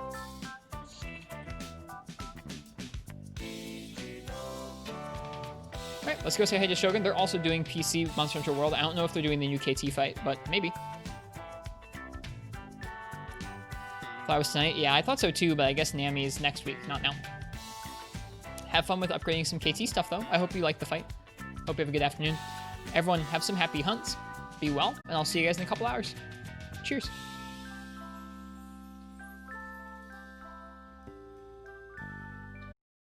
Alright, let's go say hi to Shogun. They're also doing PC Monster Hunter World. I don't know if they're doing the new KT fight, but maybe. Thought it was tonight. Yeah, I thought so too, but I guess Nami is next week, not now. Have fun with upgrading some KT stuff, though. I hope you like the fight. Hope you have a good afternoon. Everyone, have some happy hunts. Be well, and I'll see you guys in a couple hours. Cheers.